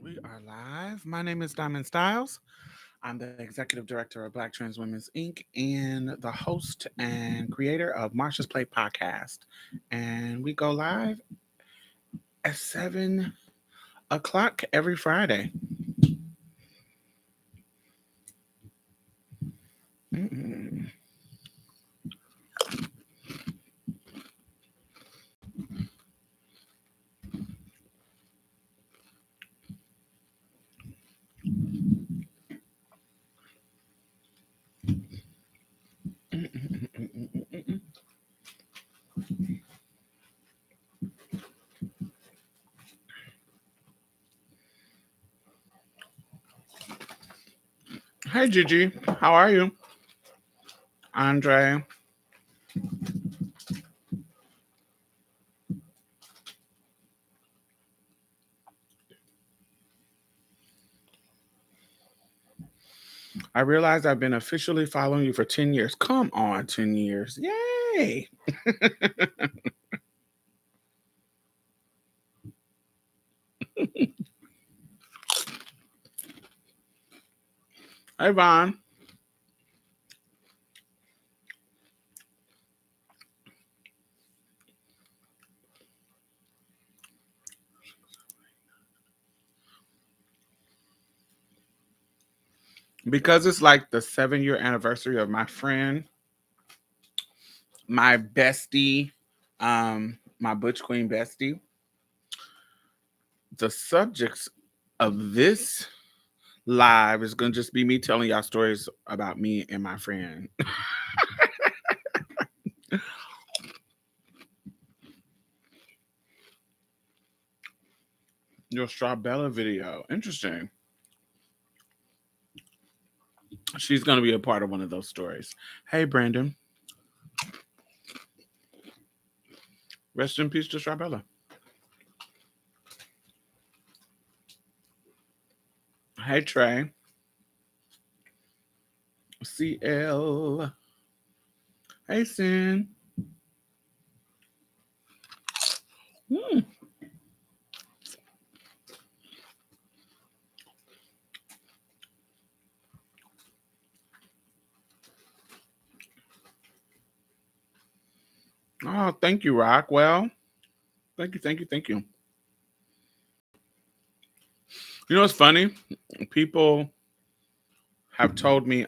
We are live. My name is Diamond Stylz. I'm the executive director of Black Trans Women's Inc. and the host and creator of Marsha's Play podcast. And we go live at 7 o'clock every Friday. Mm-mm. Mm-mm. Hey Gigi, how are you? Andre. I realize I've been officially following you for 10 years. Come on, 10 years. Yay! Hey Vaughn. Because it's like the 7 year anniversary of my friend, my bestie, my Butch Queen bestie, the subjects of this live is gonna just be me telling y'all stories about me and my friend. Your Strawbella video. Interesting. She's gonna be a part of one of those stories. Hey Brandon. Rest in peace to Strawbella. Hey Trey. CL. Hey Sin. Hmm. Oh, thank you, Rockwell. Thank you, thank you, thank you. You know what's funny? People have told me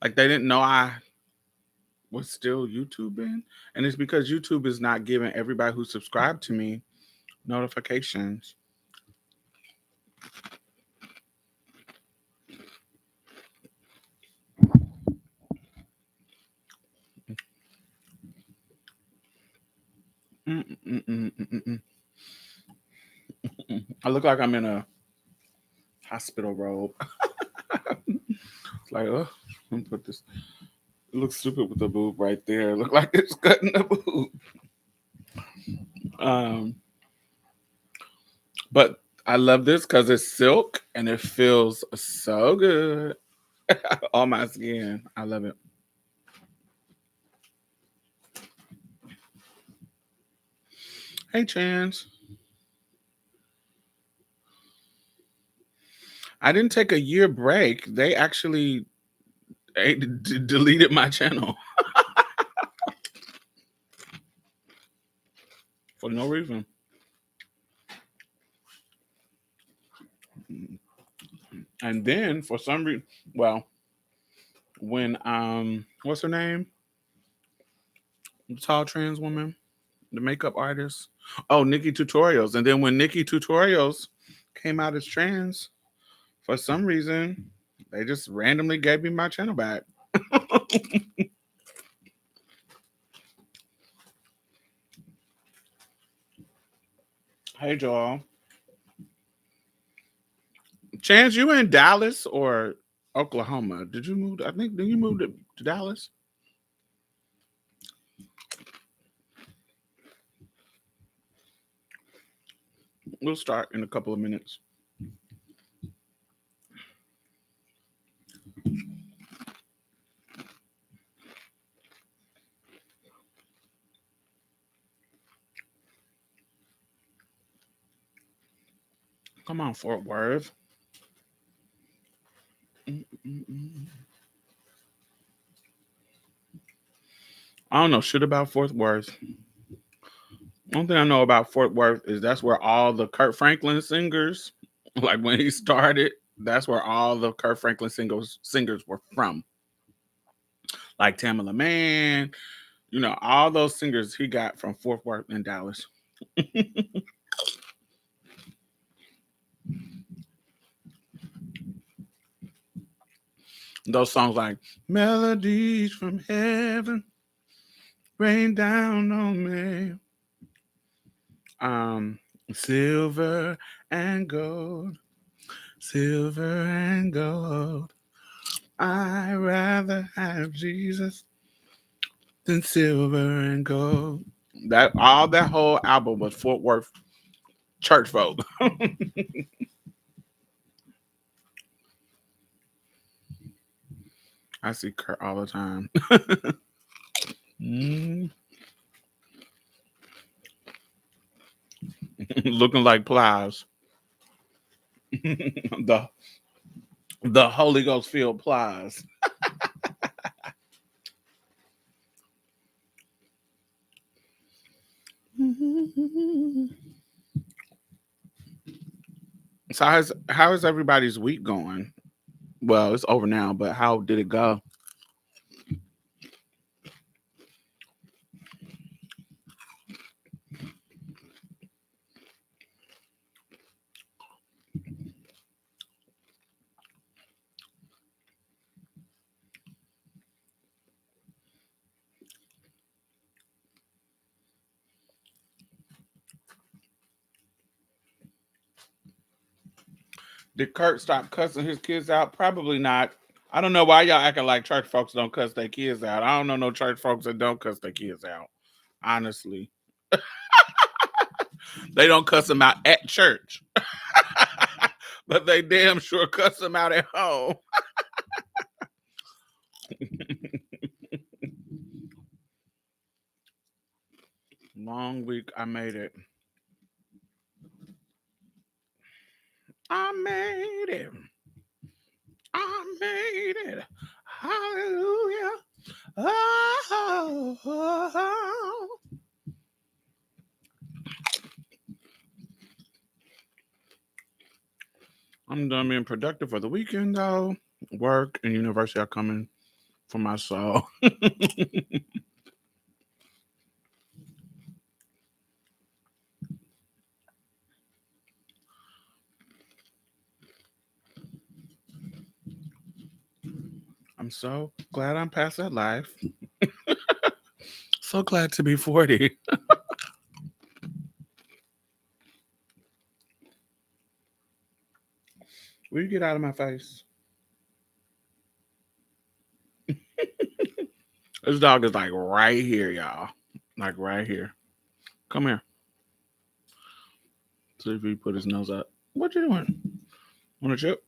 like they didn't know I was still YouTubing. And it's because YouTube is not giving everybody who subscribed to me notifications. Mm-mm-mm-mm-mm-mm. I look like I'm in a hospital robe. It's like, oh, let me put this. It looks stupid with the boob right there. It look like it's cutting the boob. Um, but I love this because it's silk and it feels so good on my skin. I love it. Hey, Chance. I didn't take a year break. They actually deleted my channel for no reason. And then for some reason, well, when what's her name? The tall trans woman, the makeup artist. Oh, Nikki Tutorials. And then when Nikki Tutorials came out as trans, for some reason, they just randomly gave me my channel back. Hey, Joel. Chance, you in Dallas or Oklahoma? Did you move? I think did you move to Dallas? We'll start in a couple of minutes. Come on, Fort Worth. Mm-mm-mm. I don't know shit about Fort Worth. One thing I know about Fort Worth is that's where all the Kurt Franklin singers, like when he started, that's where all the Kurt Franklin singers were from. Like Tamala Mann, all those singers he got from Fort Worth and Dallas. Those songs like Melodies from Heaven Rain Down on Me. Um, Silver and Gold, Silver and Gold. I rather have Jesus than silver and gold. That whole album was Fort Worth church folk. I see Kurt all the time. Mm. Looking like plies. the the Holy Ghost filled plies. So how is everybody's week going? Well, it's over now, but how did it go? Did Kurt stop cussing his kids out? Probably not. I don't know why y'all acting like church folks don't cuss their kids out. I don't know no church folks that don't cuss their kids out. Honestly, they don't cuss them out at church, but they damn sure cuss them out at home. Long week, I made it. I made it. I made it. Hallelujah. Oh, oh, oh. I'm done being productive for the weekend, though. Work and university are coming for my soul. I'm so glad I'm past that life. So glad to be 40. Will you get out of my face? This dog is like right here, y'all. Like right here. Come here. See if he put his nose up. What you doing? Want a chip?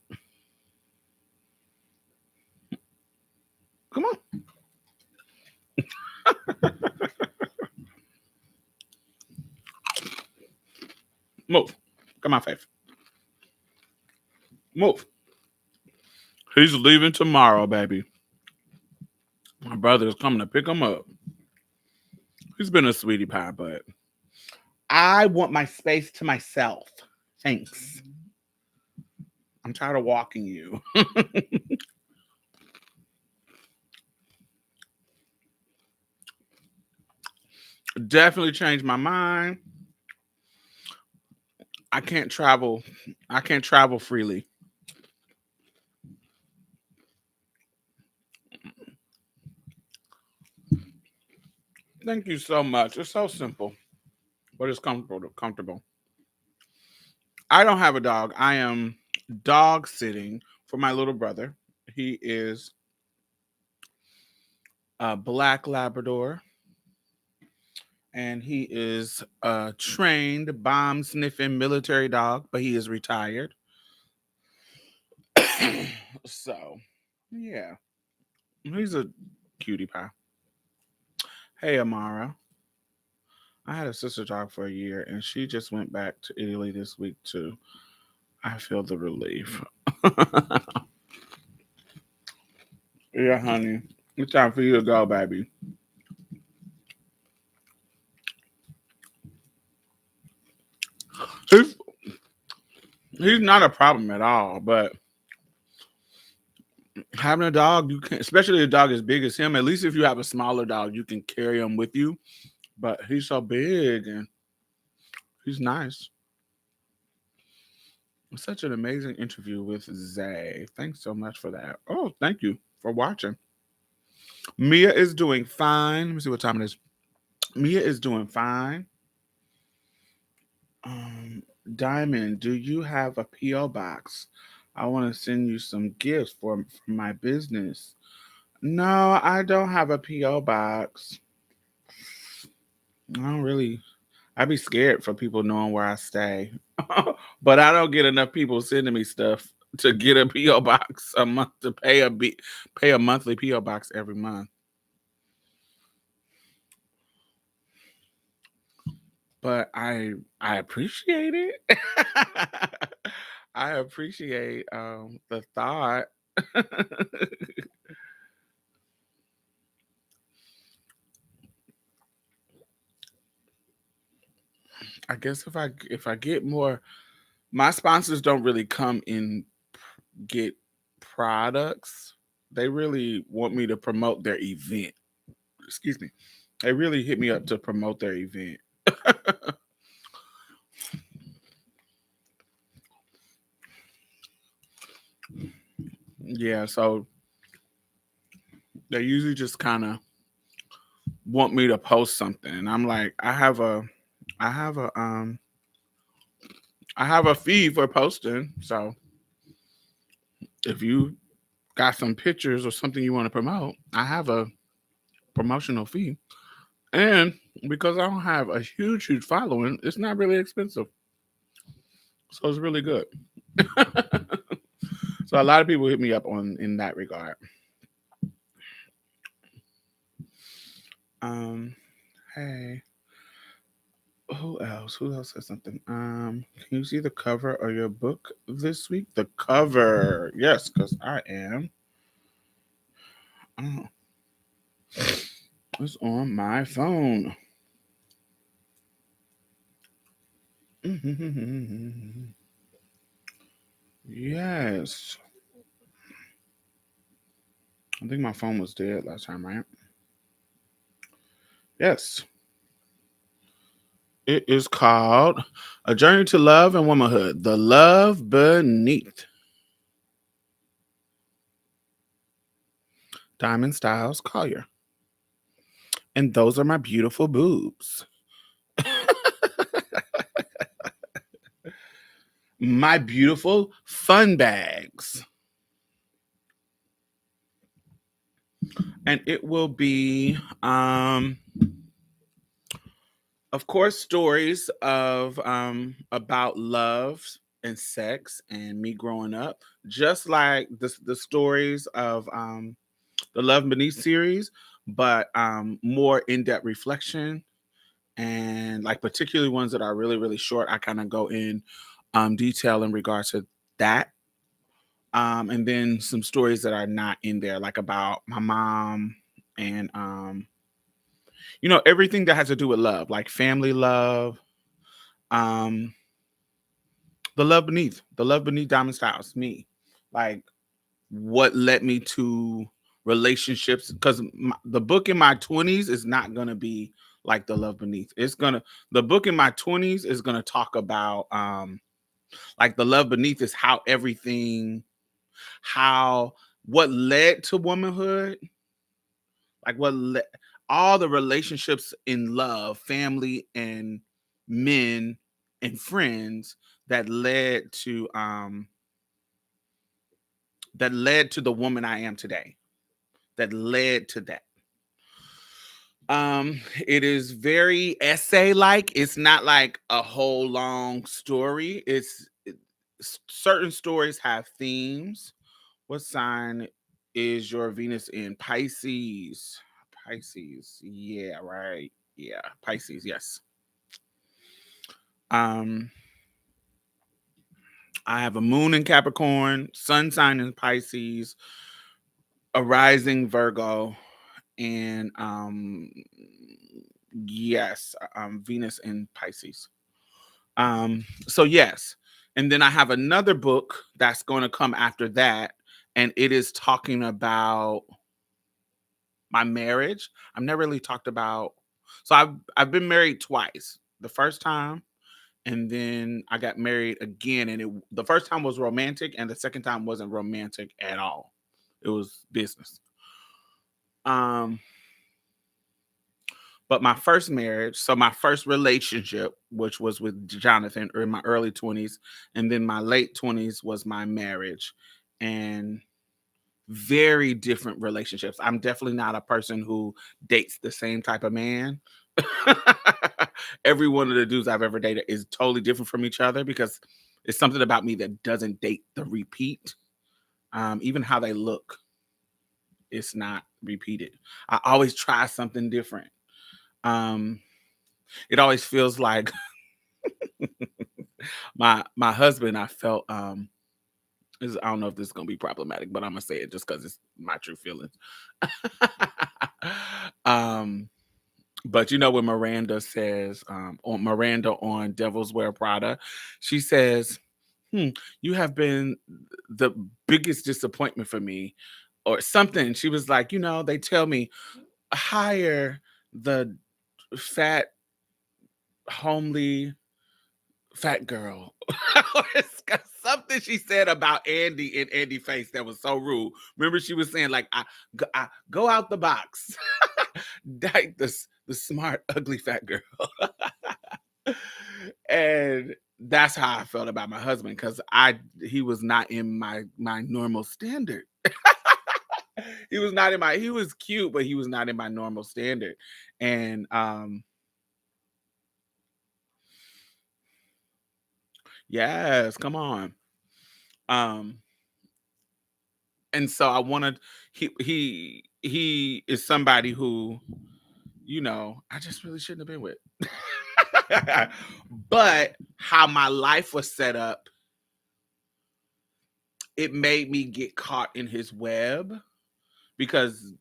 Come on. Move. Come on, Faith. Move. He's leaving tomorrow, baby. My brother is coming to pick him up. He's been a sweetie pie, but I want my space to myself. Thanks. I'm tired of walking you. Definitely changed my mind. I can't travel. I can't travel freely. Thank you so much. It's so simple, but it's comfortable. Comfortable. I don't have a dog. I am dog sitting for my little brother. He is a black Labrador, and he is a trained bomb sniffing military dog, but he is retired. So, yeah, he's a cutie pie. Hey, Amara. I had a sister dog for a year, and she just went back to Italy this week too. I feel the relief. Yeah, honey. It's time for you to go, baby. He's, he's not a problem at all, but having a dog, you can, especially a dog as big as him. At least if you have a smaller dog, you can carry him with you. But he's so big and he's nice. Such an amazing interview with Zay. Thanks so much for that. Oh, thank you for watching. Mia is doing fine. Let me see what time it is. Mia is doing fine. Um, Diamond, do you have a PO box? I want to send you some gifts for my business. No, I don't have a PO box. I don't really. I'd be scared for people knowing where I stay. But I don't get enough people sending me stuff to get a PO box a month to pay a monthly PO box every month. But I appreciate it. I appreciate the thought. I guess if I get more, my sponsors don't really come in get products. They really want me to promote their event. Excuse me. They really hit me up to promote their event. Yeah, so they usually just kind of want me to post something, and I'm like, I have a I have a fee for posting. So if you got some pictures or something you want to promote, I have a promotional fee. And because I don't have a huge following, it's not really expensive. So it's really good. So a lot of people hit me up on in that regard. Um, hey, who else? Who else said something? Can you see the cover of your book this week? The cover, yes, because I am. Oh, it's on my phone. Yes, I think my phone was dead last time, right? Yes, it is called A Journey to Love and Womanhood: The Love Beneath. Diamond Styles Collier. And those are my beautiful boobs. My beautiful fun bags. And it will be of course stories of about love and sex and me growing up, just like the stories of the Love Beneath series, but more in-depth reflection, and like particularly ones that are really short, I kind of go in detail in regards to that. And then some stories that are not in there, like about my mom and everything that has to do with love, like family love, um, the love beneath Diamond Styles, me, like what led me to relationships, because the book in my 20s is not going to be like the love beneath. The book in my 20s is going to talk about like the love beneath is how everything, how what led to womanhood, like all the relationships in love, family and men and friends that led to the woman I am today, that led to that. It is very essay like. It's not like a whole long story. Certain stories have themes. What sign is your Venus in? Pisces. Pisces. Yeah, right. Yeah, Pisces. Yes. Um, I have a moon in Capricorn, sun sign in Pisces, a rising Virgo, and yes, Venus in Pisces. So yes. And then I have another book that's going to come after that, and it is talking about my marriage. I've never really talked about, so I've been married twice. The first time, and then I got married again, and the first time was romantic, and the second time wasn't romantic at all. It was business. Um, but my first marriage, so my first relationship, which was with Jonathan in my early 20s, and then my late 20s was my marriage. And very different relationships. I'm definitely not a person who dates the same type of man. Every one of the dudes I've ever dated is totally different from each other because it's something about me that doesn't date the repeat. Even how they look, it's not repeated. I always try something different. Um, it always feels like my husband. I felt I don't know if this is gonna be problematic, but I'm gonna say it just because it's my true feelings. um, but you know when Miranda says on Miranda on Devil's Wear Prada, she says, "You have been the biggest disappointment for me," or something. She was like, they tell me hire the fat, homely fat girl. It's got something she said about Andy in Andy Face that was so rude. Remember, she was saying like, I go out the box, like the smart ugly fat girl, and that's how I felt about my husband because he was not in my normal standard. He was not in my. He was cute, but he was not in my normal standard, and yes, come on. Um, and so I wanted he is somebody who, I just really shouldn't have been with. But how my life was set up, it made me get caught in his web because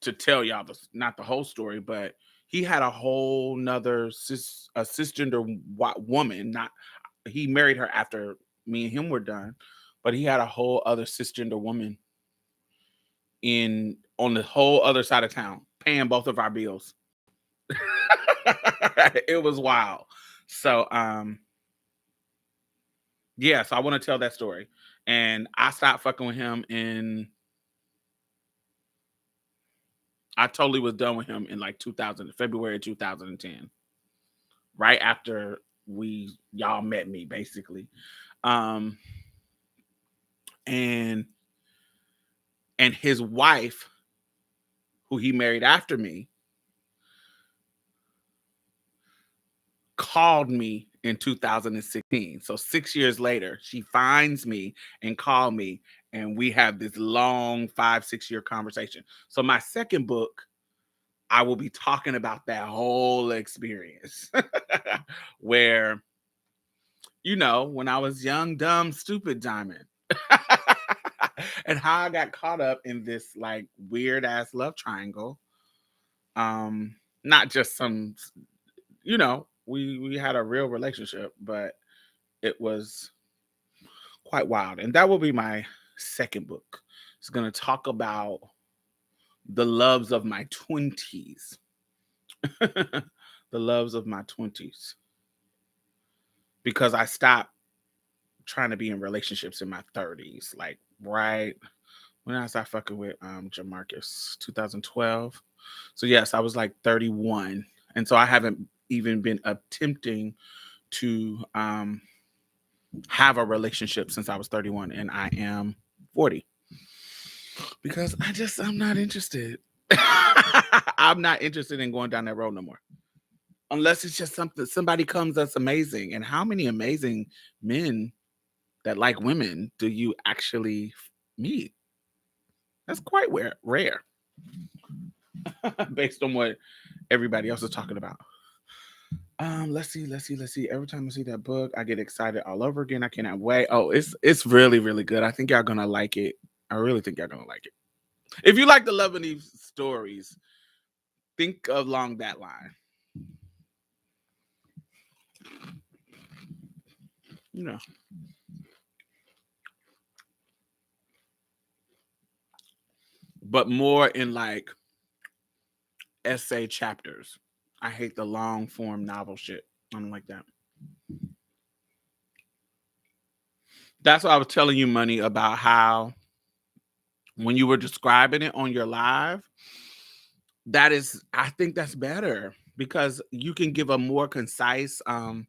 to tell y'all not the whole story, but he had a whole nother a cisgender woman. Not he married her after me and him were done, but he had a whole other cisgender woman in on the whole other side of town, paying both of our bills. It was wild. So yeah, so I want to tell that story. And I stopped fucking with him I totally was done with him in like February 2010. Right after y'all met me, basically. Um and his wife, who he married after me, called me in 2016. So 6 years later, she finds me and called me, and we have this long 5-6 year conversation. So my second book, I will be talking about that whole experience where, when I was young, dumb, stupid Diamond. And how I got caught up in this like weird ass love triangle. Not just some, we had a real relationship, but it was quite wild. And that will be my second book. It's going to talk about the loves of my 20s. The loves of my 20s. Because I stopped trying to be in relationships in my 30s. Like, right when I started fucking with Jamarcus, 2012. So, yes, I was like 31. And so I haven't even been attempting to have a relationship since I was 31 and I am 40 because I'm not interested. I'm not interested in going down that road no more. Unless it's just somebody comes that's amazing. And how many amazing men that like women do you actually meet? That's quite rare based on what everybody else is talking about. Let's see. Every time I see that book, I get excited all over again. I cannot wait. Oh, it's really, really good. I think y'all gonna like it. I really think y'all gonna like it. If you like the Love and Eve stories, think along that line. You know, but more in like essay chapters. I hate the long form novel shit. I don't like that. That's what I was telling you, Money, about how when you were describing it on your live, that is, I think that's better because you can give a more concise. I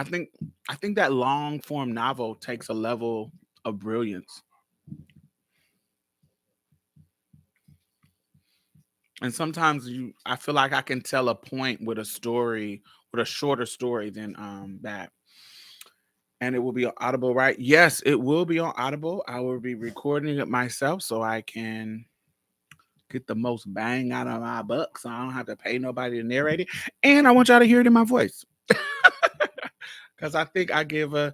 think I think that long form novel takes a level of brilliance, and sometimes I feel like I can tell a point with a story with a shorter story than that. And it will be on Audible, right? Yes, it will be on Audible. I will be recording it myself so I can get the most bang out of my buck so I don't have to pay nobody to narrate it. And I want y'all to hear it in my voice. Because I think I give a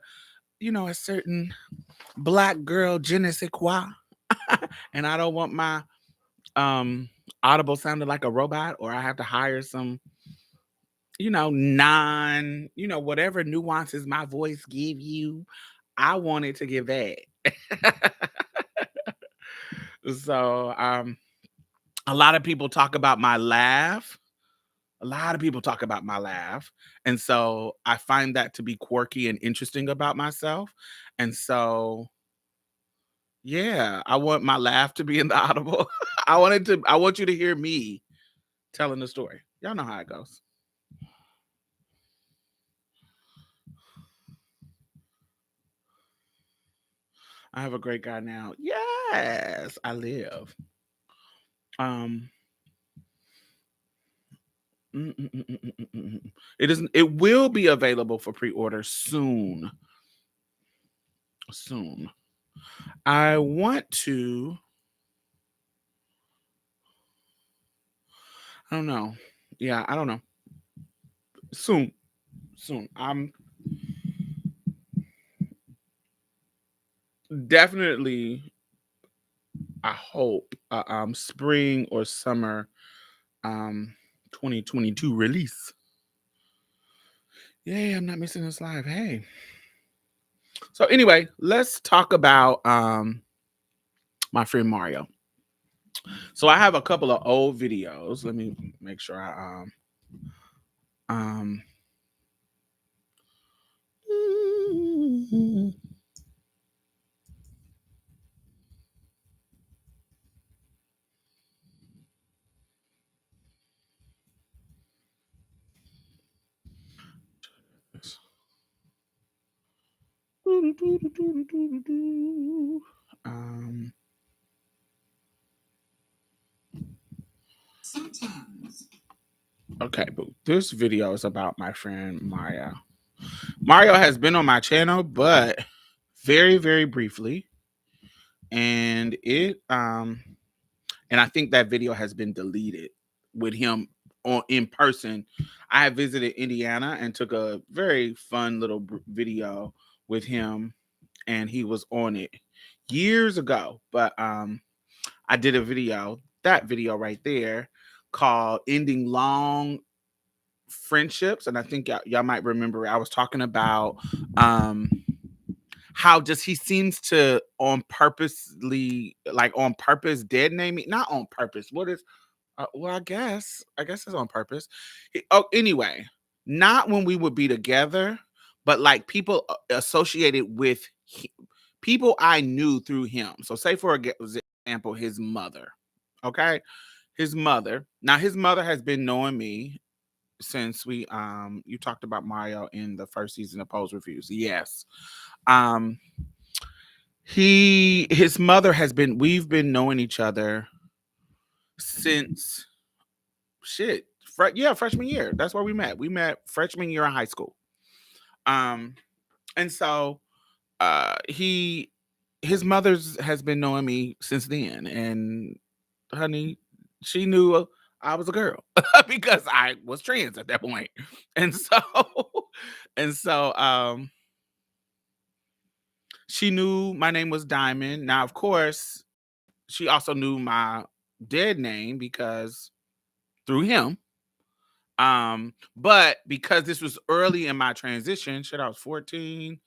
certain black girl je ne sais quoi. And I don't want my um Audible sounding like a robot, or I have to hire some, whatever nuances my voice give you. I want it to give that. So a lot of people talk about my laugh. A lot of people talk about my laugh. And so I find that to be quirky and interesting about myself. And so yeah, I want my laugh to be in the audible. I want you to hear me telling the story. Y'all know how it goes. I have a great guy now. Yes, I live. Um mm, mm, mm, mm, mm, mm, mm, mm. It will be available for pre-order soon. Soon. I want to I don't know. Yeah, I don't know. Soon. Soon. I'm definitely, I hope, spring or summer, um 2022 release. Yay, I'm not missing this live. Hey. So anyway, let's talk about my friend Mario. So I have a couple of old videos. Let me make sure I um um okay, but this video is about my friend Mario. Mario has been on my channel, but very, very briefly. And I think that video has been deleted with him on in person. I visited Indiana and took a very fun little video with him, and he was on it years ago. But I did a video, that video right there, called "Ending Long Friendships," and I think y'all might remember it. I was talking about um how just he seems to on purpose dead name me, not on purpose. What is well, I guess it's on purpose. Oh, anyway, not when we would be together, but like people associated with people I knew through him. So, say for example, his mother. Okay, his mother. Now, his mother has been knowing me since you talked about Mario in the first season of Pose Reviews. Yes. Um, his mother has been. We've been knowing each other since shit. Freshman year. That's where we met. We met freshman year in high school. Um, and so he his mother's has been knowing me since then, and honey, she knew I was a girl because I was trans at that point. And so and so she knew my name was Diamond. Now, of course, she also knew my dead name because through him. But because this was early in my transition, shit, I was 14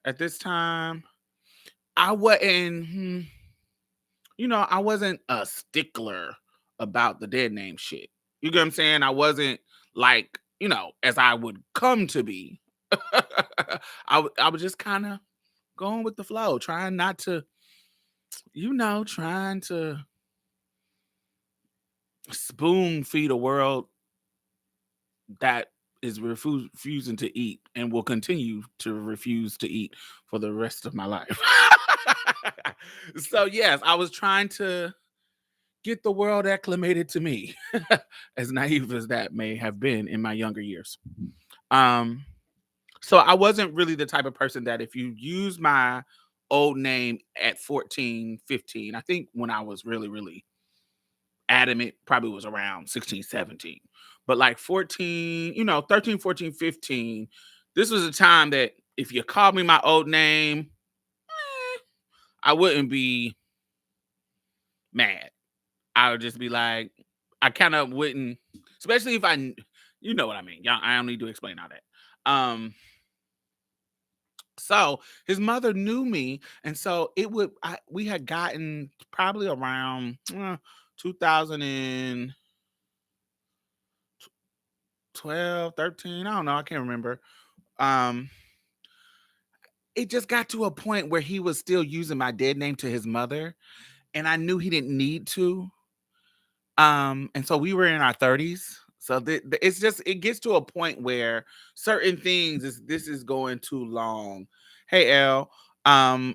at this time. I wasn't, I wasn't a stickler about the dead name shit. You get what I'm saying? I wasn't like, as I would come to be. I was just kind of going with the flow, trying not to, trying to spoon feed a world that is refusing to eat and will continue to refuse to eat for the rest of my life. So yes, I was trying to get the world acclimated to me, as naive as that may have been in my younger years. Um, so I wasn't really the type of person that if you use my old name at 14, 15, I think when I was really, really adamant, probably was around 16, 17. But like 14, 13, 14, 15, this was a time that if you called me my old name, I wouldn't be mad. I would just be like, I kind of wouldn't, especially if you know what I mean. Y'all, I don't need to explain all that. So his mother knew me, and so we had gotten probably around 2012, 13. I don't know. I can't remember. Um, it just got to a point where he was still using my dead name to his mother, and I knew he didn't need to. And so we were in our 30s. So it's just it gets to a point where certain things this is going too long. Hey L,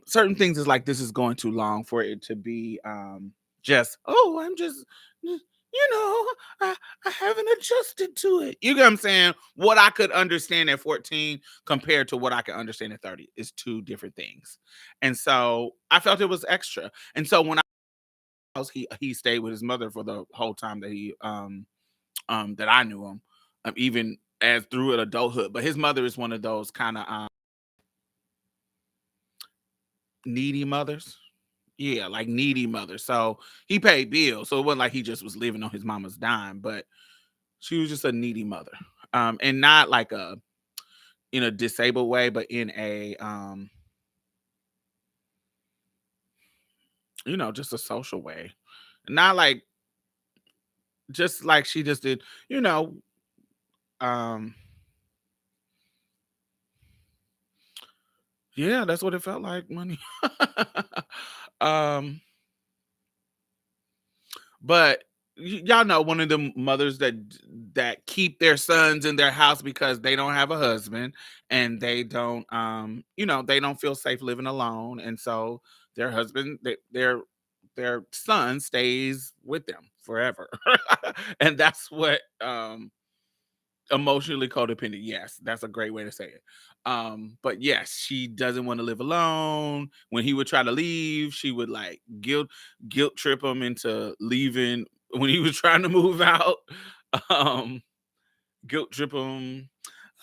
certain things is like this is going too long for it to be just I'm just I haven't adjusted to it. You get what I'm saying? What I could understand at 14 compared to what I can understand at 30 is two different things. And so I felt it was extra. And so when he stayed with his mother for the whole time that he that I knew him, even as through adulthood. But his mother is one of those kind of needy mothers. Yeah, like needy mother. So he paid bills. So it wasn't like he just was living on his mama's dime, but she was just a needy mother. And not like in a disabled way, but in a just a social way. Not like just like she just did, um yeah, that's what it felt like, money. um But y'all know one of the mothers that keep their sons in their house because they don't have a husband and they don't they don't feel safe living alone, and so their husband their son stays with them forever. And that's what emotionally codependent. Yes, that's a great way to say it. But yes, she doesn't want to live alone. When he would try to leave, she would like guilt trip him into leaving when he was trying to move out. Um, Guilt trip him.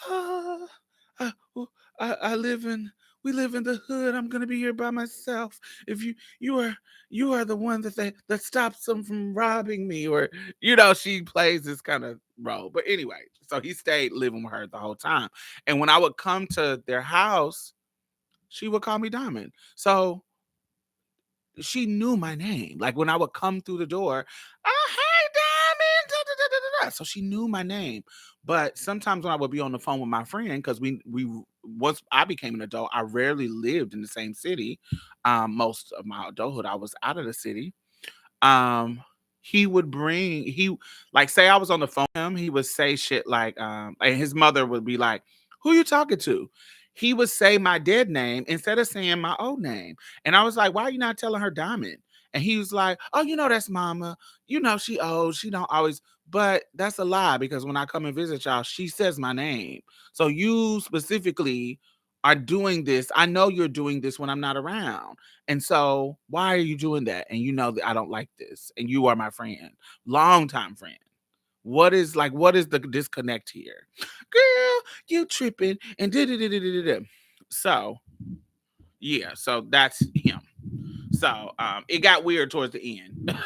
"Ah, well, I live in we live in the hood. I'm gonna be here by myself. If you are the one that stops them from robbing me," or she plays this kind of role. But anyway, so he stayed living with her the whole time. And when I would come to their house, she would call me Diamond. So she knew my name. Like when I would come through the door, "Oh, hey, Diamond." Da, da, da, da, da, da." So she knew my name. But sometimes when I would be on the phone with my friend, because we once I became an adult, I rarely lived in the same city. Most of my adulthood, I was out of the city. um he like say I was on the phone with him, he would say shit like and his mother would be like, "Who you talking to?" He would say my dead name instead of saying my old name. And I was like, "Why are you not telling her Diamond?" And he was like, "Oh, that's mama. She old. She don't always." But that's a lie because when I come and visit y'all, she says my name. So you specifically are doing this. I know you're doing this when I'm not around. And so why are you doing that? And you know that I don't like this. And you are my friend, longtime friend. What is the disconnect here? Girl, you tripping and da. So yeah, so that's him. So it got weird towards the end.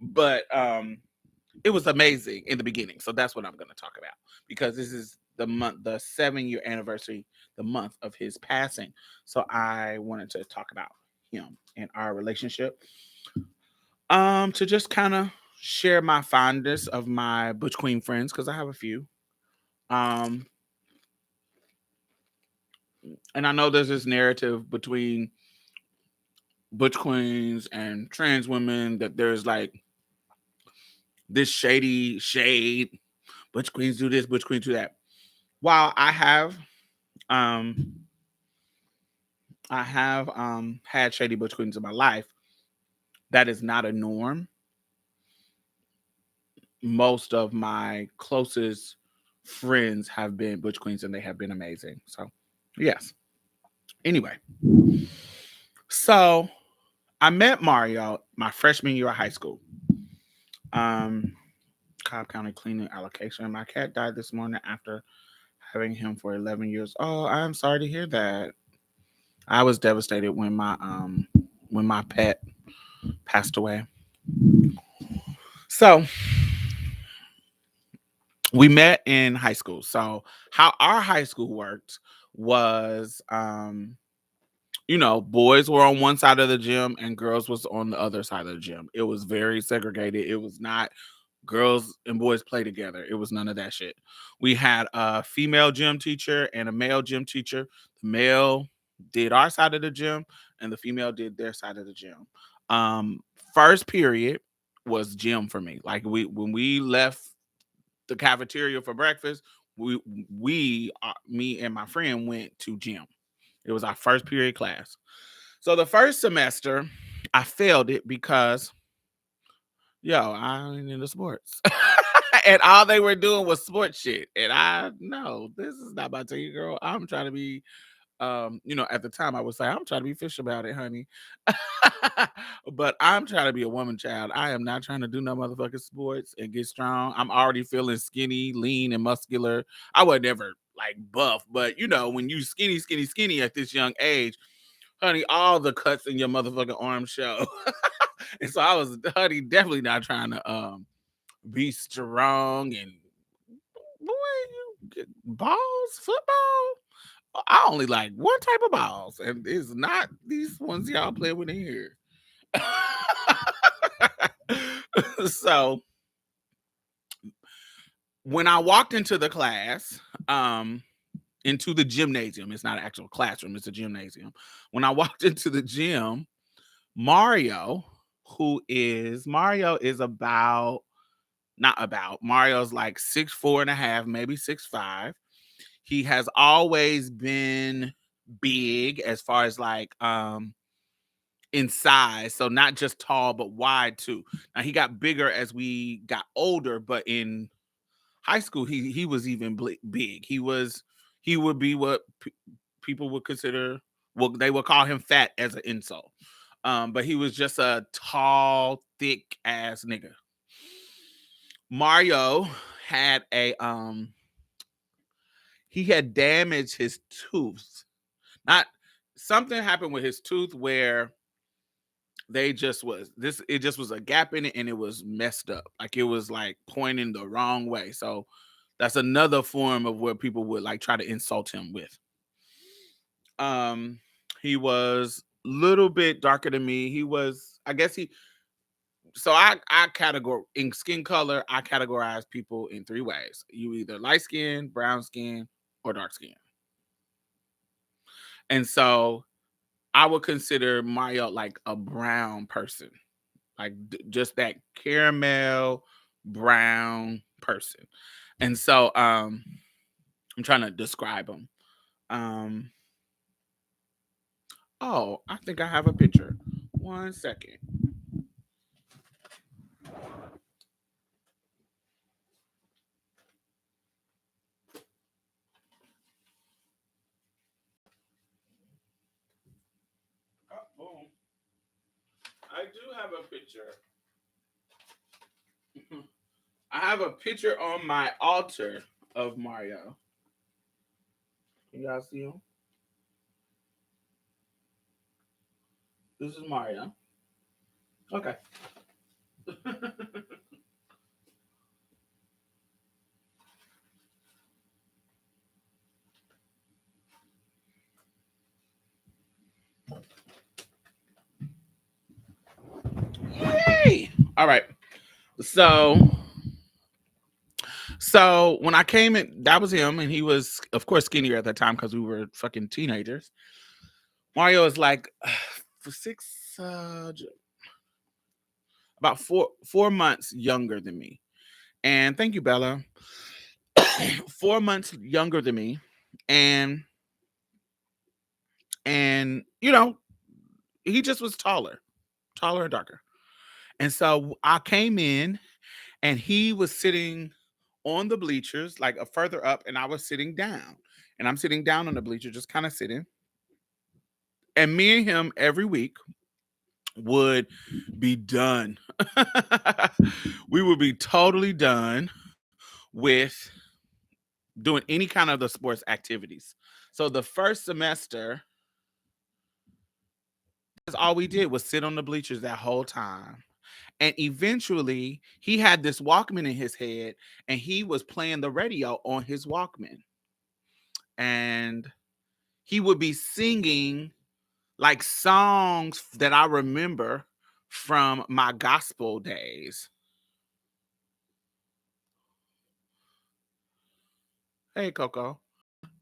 But it was amazing in the beginning. So that's what I'm going to talk about because this is the 7-year anniversary, the month of his passing. So I wanted to talk about him and our relationship. To just kind of share my fondness of my Butch Queen friends because I have a few. Um, and I know there's this narrative between Butch Queens and trans women that there's like this shady shade. Butch Queens do this, Butch Queens do that. While um I have had shady Butch Queens in my life, that is not a norm. Most of my closest friends have been Butch Queens and they have been amazing. So yes. Anyway, so I met Mario my freshman year of high school. Um Cobb County cleaning allocation. My cat died this morning after having him for 11 years. Oh, I'm sorry to hear that. I was devastated when my pet passed away. So we met in high school. So how our high school worked was boys were on one side of the gym and girls was on the other side of the gym. It was very segregated. It was not girls and boys play together. It was none of that shit. We had a female gym teacher and a male gym teacher. The male did our side of the gym and the female did their side of the gym. Um, First period was gym for me. Like when we left the cafeteria for breakfast, me and my friend went to gym. It was our first period class. So the first semester, I failed it because I ain't into sports. And all they were doing was sports shit. And I no, this is not my thing, girl. I'm trying to be at the time I would say I'm trying to be fish about it, honey. But I'm trying to be a woman child. I am not trying to do no motherfucking sports and get strong. I'm already feeling skinny, lean, and muscular. I was never like buff, but when you skinny, skinny, skinny at this young age, honey, all the cuts in your motherfucking arm show. And so I was, honey, definitely not trying to be strong and boy, you get balls, football. I only like one type of balls, and it's not these ones y'all play with in here. So when I walked into the class, into the gymnasium, it's not an actual classroom, it's a gymnasium. When I walked into the gym, Mario, Mario is about not about Mario's like 6'4.5", maybe 6'5". He has always been big as far as like in size, so not just tall but wide too. Now he got bigger as we got older, but in high school he was even big. He would be what people would consider, well, they would call him fat as an insult. But he was just a tall, thick ass nigga. Mario had he had damaged his tooth. Not Something happened with his tooth where it just was a gap in it and it was messed up. Like it was like pointing the wrong way. So that's another form of where people would like try to insult him with. He was a little bit darker than me. He was, I guess he so I categorize in skin color, I categorize people in three ways. You either light skin, brown skin, or dark skin. And so I would consider Mario like a brown person, like just that caramel brown person. And so I'm trying to describe him. Um oh, I think I have a picture. 1 second. have a picture. I have a picture on my altar of Mario. Can y'all see him? This is Mario. Okay. Yay! All right. So when I came in, that was him, and he was, of course, skinnier at that time because we were fucking teenagers. Mario is like for about four months younger than me. And thank you, Bella. 4 months younger than me, and you know, he just was taller and darker. And so I came in, and he was sitting on the bleachers, like a further up, and I was sitting down. And I'm sitting down on the bleacher, just kind of sitting. And me and him every week would be done. We would be totally done with doing any kind of the sports activities. So the first semester, that's all we did was sit on the bleachers that whole time. And eventually, he had this Walkman in his head, and he was playing the radio on his Walkman. And he would be singing like songs that I remember from my gospel days. Hey, Coco.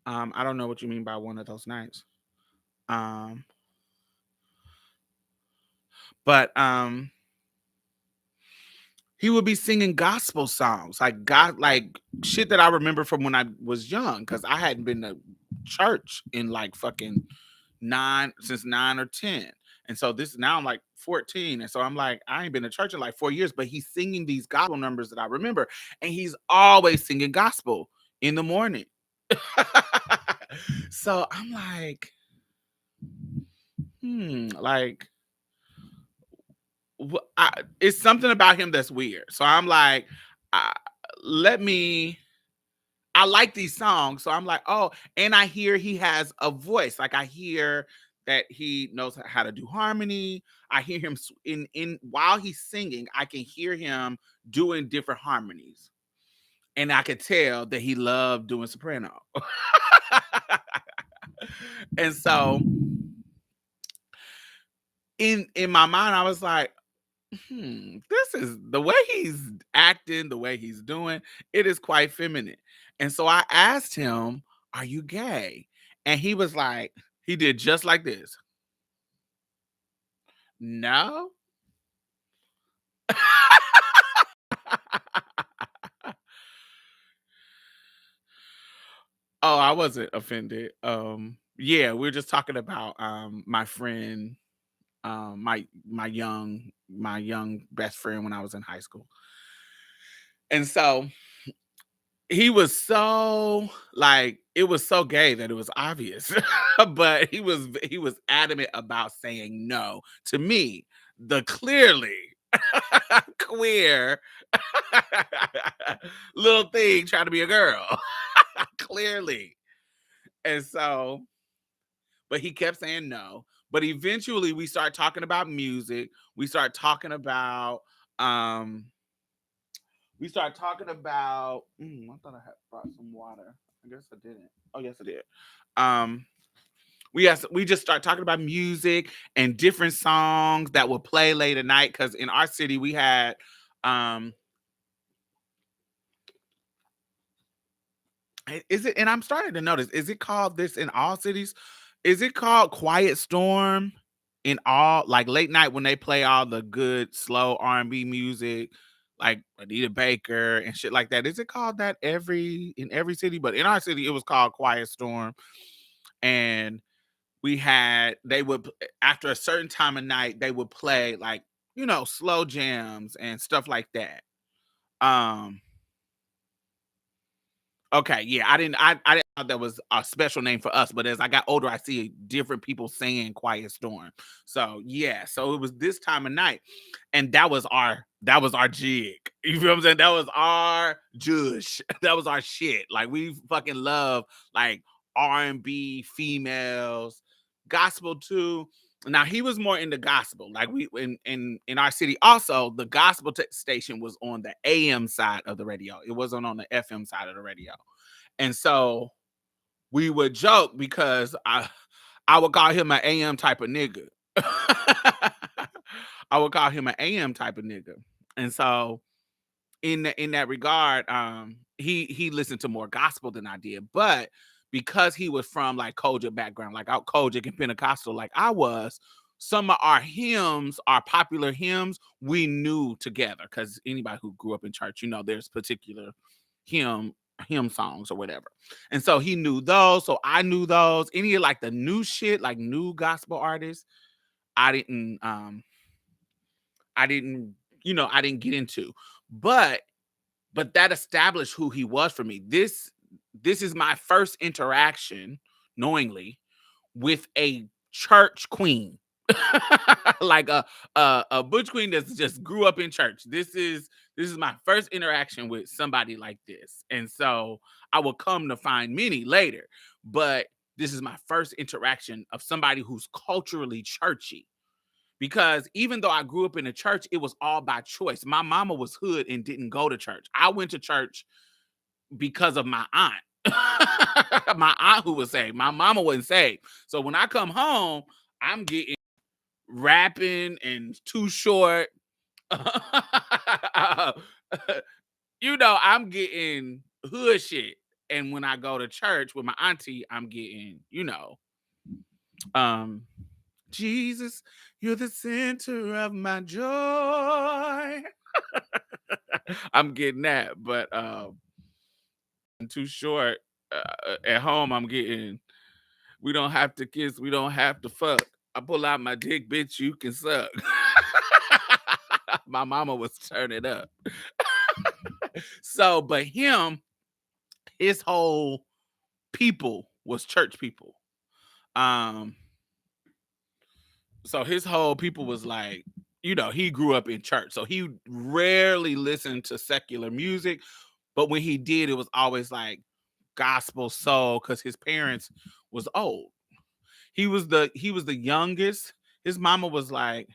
I don't know what you mean by one of those nights. Um, but he would be singing gospel songs, like God, like shit that I remember from when I was young, because I hadn't been to church in like fucking since 9 or 10. And so this now I'm like 14. And so I'm like, I ain't been to church in like 4 years, but he's singing these gospel numbers that I remember. And he's always singing gospel in the morning. So I'm like, like, it's something about him that's weird. So I'm like, uh, let me. I like these songs, so I'm like, oh, and I hear he has a voice. Like I hear that he knows how to do harmony. I hear him in while he's singing. I can hear him doing different harmonies, and I could tell that he loved doing soprano. And so, in my mind, I was like, this is the way he's acting, the way he's doing, it is quite feminine. And so I asked him, are you gay? And he was like, he did just like this. No. Oh, I wasn't offended. Yeah, we are just talking about my friend, my young best friend when I was in high school. And so he was so like, it was so gay that it was obvious. But he was adamant about saying no to me, the clearly queer little thing trying to be a girl. Clearly. And so, but he kept saying no. But eventually we start talking about music. We start talking about I thought I had brought some water. I guess I didn't. Oh yes, I did. Um we just start talking about music and different songs that would play late at night, because in our city we had is it, and I'm starting to notice, is it called this in all cities? Is it called Quiet Storm in all, like late night when they play all the good slow R&B music, like Anita Baker and shit like that? Is it called that in every city? But in our city, it was called Quiet Storm. And they would, after a certain time of night, they would play like, slow jams and stuff like that. Um, Okay, yeah, I didn't that was a special name for us. But as I got older, I see different people saying Quiet Storm. So yeah, so it was this time of night, and that was our jig. You feel what I'm saying? That was our jush. That was our shit. Like we fucking love like R&B females, gospel too. Now he was more into gospel. Like we in our city, also the gospel station was on the AM side of the radio. It wasn't on the FM side of the radio, and so we would joke because I would call him an AM type of nigga. I would call him an AM type of nigga, and so in that regard, he listened to more gospel than I did, but because he was from like Kojic background, like out Kojic and Pentecostal, like I was, some of our hymns, our popular hymns, we knew together because anybody who grew up in church, there's particular hymn hymn songs or whatever. And so he knew those, so I knew those. Any of like the new shit, like new gospel artists, I didn't I didn't, I didn't get into. But that established who he was for me. This is my first interaction knowingly with a church queen. Like a butch queen that's just grew up in church. This is my first interaction with somebody like this. And so I will come to find many later, but this is my first interaction of somebody who's culturally churchy. Because even though I grew up in a church, it was all by choice. My mama was hood and didn't go to church. I went to church because of my aunt. My aunt who was saved. My mama wasn't saved. So when I come home, I'm getting rapping and Too Short. I'm getting hood shit. And when I go to church with my auntie, I'm getting, Jesus, you're the center of my joy. I'm getting that, but Too Short. At home, I'm getting. We don't have to kiss. We don't have to fuck. I pull out my dick, bitch. You can suck. My mama was turning up. So, but his whole people was church people. So his whole people was like, he grew up in church. So he rarely listened to secular music. But when he did, it was always like gospel soul because his parents was old. He was the youngest. His mama was like,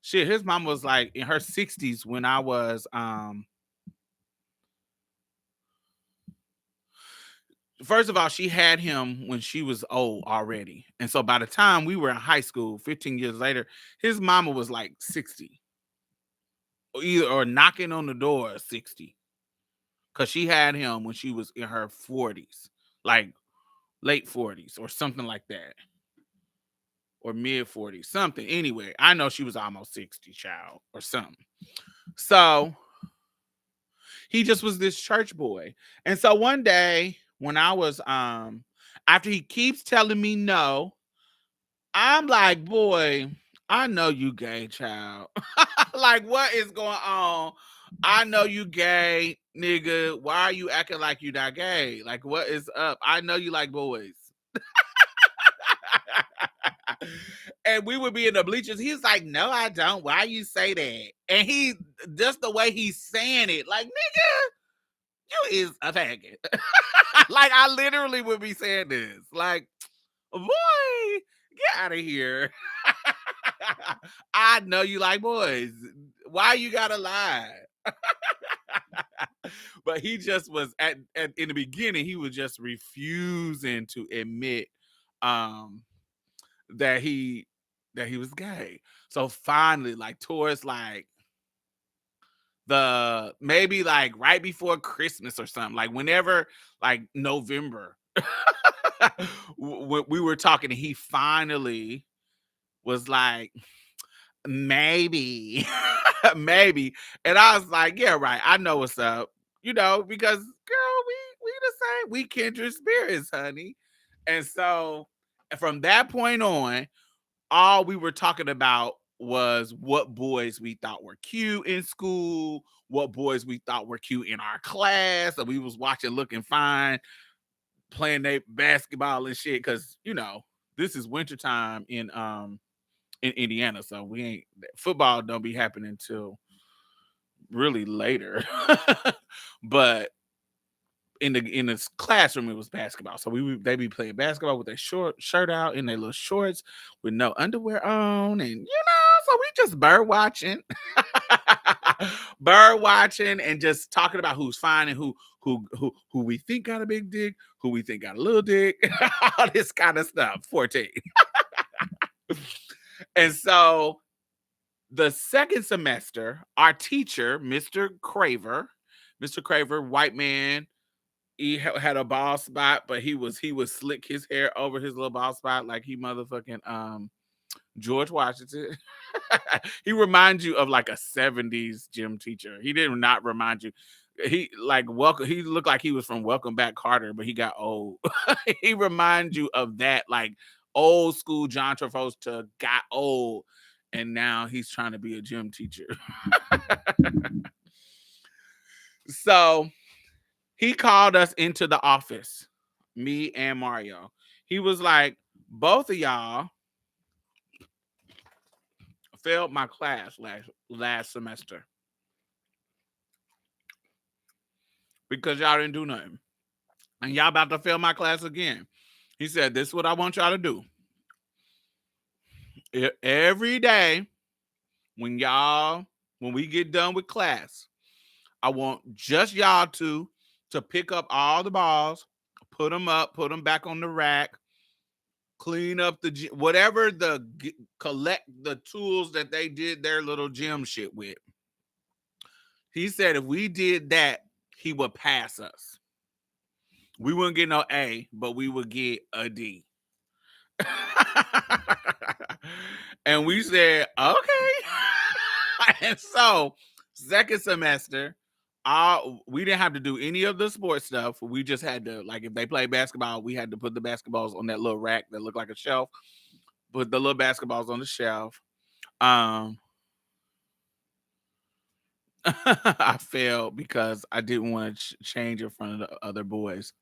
shit, his mama was like in her 60s when I was first of all, she had him when she was old already. And so by the time we were in high school, 15 years later, his mama was like 60. Or knocking on the door of 60. Because she had him when she was in her 40s. Like late 40s or something like that. Or mid 40s. Something. Anyway, I know she was almost 60, child, or something. So he just was this church boy. And so one day when I was after he keeps telling me no, I'm like, boy, I know you gay, child. Like, what is going on? I know you gay, nigga. Why are you acting like you not gay? Like, what is up? I know you like boys. And we would be in the bleachers. He's like, no, I don't. Why you say that? And he just the way he's saying it, like, nigga, you is a faggot. Like, I literally would be saying this. Like, boy, get out of here. I know you like boys. Why you gotta lie? But he just was in the beginning, he was just refusing to admit that he was gay. So finally, like towards like maybe like right before Christmas or something, like whenever, like November, we were talking, and he finally was like, maybe, maybe. And I was like, yeah, right. I know what's up, because girl, we the same. We kindred spirits, honey. And so from that point on, all we were talking about was what boys we thought were cute in school, what boys we thought were cute in our class that we was watching Looking Fine. playing their basketball and shit, because this is wintertime in Indiana, so we ain't football don't be happening till really later. But in this classroom it was basketball, so they be playing basketball with their short shirt out in their little shorts with no underwear on, and so we just bird watching. Bird watching and just talking about who's fine and who we think got a big dick, who we think got a little dick, all this kind of stuff. 14. And so the second semester, our teacher, Mr. Craver, white man, he had a bald spot, but he was slick his hair over his little bald spot like he motherfucking George Washington. He reminds you of like a 70s gym teacher. He did not remind you. He looked like he was from Welcome Back Carter, but he got old. He reminds you of that, like old school John Travolta got old, and now he's trying to be a gym teacher. So he called us into the office, me and Mario. He was like, both of y'all failed my class last semester because y'all didn't do nothing. And y'all about to fail my class again. He said, this is what I want y'all to do. Every day when we get done with class, I want just y'all to pick up all the balls, put them back on the rack, clean up whatever collect the tools that they did their little gym shit with. He said if we did that, he would pass us. We wouldn't get no A, but we would get a D. And we said, okay. And so second semester, we didn't have to do any of the sports stuff. We just had to, like, if they play basketball, we had to put the basketballs on that little rack that looked like a shelf. Put the little basketballs on the shelf. I failed because I didn't want to change in front of the other boys.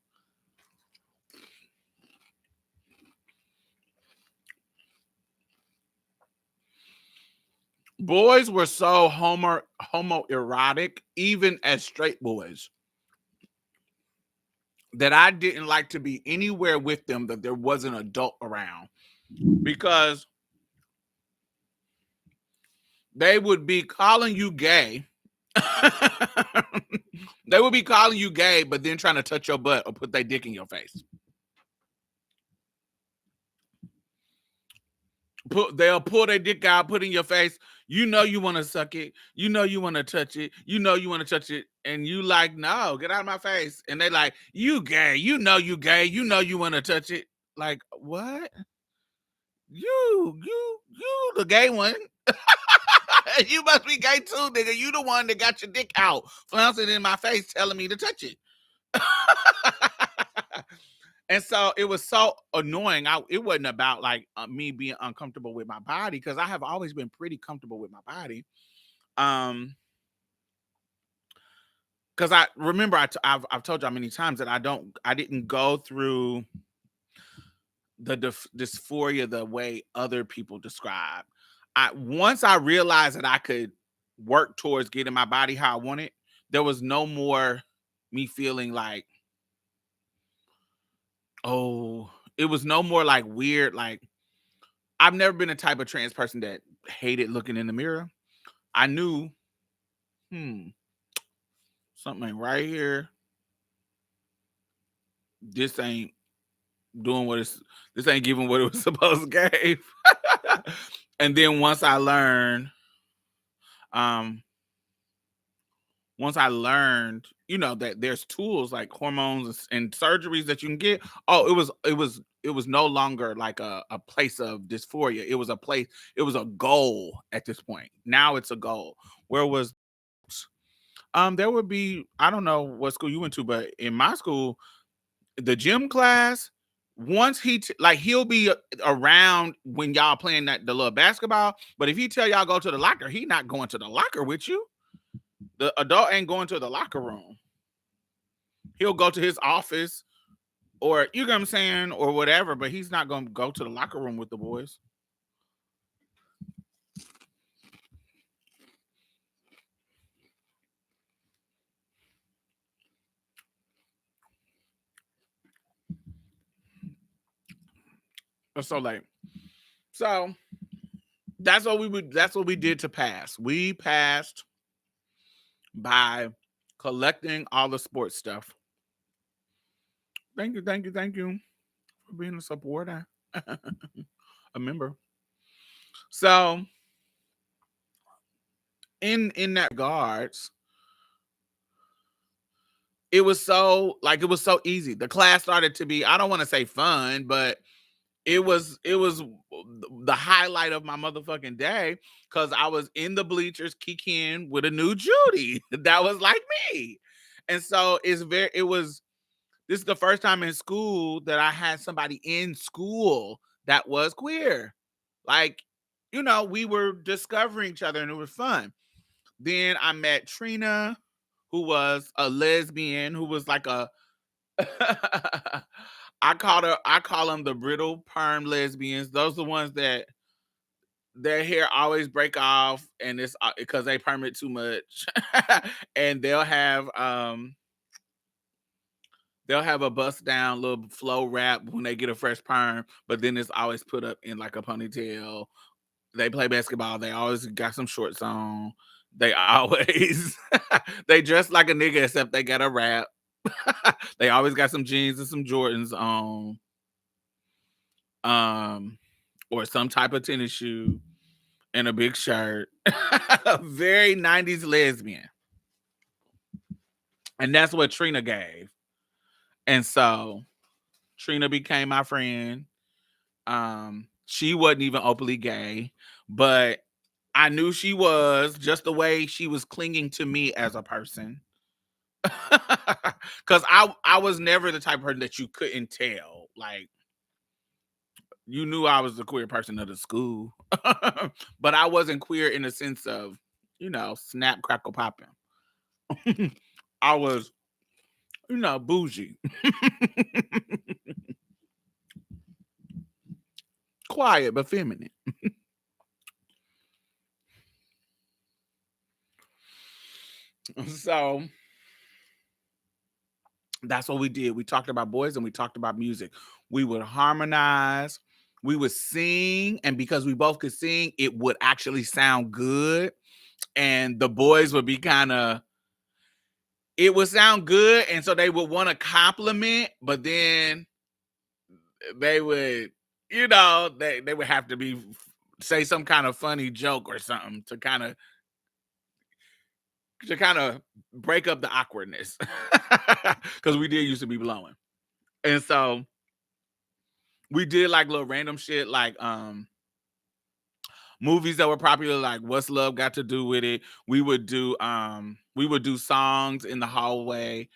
Boys were so homoerotic, even as straight boys, that I didn't like to be anywhere with them that there was an adult around, because they would be calling you gay. They would be calling you gay, but then trying to touch your butt or put their dick in your face. They'll pull their dick out, put it in your face. You know you want to suck it. You know you want to touch it. You know you want to touch it. And you like, no, get out of my face. And they like, you gay. You know you gay. You know you want to touch it. Like, what? You the gay one. You must be gay too, nigga. You the one that got your dick out, flouncing in my face, telling me to touch it. And so it was so annoying. It wasn't about like me being uncomfortable with my body, because I have always been pretty comfortable with my body. Because I remember I've told y'all many times that I didn't go through the dysphoria the way other people describe. Once I realized that I could work towards getting my body how I wanted, there was no more me feeling like, oh, it was no more like weird. Like, I've never been a type of trans person that hated looking in the mirror. I knew, something ain't right here. This ain't doing this ain't giving what it was supposed to give. And then once I learned, that there's tools like hormones and surgeries that you can get. Oh, it was no longer like a place of dysphoria. It was a goal at this point. Now it's a goal. Where was there would be, I don't know what school you went to, but in my school, the gym class, once he'll be around when y'all playing the little basketball, but if he tell y'all go to the locker, he not going to the locker with you. The adult ain't going to the locker room. He'll go to his office, or you know what I'm saying, or whatever. But he's not gonna go to the locker room with the boys. So like, so that's what we would. That's what we did to pass. We passed by collecting all the sports stuff. Thank you, thank you, thank you for being a supporter, a member. So in that regards, it was so easy. The class started to be, I don't want to say fun, but it was the highlight of my motherfucking day because I was in the bleachers kicking with a new Judy that was like me. And so it was this is the first time in school that I had somebody in school that was queer. Like, we were discovering each other and it was fun. Then I met Trina, who was a lesbian, who was like a I call them the brittle perm lesbians. Those are the ones that their hair always break off and it's because they perm it too much. And they'll have a bust down little flow wrap when they get a fresh perm, but then it's always put up in like a ponytail. They play basketball, they always got some shorts on. They always they dress like a nigga except they got a wrap. They always got some jeans and some Jordans on. Or some type of tennis shoe and a big shirt. Very 90s lesbian. And that's what Trina gave. And so Trina became my friend. She wasn't even openly gay, but I knew she was just the way she was clinging to me as a person. Cause I was never the type of person that you couldn't tell. Like, you knew I was the queer person of the school, but I wasn't queer in the sense of, snap, crackle, popping. I was, bougie, quiet but feminine. So that's what we did. We talked about boys and we talked about music. We would harmonize, we would sing, and because we both could sing, it would actually sound good. And the boys would be it would sound good, and so they would want to compliment, but then they would, they would have to say some kind of funny joke or something to kind of break up the awkwardness, because we did used to be blowing. And so we did like little random shit, like movies that were popular, like What's Love Got to Do with It. We would do songs in the hallway.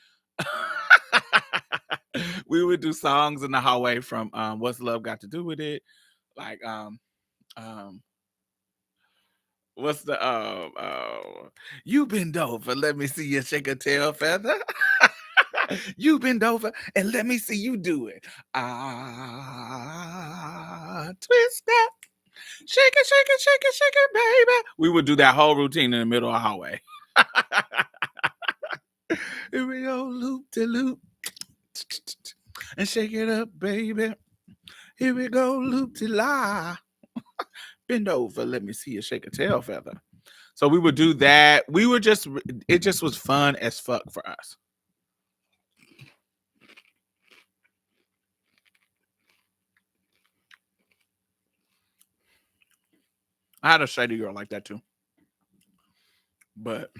We would do songs in the hallway from What's Love Got to Do with It, like um what's the you bend over, let me see you shake a tail feather. You bend over and let me see you do it. Twist that, shake it, shake it, shake it, shake it, baby. We would do that whole routine in the middle of the hallway. Here we go, loop to loop, and shake it up, baby. Here we go, loop to la. Bend over, let me see you shake a tail feather. So we would do that. It just was fun as fuck for us. I had a shady girl like that too, but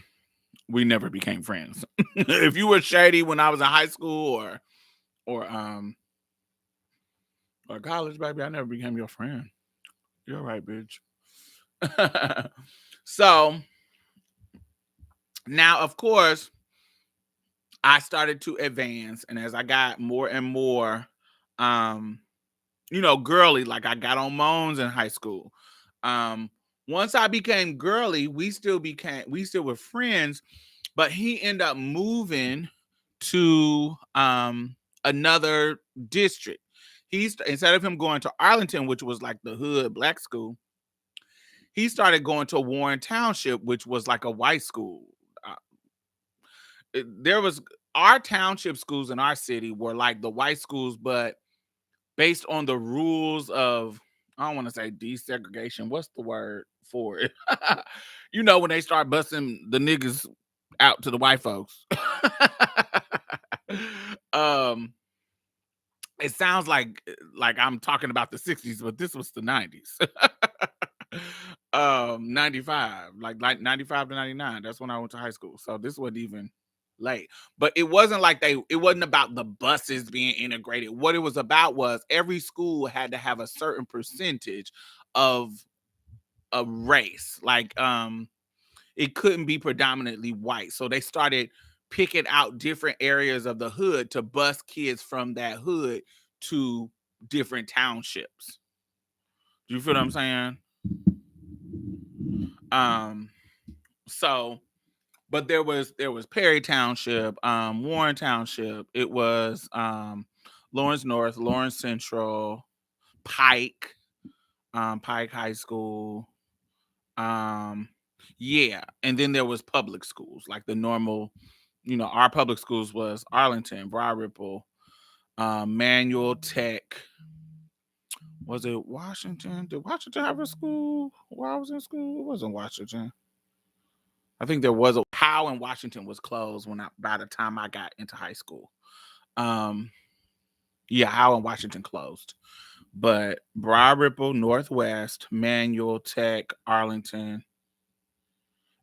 we never became friends. If you were shady when I was in high school or college, baby, I never became your friend. You're right, bitch. So now, of course, I started to advance, and as I got more and more, um, girly, like I got on moans in high school. Um, Once I became girly, we still were friends, but he ended up moving to another district. Instead of him going to Arlington, which was like the hood black school, he started going to Warren Township, which was like a white school. Uh, there was our township schools in our city were like the white schools, but based on the rules of, I don't want to say desegregation. What's the word for it? When they start busting the niggas out to the white folks. um, it sounds like I'm talking about the 60s, but this was the 90s. 95, like 95 to 99. That's when I went to high school. So this wasn't even late. But it wasn't it wasn't about the buses being integrated. What it was about was every school had to have a certain percentage of a race. It couldn't be predominantly white. So they started picking out different areas of the hood to bus kids from that hood to different townships. Do you feel what I'm saying? So, but there was Perry Township, Warren Township. It was Lawrence North, Lawrence Central, Pike, Pike High School. Yeah, and then there was public schools, like the normal, our public schools was Arlington, Broad Ripple, Manual Tech. Was it Washington? Did Washington have a school while I was in school? It wasn't Washington. I think there was Howe in Washington was closed by the time I got into high school. Yeah, Howe in Washington closed. But Broad Ripple, Northwest, Manual Tech, Arlington.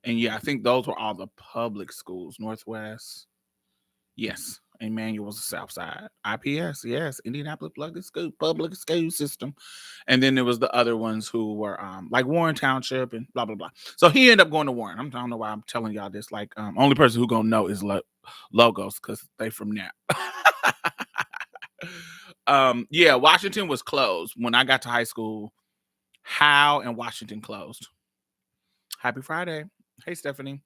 And yeah, I think those were all the public schools. Northwest. Yes. And Manual was the South Side. IPS, yes. Indianapolis public school system. And then there was the other ones who were like Warren Township and blah, blah, blah. So he ended up going to Warren. I don't know why I'm telling y'all this. Like, only person who gonna know is Logos because they from Nap. Yeah, Washington was closed. When I got to high school, Howe and Washington closed. Happy Friday. Hey, Stephanie.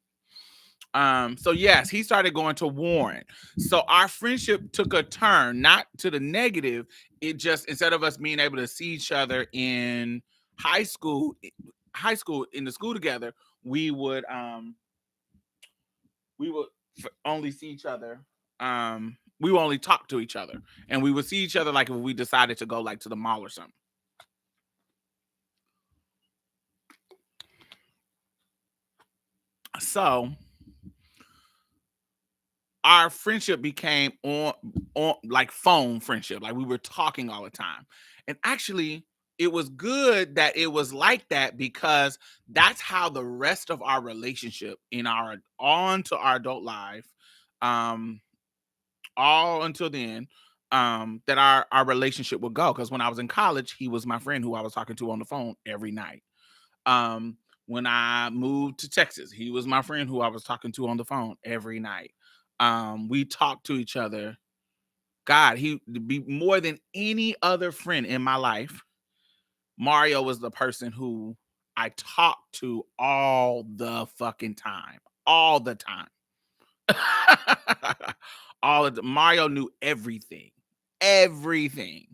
So yes, he started going to Warren. So our friendship took a turn, not to the negative. It just, instead of us being able to see each other in high school in the school together, we would only see each other. We would only talk to each other, and we would see each other like if we decided to go like to the mall or something. So our friendship became on like phone friendship. Like we were talking all the time. And actually, it was good that it was like that because that's how the rest of our relationship on to our adult life, all until then, that our relationship would go. Because when I was in college, he was my friend who I was talking to on the phone every night. When I moved to Texas, he was my friend who I was talking to on the phone every night. We talked to each other. God, he be more than any other friend in my life. Mario was the person who I talked to all the fucking time. All the time. Mario knew everything. Everything.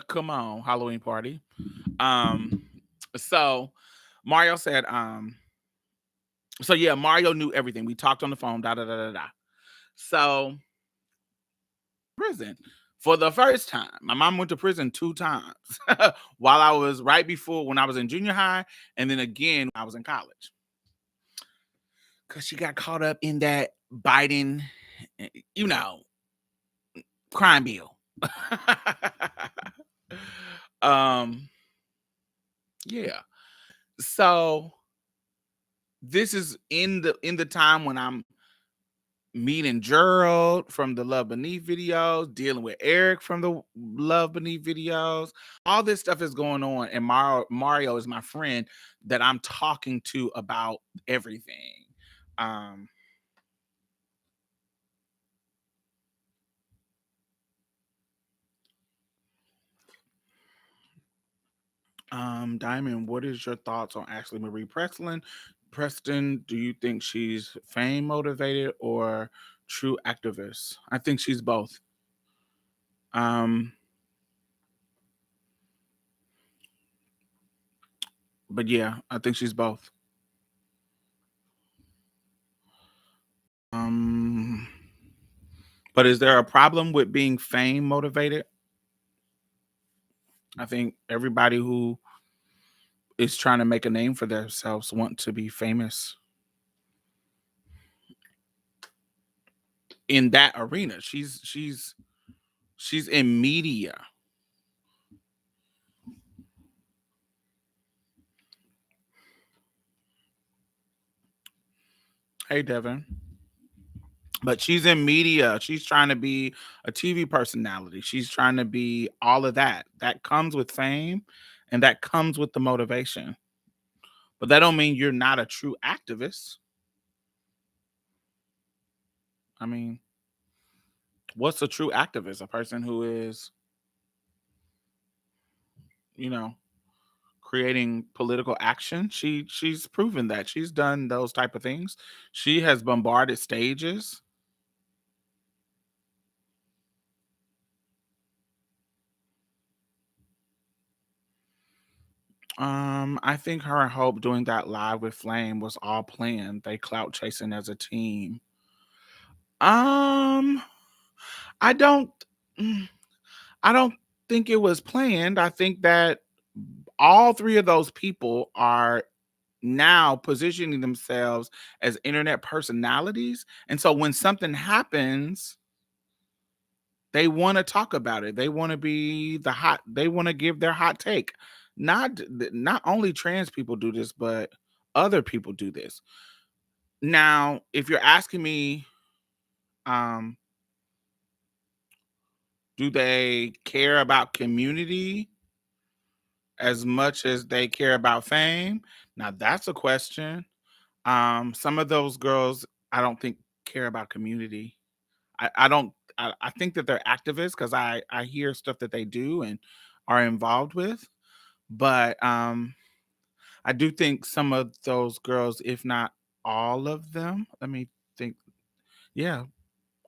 Come on, Halloween party. So Mario said, so yeah, Mario knew everything. We talked on the phone, da da da da da. So prison for the first time. My mom went to prison 2 times while I was right before when I was in junior high, and then again when I was in college. Cause she got caught up in that Biden, crime bill. Yeah. So this is in the time when I'm meeting Gerald from the Love Beneath videos, dealing with Eric from the Love Beneath videos. All this stuff is going on, and Mario is my friend that I'm talking to about everything. Diamond, what is your thoughts on Ashley Marie Preslin? Preston, do you think she's fame motivated or true activist? I think she's both. Um, but yeah, I think she's both. Um, but is there a problem with being fame motivated? I think everybody who is trying to make a name for themselves want to be famous in that arena. She's in media. Hey, Devin. But she's in media. She's trying to be a TV personality. She's trying to be all of that. That comes with fame and that comes with the motivation. But that don't mean you're not a true activist. I mean, what's a true activist? A person who is, you know, creating political action. She's proven that. She's done those type of things. She has bombarded stages. I think her and Hope doing that live with Flame was all planned. They clout chasing as a team. Um, I don't mm, I don't think it was planned. I think that all three of those people are now positioning themselves as internet personalities. And so when something happens, they want to talk about it. They want to be they want to give their hot take. Not only trans people do this, but other people do this. Now, if you're asking me, um, do they care about community as much as they care about fame? Now that's a question. Some of those girls I don't think care about community. I don't I think that they're activists because I hear stuff that they do and are involved with. But I do think some of those girls, if not all of them, let me think, yeah,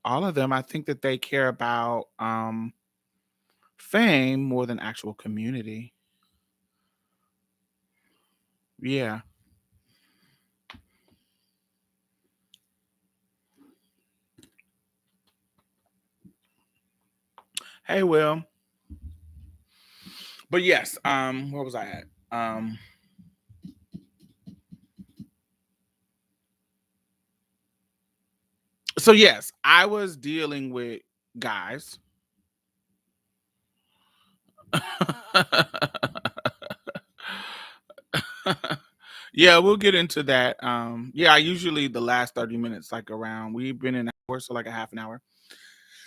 all of them, I think that they care about fame more than actual community. Yeah. Hey, Will. But yes, where was I at? So yes, I was dealing with guys. Yeah, we'll get into that. Yeah, I usually the last 30 minutes, like around, we've been an hour, so like a half an hour.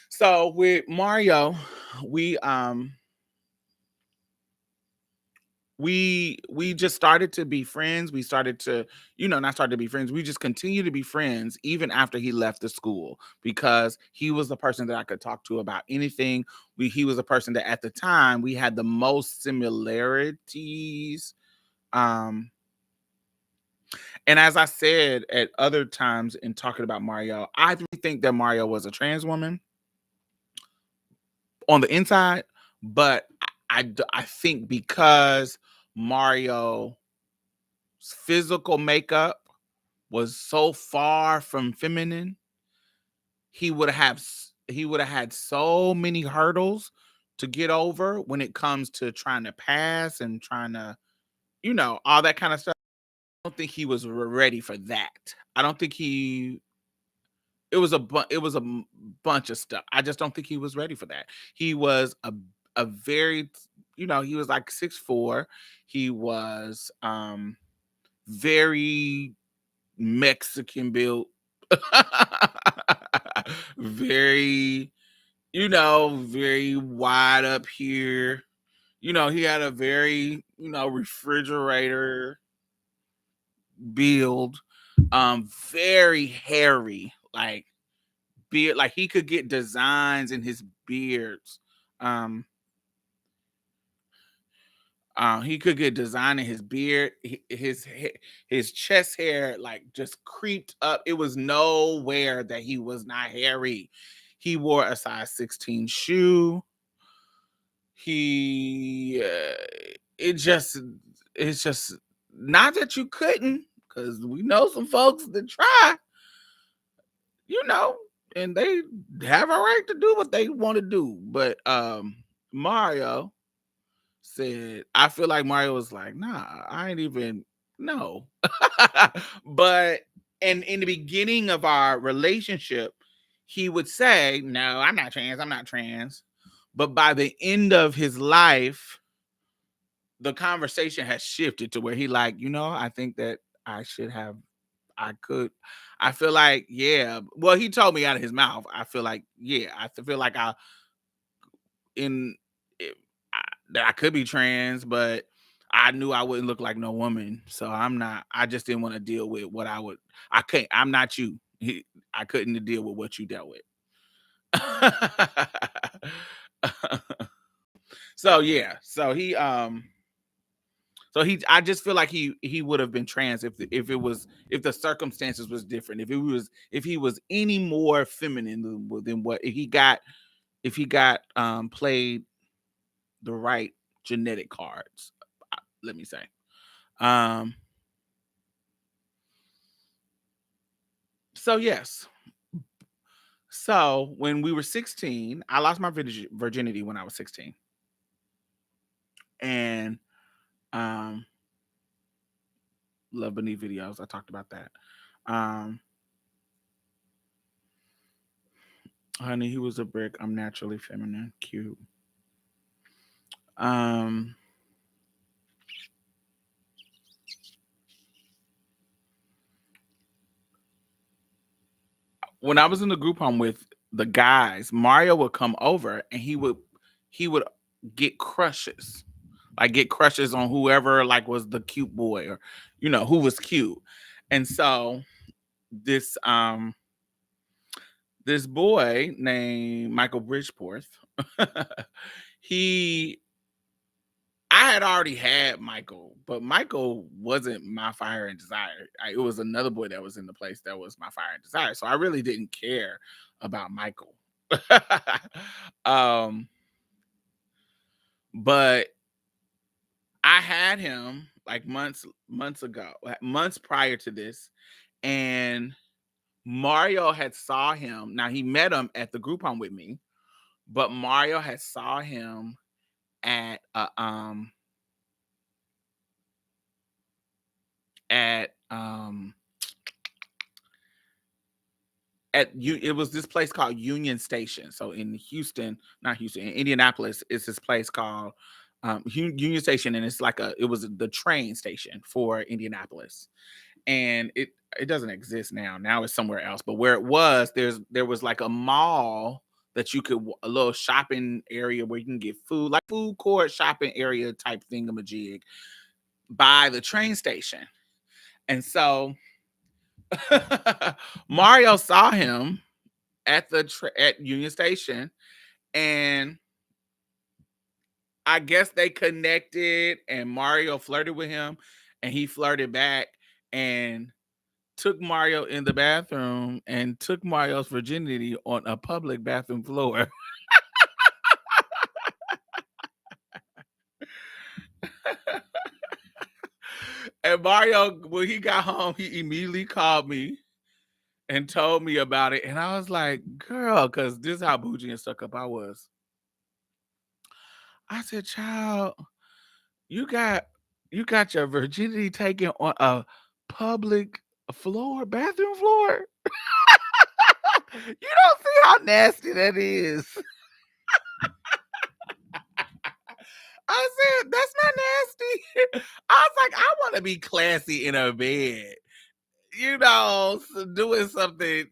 So with Mario, we um we just started to be friends. We started to, not started to be friends. We just continue to be friends even after he left the school because he was the person that I could talk to about anything. He was a person that at the time we had the most similarities. Um, and as I said at other times in talking about Mario, I really think that Mario was a trans woman on the inside, but I think because Mario's physical makeup was so far from feminine, he would have had so many hurdles to get over when it comes to trying to pass and trying to, all that kind of stuff. I don't think he was ready for that. I don't think he it was bunch of stuff. I just don't think he was ready for that. He was a very, he was like 6'4". He was very Mexican built. Very, very wide up here. He had a very, refrigerator build. Very hairy, like beard, like he could get designs in his beards. Um, He could get design in his beard. His chest hair like just creeped up. It was nowhere that he was not hairy. He wore a size 16 shoe. He it just it's just not that you couldn't, because we know some folks that try, you know, and they have a right to do what they want to do. But Mario said, I feel like Mario was like, nah, I ain't even no. But and in the beginning of our relationship, he would say, no, I'm not trans, I'm not trans. But by the end of his life, the conversation has shifted to where he like, I think that I should have, I could, I feel like, yeah. Well, he told me out of his mouth. I feel like, yeah, I feel like in it, that I could be trans, but I knew I wouldn't look like no woman. So I'm not, I just didn't want to deal with what I can't, I'm not you. I couldn't deal with what you dealt with. So yeah, I just feel like he would have been trans if the circumstances was different. If he was any more feminine than what if he got played the right genetic cards, let me say. Um so yes. So when we were 16, I lost my virginity when I was 16. And Love Beneath videos, I talked about that. Honey, he was a brick. I'm naturally feminine. Cute. When I was in the group home with the guys, Mario would come over and he would get crushes. Like get crushes on whoever like was the cute boy, or who was cute. And so this this boy named Michael Bridgeporth, he I had already had Michael, but Michael wasn't my fire and desire. It was another boy that was in the place that was my fire and desire. So I really didn't care about Michael. But I had him like months ago, months prior to this, and Mario had saw him. Now he met him at the group home with me, but Mario had saw him at at it was this place called Union Station. So in Houston, not Houston, in Indianapolis, it's this place called Union Station, and it was the train station for Indianapolis, and it doesn't exist now. Now it's somewhere else. But where it was, there was like a mall that you could a little shopping area where you can get food, like food court shopping area type thingamajig by the train station. And so Mario saw him at at Union Station, and I guess they connected, and Mario flirted with him, and he flirted back and took Mario in the bathroom and took Mario's virginity on a public bathroom floor. And Mario, when he got home, he immediately called me and told me about it. And I was like, girl, because this is how bougie and stuck up I was. I said, child, you got your virginity taken on a public bathroom floor. You don't see how nasty that is. I said, that's not nasty. I was like, I want to be classy in a bed, doing something,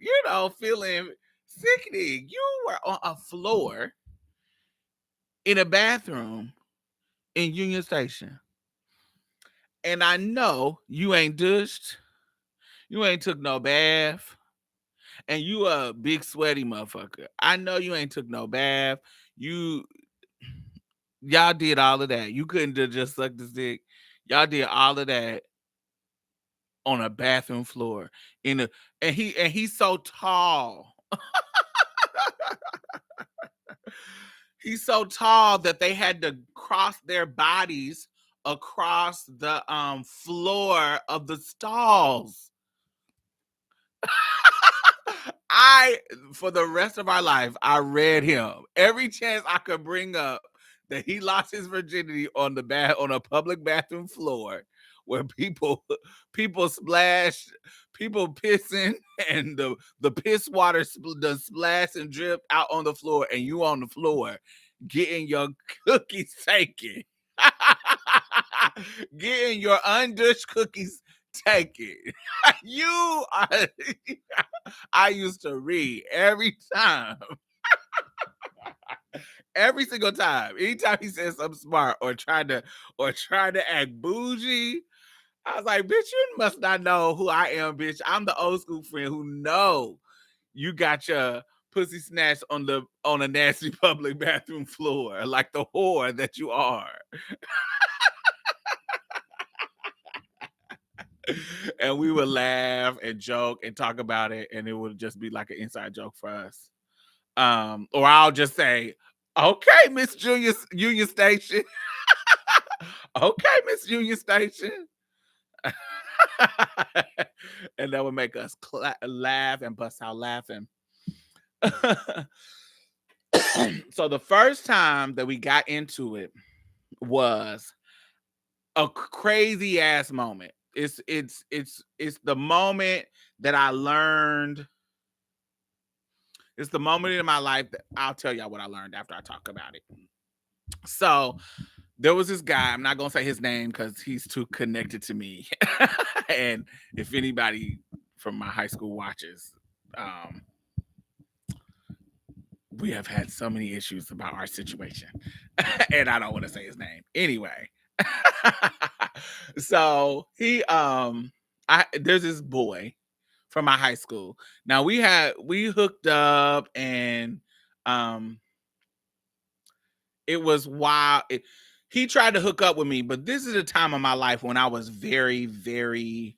feeling sickening. You were on a floor in a bathroom in Union Station. And I know you ain't dushed, you ain't took no bath, and you a big sweaty motherfucker. I know you ain't took no bath. You Y'all did all of that. You couldn't just suck this dick. Y'all did all of that on a bathroom floor in a and he's so tall. He's so tall that they had to cross their bodies across the floor of the stalls. I for the rest of our life, I read him every chance I could bring up that he lost his virginity on on a public bathroom floor where people splash, people pissing, and the piss water the splash and drip out on the floor, and you on the floor getting your cookies taken, getting your undished cookies taken. You are. I used to read every time, every single time. Anytime he said something smart or tried to act bougie, I was like, bitch, you must not know who I am, bitch. I'm the old school friend who know you got your pussy snatched on a nasty public bathroom floor, like the whore that you are. And we would laugh and joke and talk about it, and it would just be like an inside joke for us. Or I'll just say, okay, Miss Union Station. Okay, Miss Union Station. And that would make us laugh and bust out laughing. So the first time that we got into it was a crazy ass moment. It's the moment that I learned. It's the moment in my life that I'll tell y'all what I learned after I talk about it. So there was this guy. I'm not gonna say his name because he's too connected to me. And if anybody from my high school watches, we have had so many issues about our situation, and I don't want to say his name anyway. So there's this boy from my high school. Now we hooked up, and it was wild. He tried to hook up with me, but this is a time of my life when I was very, very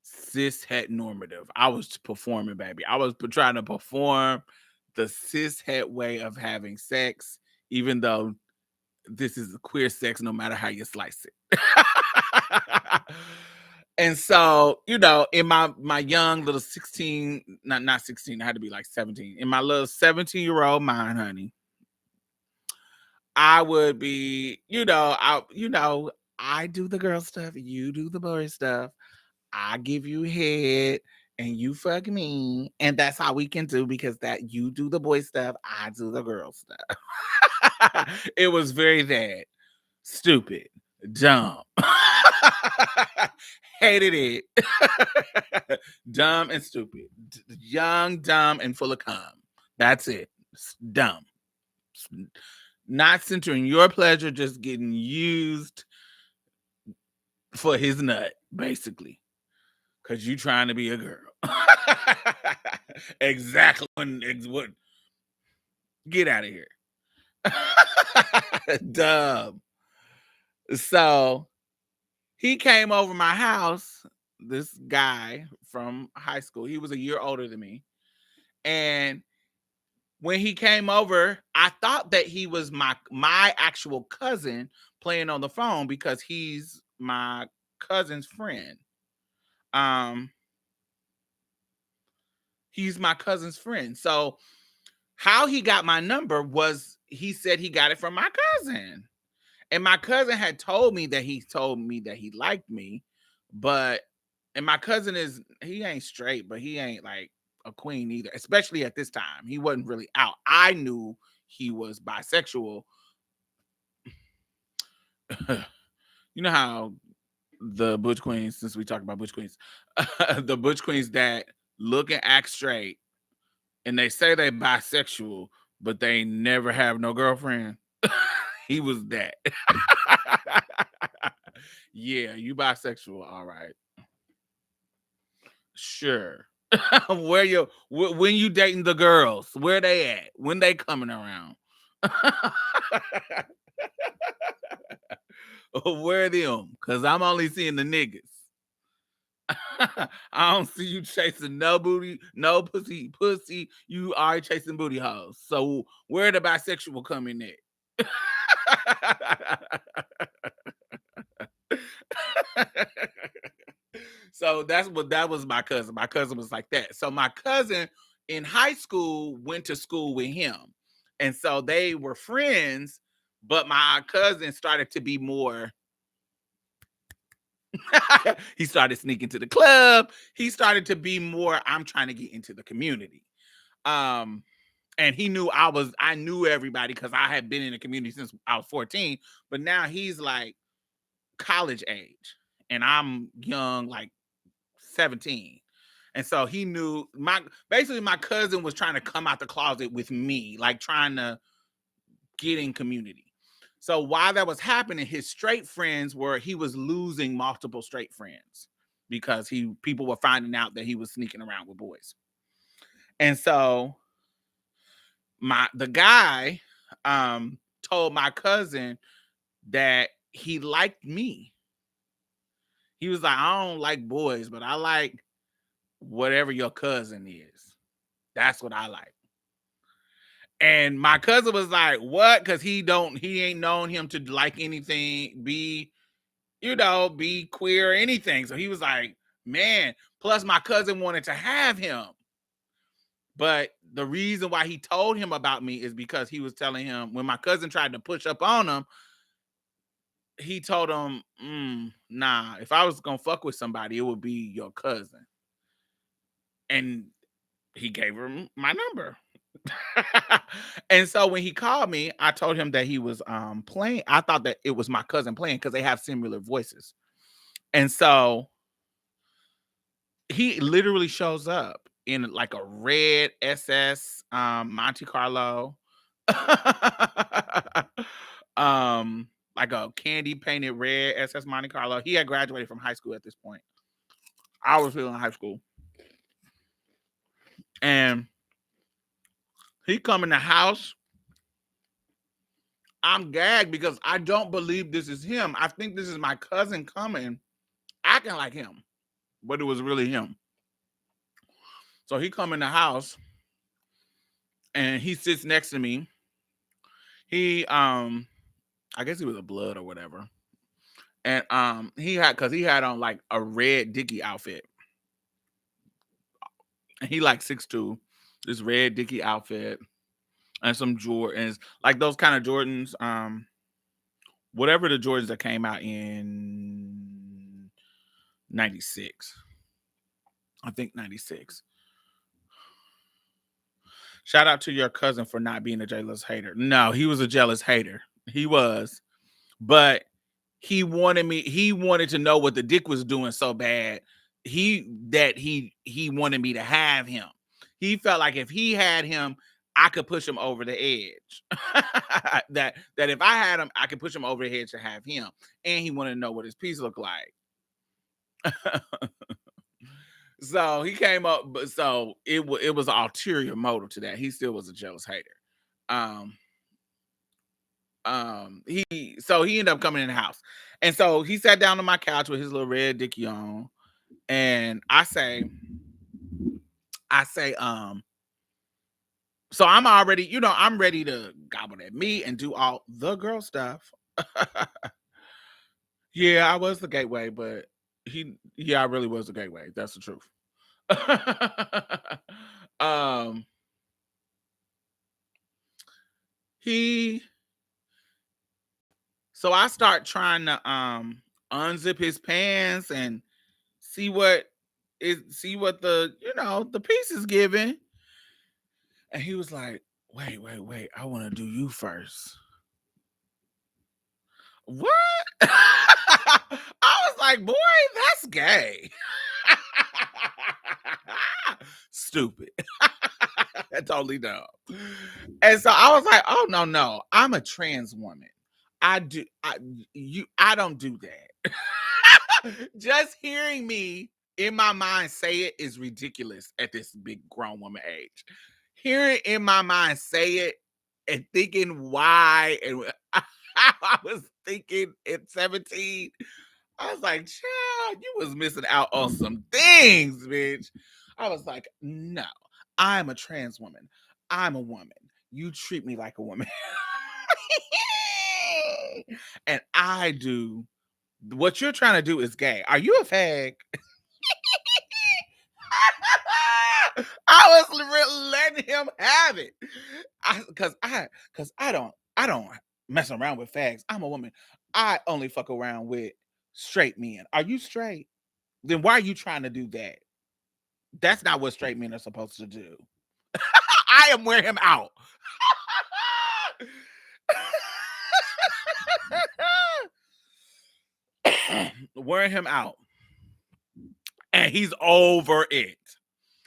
cis het normative. I was performing, baby. I was trying to perform the cis het way of having sex, even though this is queer sex, no matter how you slice it. And so, in my young little 16, not 16, I had to be like 17. In my little 17-year-old mind, honey, I would be, I do the girl stuff, you do the boy stuff. I give you head and you fuck me. And that's how we can do, because that you do the boy stuff, I do the girl stuff. It was very that stupid, dumb. Hated it. Dumb and stupid. Young, dumb, and full of cum. That's it. Dumb. Not centering your pleasure, just getting used for his nut, basically. Because you trying to be a girl. Exactly. What? Get out of here. Dumb. So he came over my house, this guy from high school. He was a year older than me. And when he came over, I thought that he was my actual cousin playing on the phone, because he's my cousin's friend. He's my cousin's friend. So how he got my number was, he said he got it from my cousin. And my cousin had told me that he liked me, and my cousin he ain't straight, but he ain't like a queen either, especially at this time. He wasn't really out. I knew he was bisexual. You know how the butch queens, since we talk about butch queens, the butch queens that look and act straight, and they say they bisexual, but they never have no girlfriend. He was that. Yeah, you bisexual, all right. Sure. When you dating the girls, where they at? When they coming around? Where are them? Because I'm only seeing the niggas. I don't see you chasing no booty, no pussy. You are chasing booty hoes. So where the bisexual come in at? So that was my cousin. My cousin was like that. So my cousin in high school went to school with him. And so they were friends, but my cousin started to be more he started sneaking to the club. He started to be more, I'm trying to get into the community. Um, and he knew I knew everybody because I had been in the community since I was 14. But now he's like college age, and I'm young, like 17. And so he knew my cousin was trying to come out the closet with me, like trying to get in community. So while that was happening, his straight friends he was losing multiple straight friends because people were finding out that he was sneaking around with boys. And so the guy told my cousin that he liked me. He was like, I don't like boys, but I like whatever your cousin is. That's what I like. And my cousin was like, what? Because he ain't known him to like anything, be queer or anything. So he was like, man, plus my cousin wanted to have him. But the reason why he told him about me is because he was telling him when my cousin tried to push up on him, he told him, nah, if I was going to fuck with somebody, it would be your cousin. And he gave him my number. And so when he called me, I told him that he was playing. I thought that it was my cousin playing because they have similar voices. And so he literally shows up in like a red SS Monte Carlo. Like a candy painted red SS Monte Carlo. He had graduated from high school at this point. I was still in high school. And he come in the house. I'm gagged because I don't believe this is him. I think this is my cousin coming, acting like him, but it was really him. So he come in the house and he sits next to me. He I guess he was a blood or whatever. And he had on like a red Dickie outfit. And he like 6'2", this red Dickie outfit and some Jordans, like those kind of Jordans, whatever the Jordans that came out in 96. I think 96. Shout out to your cousin for not being a jealous hater. No, he was a jealous hater. He was. But he wanted to know what the dick was doing so bad. He wanted me to have him. He felt like if he had him, I could push him over the edge. that if I had him, I could push him over the edge to have him. And he wanted to know what his piece looked like. So he came up, but so it was an ulterior motive to that. He still was a jealous hater. He ended up coming in the house, and so he sat down on my couch with his little red Dickie on, and I say, so I'm already, I'm ready to gobble that meat and do all the girl stuff. Yeah, I was the gateway, but I really was the gateway. That's the truth. So I start trying to unzip his pants and see what the the piece is giving. And he was like, wait, I want to do you first. What? I was like, boy, that's gay. Stupid. Totally dumb. And so I was like, oh no, I'm a trans woman. I don't do that. Just hearing me in my mind say it is ridiculous at this big grown woman age. Hearing in my mind say it and thinking why and I was thinking at 17. I was like, child, you was missing out on some things, bitch. I was like, no, I'm a trans woman. I'm a woman. You treat me like a woman. And I do what you're trying to do is gay. Are you a fag? I was letting him have it. Cause I don't mess around with fags. I'm a woman. I only fuck around with straight men. Are you straight? Then why are you trying to do that? That's not what straight men are supposed to do. I am wearing him out. Wearing him out. And he's over it.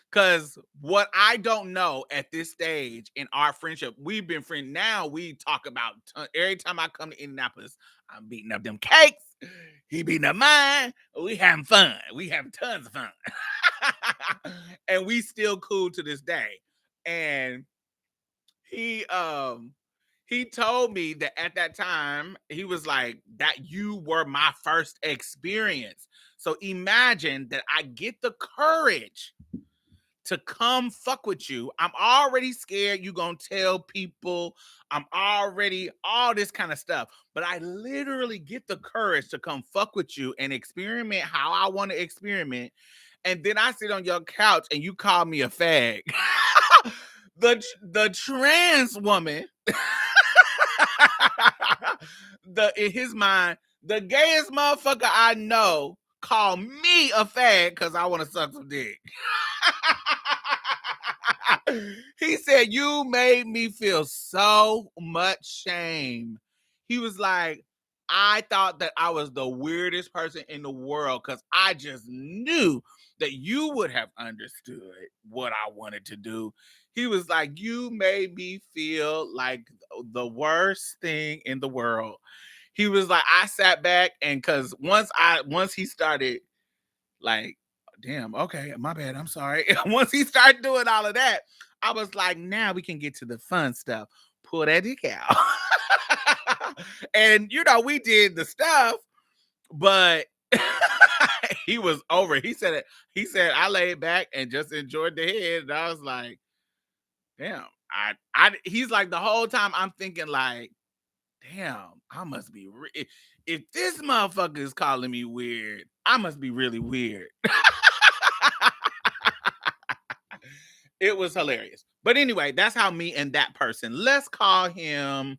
Because what I don't know at this stage in our friendship, we've been friends. Now we talk about every time I come to Indianapolis, I'm beating up them cakes. He beating up mine. We having fun. We having tons of fun. And we still cool to this day. And he told me that at that time, he was like, that you were my first experience. So imagine that I get the courage to come fuck with you. I'm already scared you gonna tell people. I'm already all this kind of stuff. But I literally get the courage to come fuck with you and experiment how I want to experiment. And then I sit on your couch and you call me a fag. the trans woman, in his mind, the gayest motherfucker I know call me a fag because I want to suck some dick. He said, you made me feel so much shame. He was like, I thought that I was the weirdest person in the world because I just knew that you would have understood what I wanted to do. He was like, you made me feel like the worst thing in the world. He was like, I sat back and because once he started like, damn, okay, my bad, I'm sorry. Once he started doing all of that, I was like, now we can get to the fun stuff. Pull that dick out. And we did the stuff, but he was over it. He said I laid back and just enjoyed the head. And I was like, damn. He's like, the whole time I'm thinking like, damn, I must be if this motherfucker is calling me weird, I must be really weird. It was hilarious. But anyway, that's how me and that person, let's call him,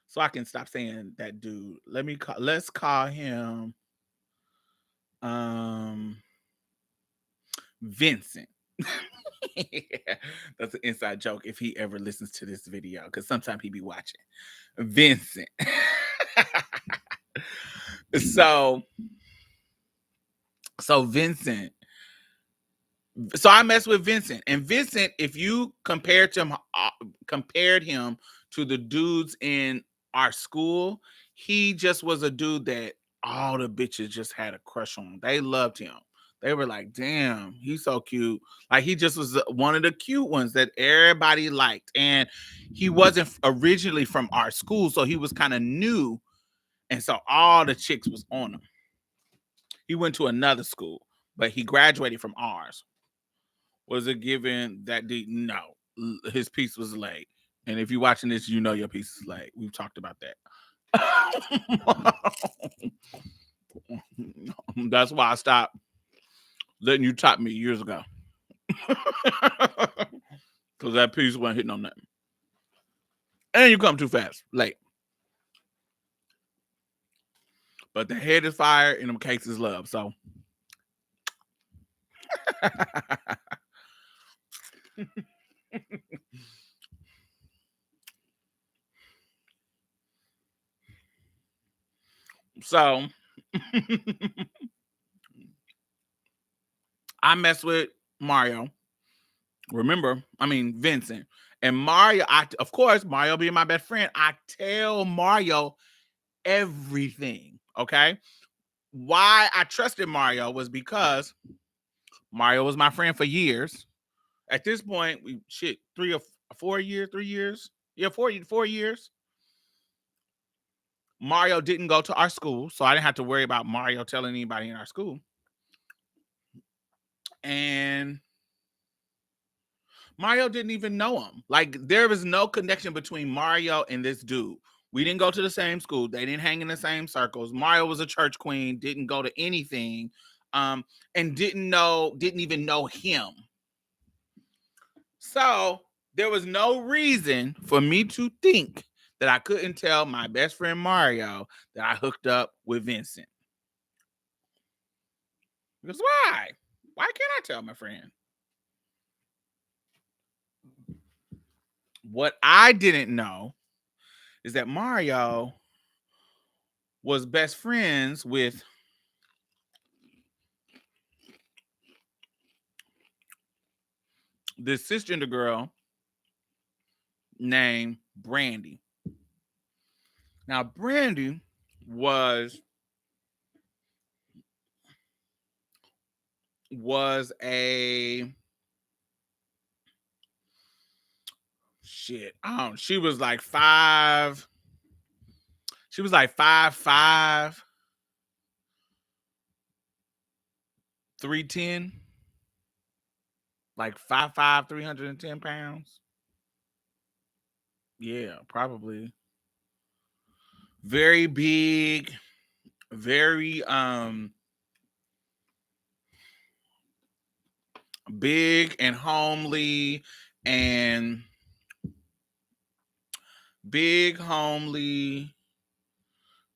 so I can stop saying that dude. Let's call him Vincent. Yeah, that's an inside joke if he ever listens to this video, because sometimes he be watching. Vincent. So Vincent. So I messed with Vincent, and Vincent, if you compared him to the dudes in our school, he just was a dude that all the bitches just had a crush on. They loved him. They were like, damn, he's so cute. Like, he just was one of the cute ones that everybody liked. And he wasn't originally from our school, so he was kind of new. And so all the chicks was on him. He went to another school, but he graduated from ours. Was it given that deep? No. His piece was late. And if you're watching this, you know your piece is late. We've talked about that. That's why I stopped letting you top me years ago. Because that piece wasn't hitting on nothing. And you come too fast, late. But the head is fire and them cakes is love. So so I mess with Mario. Vincent. And Mario, of course, Mario being my best friend, I tell Mario everything. Okay. Why I trusted Mario was because Mario was my friend for years. At this point, 3 or 4 years, 3 years. Yeah, 4 years. Mario didn't go to our school, so I didn't have to worry about Mario telling anybody in our school. And Mario didn't even know him. Like, there was no connection between Mario and this dude. We didn't go to the same school. They didn't hang in the same circles. Mario was a church queen, didn't go to anything, and didn't even know him. So there was no reason for me to think that I couldn't tell my best friend Mario that I hooked up with Vincent. Because why? Why can't I tell my friend? What I didn't know is that Mario was best friends with this cisgender girl named Brandy. Now, Brandy was a shit. She was like 5. She was like 5'5", 310. Like 5'5", 310 pounds. Yeah, probably. Very big, very big and homely, and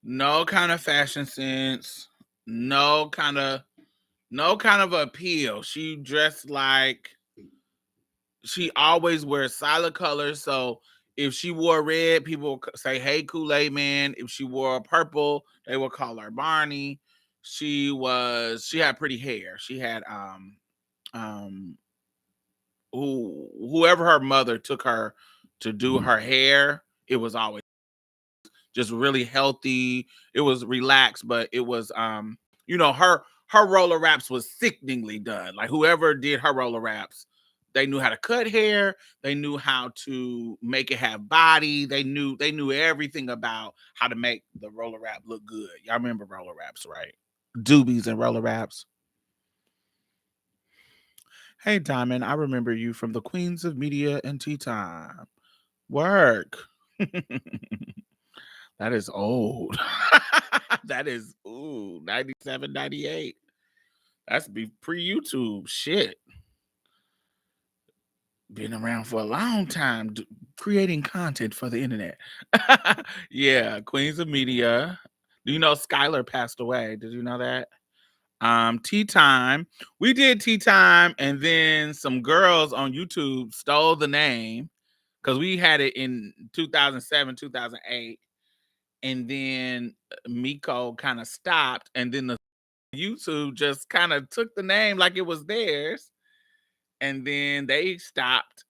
no kind of fashion sense, no kind of appeal. She dressed like, she always wears solid colors. So if she wore red, people would say, "Hey, Kool-Aid Man." If she wore purple, they would call her Barney. She had pretty hair. She had um whoever her mother took her to do her hair, it was always just really healthy. It was relaxed, but it was her roller wraps was sickeningly done. Like, whoever did her roller wraps, they knew how to cut hair, they knew how to make it have body, they knew everything about how to make the roller wrap look good. Y'all remember roller wraps, right? Doobies and roller wraps. Hey, Diamond, I remember you from the Queens of Media and Tea Time. Work. That is old. That is 97, 98. That's be pre-YouTube shit. Been around for a long time, creating content for the internet. Yeah, Queens of Media. Do you know Skylar passed away? Did you know that? Tea Time. We did Tea Time, and then some girls on YouTube stole the name because we had it in 2007, 2008. And then Miko kind of stopped, and then the YouTube just kind of took the name like it was theirs, and then they stopped.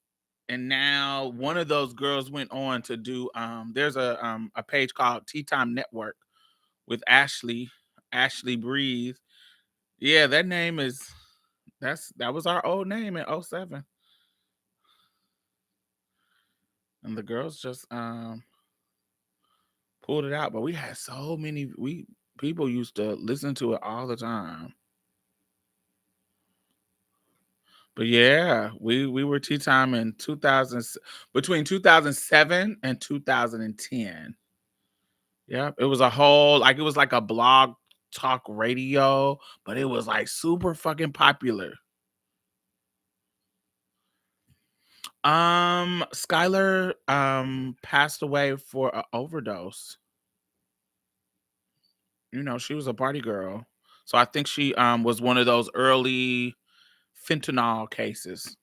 And now one of those girls went on to do there's a page called Tea Time Network with Ashley Breeze. Yeah, that name is that was our old name in 07. And the girls just pulled it out, but we had so many people used to listen to it all the time. But yeah, we were Tea Time in 2000, between 2007 and 2010. Yeah, it was a whole, like, it was like a blog talk radio, but it was like super fucking popular. Skylar passed away for an overdose. You know, she was a party girl. So I think she was one of those early fentanyl cases.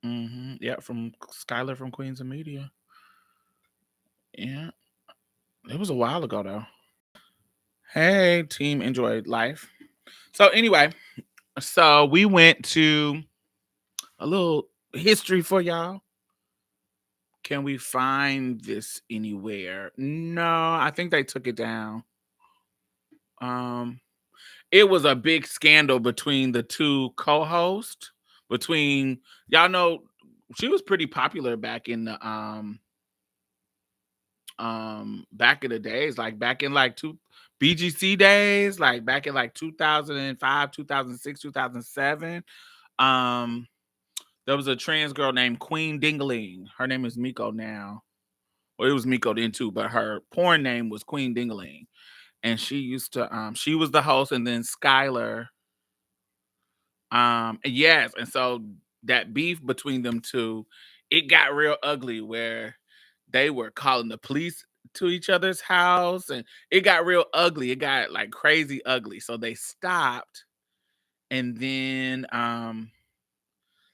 Yeah, from Skylar from Queens of Media. Yeah. It was a while ago though. Hey, team, enjoyed life. So anyway, so we went to a little history for y'all. Can we find this anywhere? No, I think they took it down. Um, it was a big scandal between the two co-hosts. Between, y'all know she was pretty popular back in the days, like back in like two BGC days, like back in like 2005, 2006, 2007. Um, there was a trans girl named Queen Dingaling. Her name is Miko now. Well, it was Miko then too, but her porn name was Queen Dingaling. And she used to she was the host, and then Skylar. Yes, and so that beef between them two, it got real ugly where they were calling the police to each other's house, and it got real ugly. It got like crazy ugly. So they stopped, and then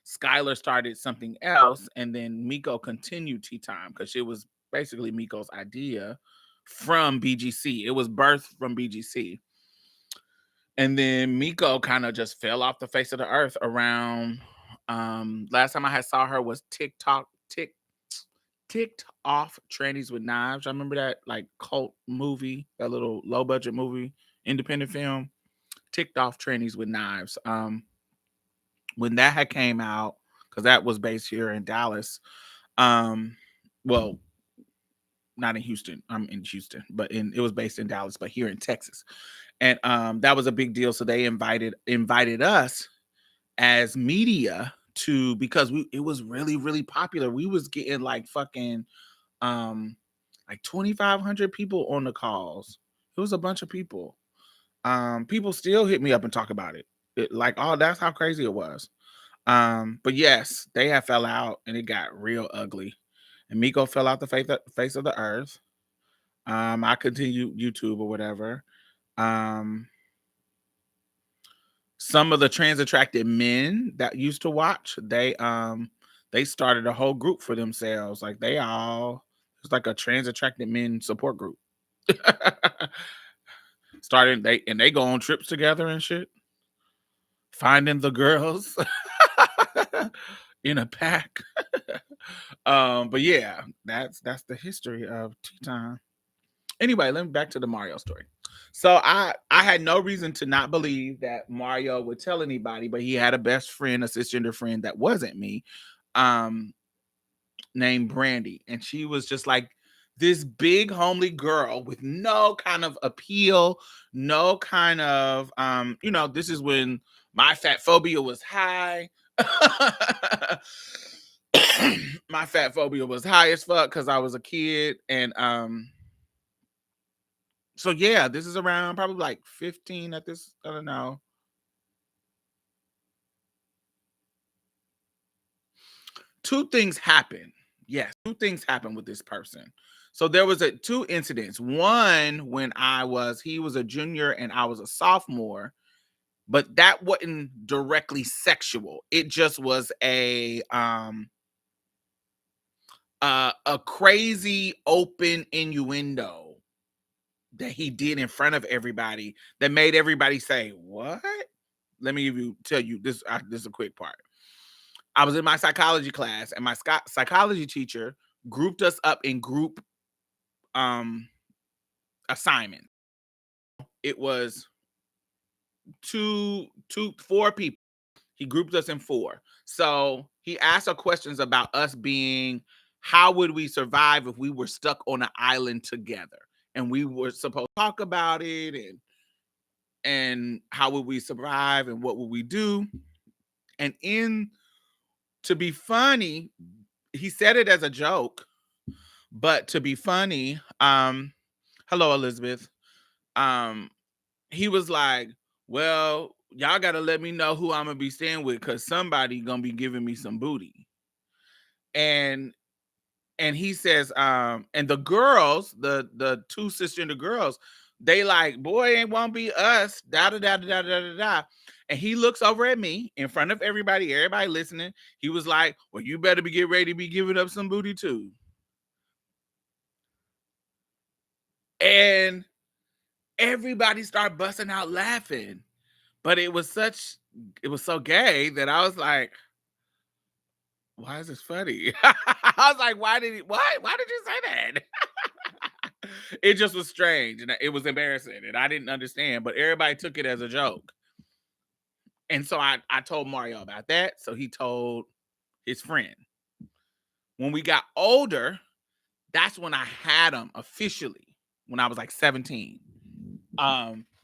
Skylar started something else, and then Miko continued Tea Time because it was basically Miko's idea from BGC. It was birthed from BGC. And then Miko kind of just fell off the face of the earth around last time I had saw her was ticked off trannies with knives. I remember that like cult movie, that little low budget movie, independent film, ticked off trannies with knives. When that had came out, because that was based here in Dallas. Well, not in Houston. I'm in Houston, but it was based in Dallas, but here in Texas. And that was a big deal. So they invited us as media to, because it was really, really popular. We was getting like fucking like 2,500 people on the calls. It was a bunch of people. People still hit me up and talk about it. Like, oh, that's how crazy it was. But yes, they had fell out and it got real ugly. And Miko fell out the face of the earth. I continued YouTube or whatever. Some of the trans attracted men that used to watch, they started a whole group for themselves. Like it's like a trans attracted men support group. They go on trips together and shit. Finding the girls in a pack. But yeah, that's the history of Tea Time. Anyway, let me back to the Mario story. So I had no reason to not believe that Mario would tell anybody, but he had a best friend, a cisgender friend that wasn't me, named Brandy, and she was just like this big homely girl with no kind of appeal, no kind of this is when my fat phobia was high. My fat phobia was high as fuck because I was a kid, and so yeah, this is around probably like 15 at this, I don't know. Two things happen. Yes, two things happened with this person. So there was two incidents. One when he was a junior and I was a sophomore, but that wasn't directly sexual. It just was a crazy open innuendo that he did in front of everybody that made everybody say, "What?" Let me tell you this. This is a quick part. I was in my psychology class, and my psychology teacher grouped us up in group assignments. It was four people. He grouped us in four. So he asked us questions about us being, how would we survive if we were stuck on an island together? And we were supposed to talk about it, and how would we survive and what would we do? And to be funny, he said it as a joke, but to be funny, hello Elizabeth. He was like, well, y'all gotta let me know who I'm gonna be staying with, because somebody gonna be giving me some booty. And he says, and the girls, the two cisgender girls, they like, boy, it won't be us, da da da da da da da. And he looks over at me in front of everybody listening. He was like, well, you better get ready to be giving up some booty too. And everybody started busting out laughing. But it was so gay that I was like, why is this funny? I was like, why did you say that? It just was strange, and it was embarrassing, and I didn't understand, but everybody took it as a joke. And so I told Mario about that. So he told his friend. When we got older, that's when I had him officially, when I was like 17.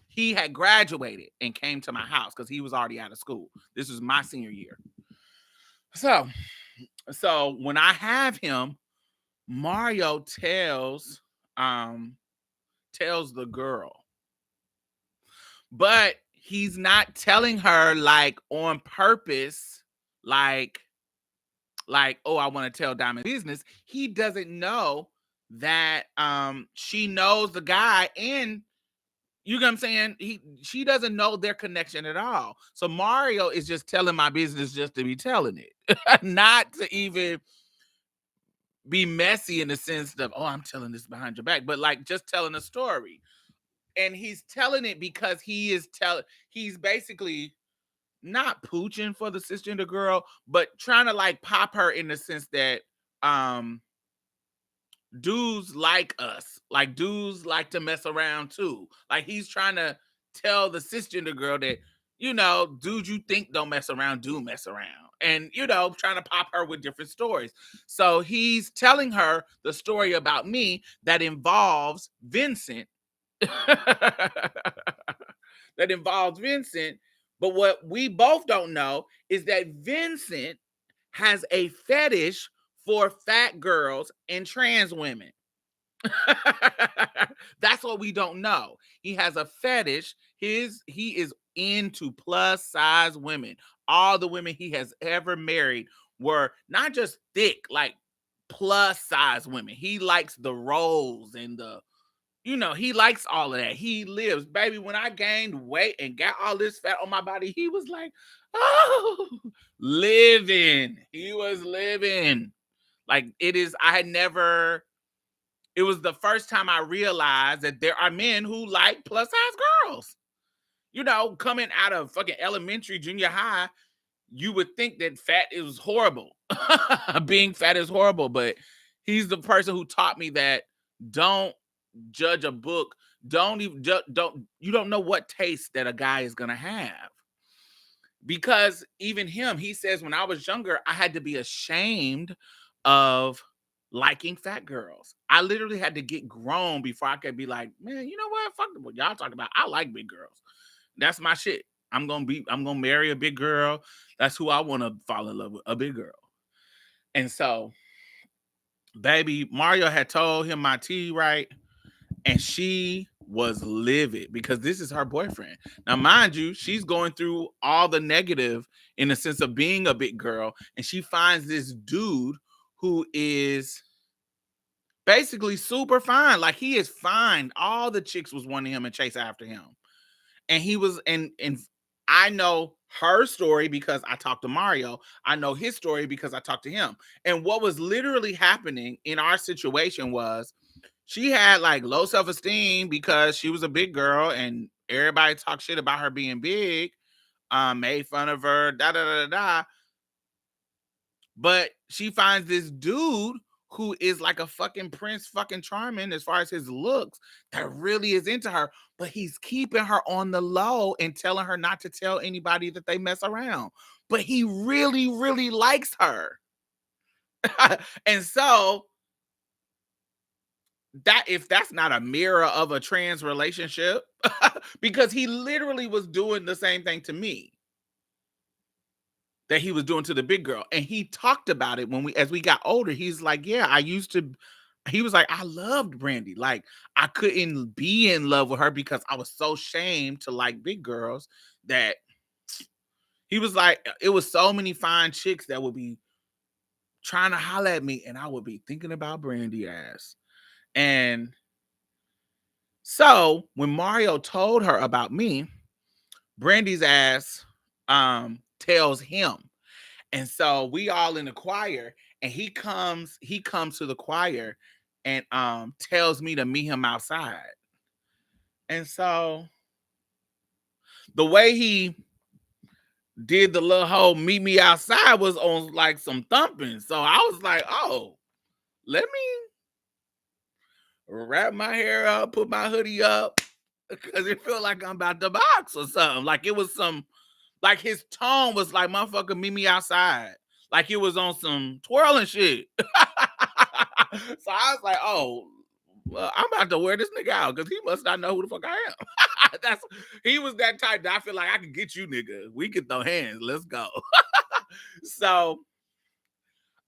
He had graduated and came to my house because he was already out of school. This was my senior year. So when I have him, Mario tells the girl, but he's not telling her like on purpose, like, oh, I want to tell Diamond business. He doesn't know that she knows the guy, and you know what I'm saying? She doesn't know their connection at all. So Mario is just telling my business just to be telling it. Not to even be messy in the sense of, oh, I'm telling this behind your back, but like just telling a story. And he's telling it because he's basically not pooching for the cisgender girl, but trying to like pop her in the sense that um dudes like us. Like dudes like to mess around too. Like he's trying to tell the cisgender girl that, dudes you think don't mess around do mess around. And, trying to pop her with different stories. So he's telling her the story about me that involves Vincent. That involves Vincent. But what we both don't know is that Vincent has a fetish for fat girls and trans women. That's what we don't know. He has a fetish. He is into plus size women. All the women he has ever married were not just thick, like plus size women. He likes the rolls and he likes all of that. He lives, baby. When I gained weight and got all this fat on my body, he was like, oh, living. He was living. Like it was the first time I realized that there are men who like plus size girls. Coming out of fucking elementary, junior high, you would think that fat is horrible. Being fat is horrible, but he's the person who taught me that don't judge a book. You don't know what taste that a guy is gonna have. Because even him, he says, when I was younger, I had to be ashamed of liking fat girls. I literally had to get grown before I could be like, man, you know what? Fuck what y'all talking about. I like big girls. That's my shit. I'm gonna marry a big girl. That's who I want to fall in love with, a big girl. And so, baby, Mario had told him my tea, right? And she was livid because this is her boyfriend. Now, mind you, she's going through all the negative in the sense of being a big girl, and she finds this dude who is basically super fine. Like he is fine. All the chicks was wanting him and chase after him. And he was and I know her story because I talked to Mario. I know his story because I talked to him. And what was literally happening in our situation was she had like low self-esteem because she was a big girl and everybody talked shit about her being big, made fun of her, da da da da. But she finds this dude who is like a fucking prince fucking charming as far as his looks that really is into her, but he's keeping her on the low and telling her not to tell anybody that they mess around. But he really, really likes her. And so that if that's not a mirror of a trans relationship, because he literally was doing the same thing to me that he was doing to the big girl. And he talked about it as we got older. He's like, yeah, he was like, I loved Brandy. Like I couldn't be in love with her because I was so ashamed to like big girls that he was like, it was so many fine chicks that would be trying to holler at me and I would be thinking about Brandy ass. And so when Mario told her about me, Brandy's ass tells him. And so we all in the choir and he comes to the choir and tells me to meet him outside. And so the way he did the little whole meet me outside was on like some thumping. So I was like, oh, let me wrap my hair up, put my hoodie up, because it felt like I'm about to box or something. Like it was like his tone was like, motherfucker, meet me outside. like it was on some twirling shit. So I was like, oh, well, I'm about to wear this nigga out because he must not know who the fuck I am. He was that type that I feel like I could get you, nigga. We could throw hands. Let's go. So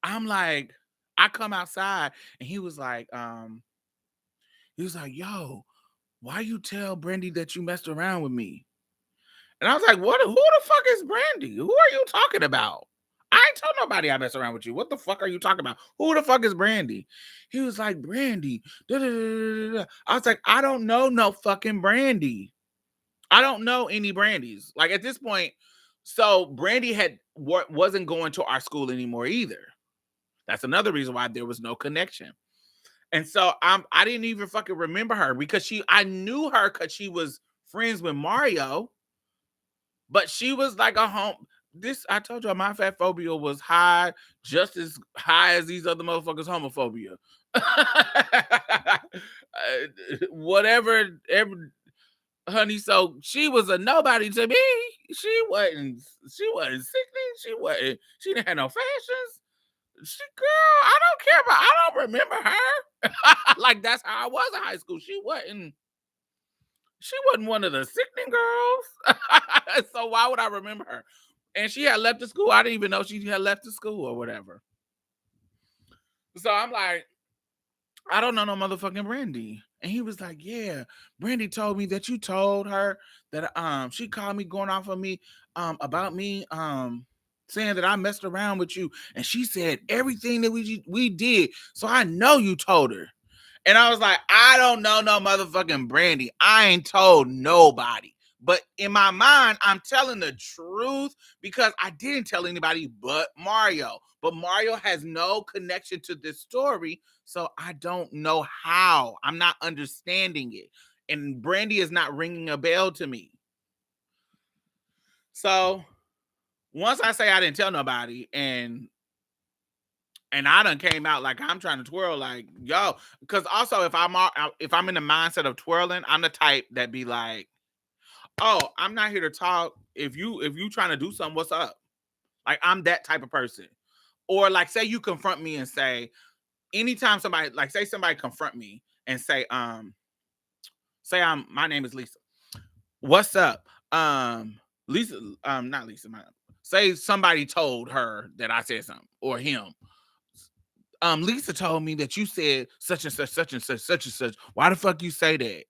I'm like, I come outside and he was like, yo, why you tell Brandy that you messed around with me? And I was like, what? Who the fuck is Brandy? Who are you talking about? I ain't told nobody I mess around with you. What the fuck are you talking about? Who the fuck is Brandy? He was like, Brandy. Da, da, da, da, da. I was like, I don't know no fucking Brandy. I don't know any Brandys. Like at this point, so Brandy wasn't going to our school anymore either. That's another reason why there was no connection. And so I didn't even fucking remember her because I knew her because she was friends with Mario, but she was like a home. I told you my fat phobia was high, just as high as these other motherfuckers' homophobia. Whatever, honey. So she was a nobody to me. She wasn't sickening. She didn't have no fashions. Girl, I don't care about. I don't remember her. Like that's how I was in high school. She wasn't one of the sickening girls. So why would I remember her? And she had left the school. I didn't even know she had left the school or whatever. So I'm like, I don't know no motherfucking Brandy. And he was like, yeah, Brandy told me that you told her that she called me going off of me about me saying that I messed around with you. And she said everything that we did. So I know you told her. And I was like, I don't know no motherfucking Brandy. I ain't told nobody. But in my mind, I'm telling the truth because I didn't tell anybody but Mario. But Mario has no connection to this story, so I don't know how. I'm not understanding it. And Brandy is not ringing a bell to me. So once I say I didn't tell nobody and I done came out like I'm trying to twirl, like, yo, because also if I'm in the mindset of twirling, I'm the type that be like, oh, I'm not here to talk. If you trying to do something, what's up? Like I'm that type of person. Or like say you confront me and say, anytime somebody like say somebody confront me and say, my name is Lisa. What's up? Lisa, not Lisa, say somebody told her that I said something or him. Lisa told me that you said such and such, such and such, such and such. Why the fuck you say that?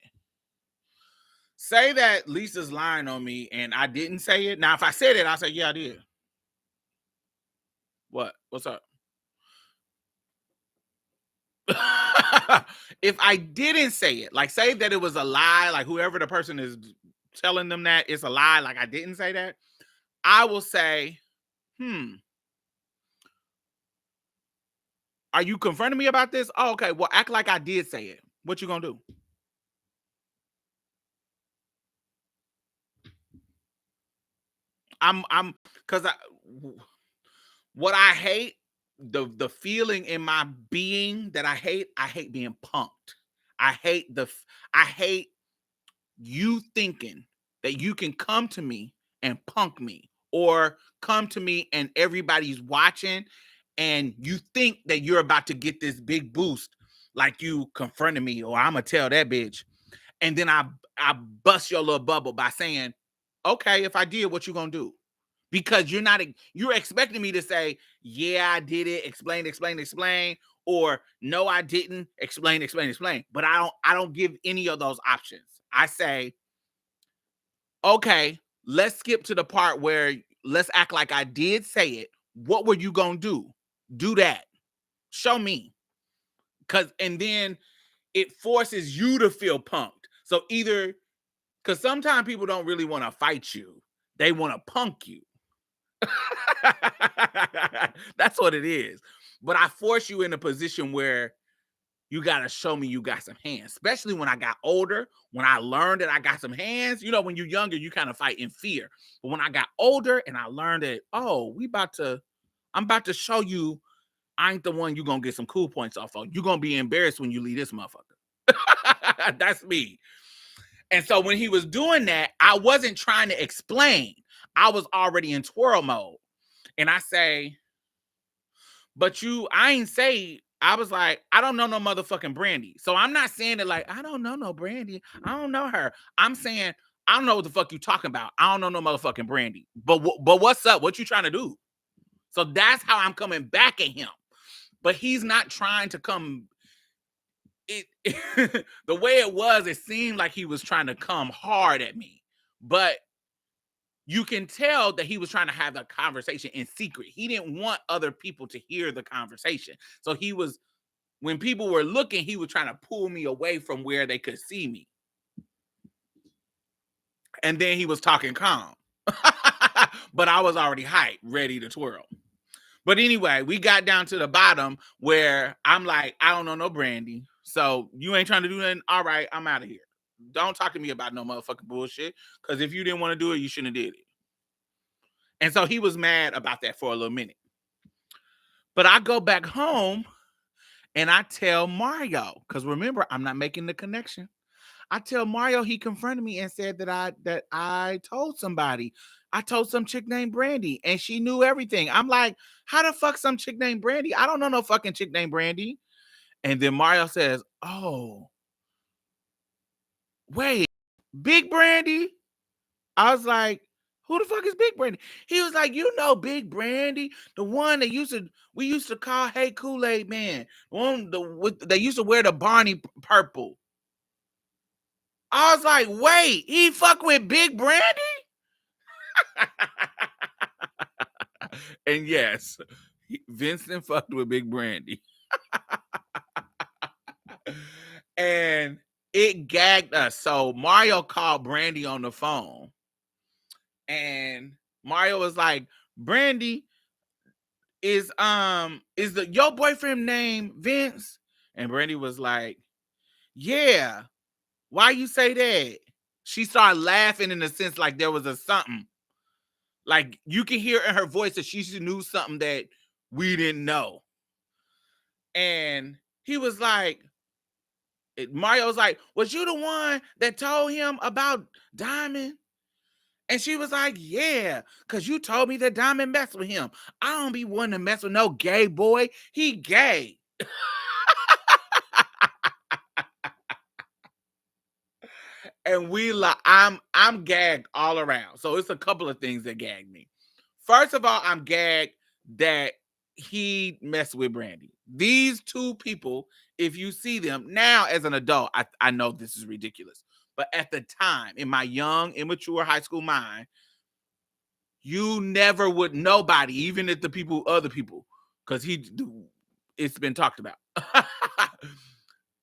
Say that Lisa's lying on me and I didn't say it. Now, if I said it, I'll say, yeah, I did. What? What's up? If I didn't say it, like say that it was a lie, like whoever the person is telling them that it's a lie, like I didn't say that, I will say, are you confronting me about this? Oh, okay, well, act like I did say it. What you gonna do? Because what I hate, the feeling in my being that I hate being punked. I hate you thinking that you can come to me and punk me, or come to me and everybody's watching and you think that you're about to get this big boost, like you confronted me, or I'm gonna tell that bitch. And then I bust your little bubble by saying, okay, if I did, what you gonna do? Because you're expecting me to say, yeah, I did it, explain, or no, I didn't, explain. But I don't give any of those options. I say, okay, let's skip to the part where let's act like I did say it. What were you gonna do? Do that. Show me. And then it forces you to feel punked. So either, because sometimes people don't really want to fight you, they want to punk you. That's what it is. But I force you in a position where you got to show me you got some hands, especially when I got older, when I learned that I got some hands. You know, when you're younger, you kind of fight in fear. But when I got older and I learned that, oh, I'm about to show you I ain't the one you're going to get some cool points off of. You're going to be embarrassed when you leave this motherfucker. That's me. And so when he was doing that, I wasn't trying to explain. I was already in twirl mode. And I say, But I ain't say, I was like, I don't know no motherfucking Brandy. So I'm not saying it like, I don't know no Brandy. I don't know her. I'm saying, I don't know what the fuck you talking about. I don't know no motherfucking Brandy. But what's up? What you trying to do? So that's how I'm coming back at him. But he's not trying to come. The way it seemed like he was trying to come hard at me. But you can tell that he was trying to have a conversation in secret. He didn't want other people to hear the conversation. So he was, when people were looking, he was trying to pull me away from where they could see me. And then he was talking calm. But I was already hyped, ready to twirl. But anyway, we got down to the bottom where I'm like, I don't know no Brandy. So you ain't trying to do nothing? All right, I'm out of here. Don't talk to me about no motherfucking bullshit. Because if you didn't want to do it, you shouldn't have did it. And so he was mad about that for a little minute. But I go back home and I tell Mario, because remember, I'm not making the connection. I tell Mario he confronted me and said that I told somebody. I told some chick named Brandy and she knew everything. I'm like, how the fuck some chick named Brandy? I don't know no fucking chick named Brandy. And then Mario says, oh, wait, Big Brandy? I was like, who the fuck is Big Brandy? He was like, you know Big Brandy, the one that we used to call Hey Kool-Aid Man, the one they used to wear the Barney purple. I was like, wait, he fuck with Big Brandy? And yes, Vincent fucked with Big Brandy. And it gagged us. So Mario called Brandy on the phone. And Mario was like, Brandy, is your boyfriend named Vince? And Brandy was like, yeah. Why you say that? She started laughing in the sense like there was a something. Like you can hear in her voice that she knew something that we didn't know. And he was like, Mario was like, was you the one that told him about Diamond? And she was like, yeah, because you told me that Diamond messed with him. I don't be wanting to mess with no gay boy. He gay. And I'm gagged all around. So it's a couple of things that gagged me. First of all, I'm gagged that he messed with Brandy. These two people, if you see them now as an adult, I know this is ridiculous. But at the time, in my young, immature high school mind, you never would, nobody, even if the people, other people, because it's been talked about.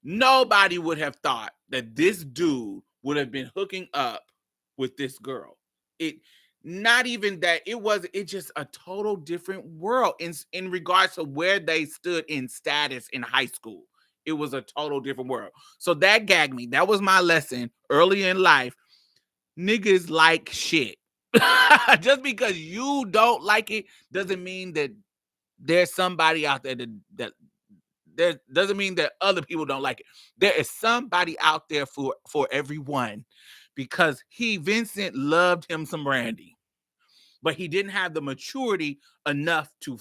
Nobody would have thought that this dude would have been hooking up with this girl. Not even that, it's just a total different world in regards to where they stood in status in high school. It was a total different world. So that gagged me. That was my lesson early in life. Niggas like shit. Just because you don't like it doesn't mean that there's somebody out there that doesn't mean that other people don't like it. There is somebody out there for everyone, because Vincent loved him some Brandy, but he didn't have the maturity enough to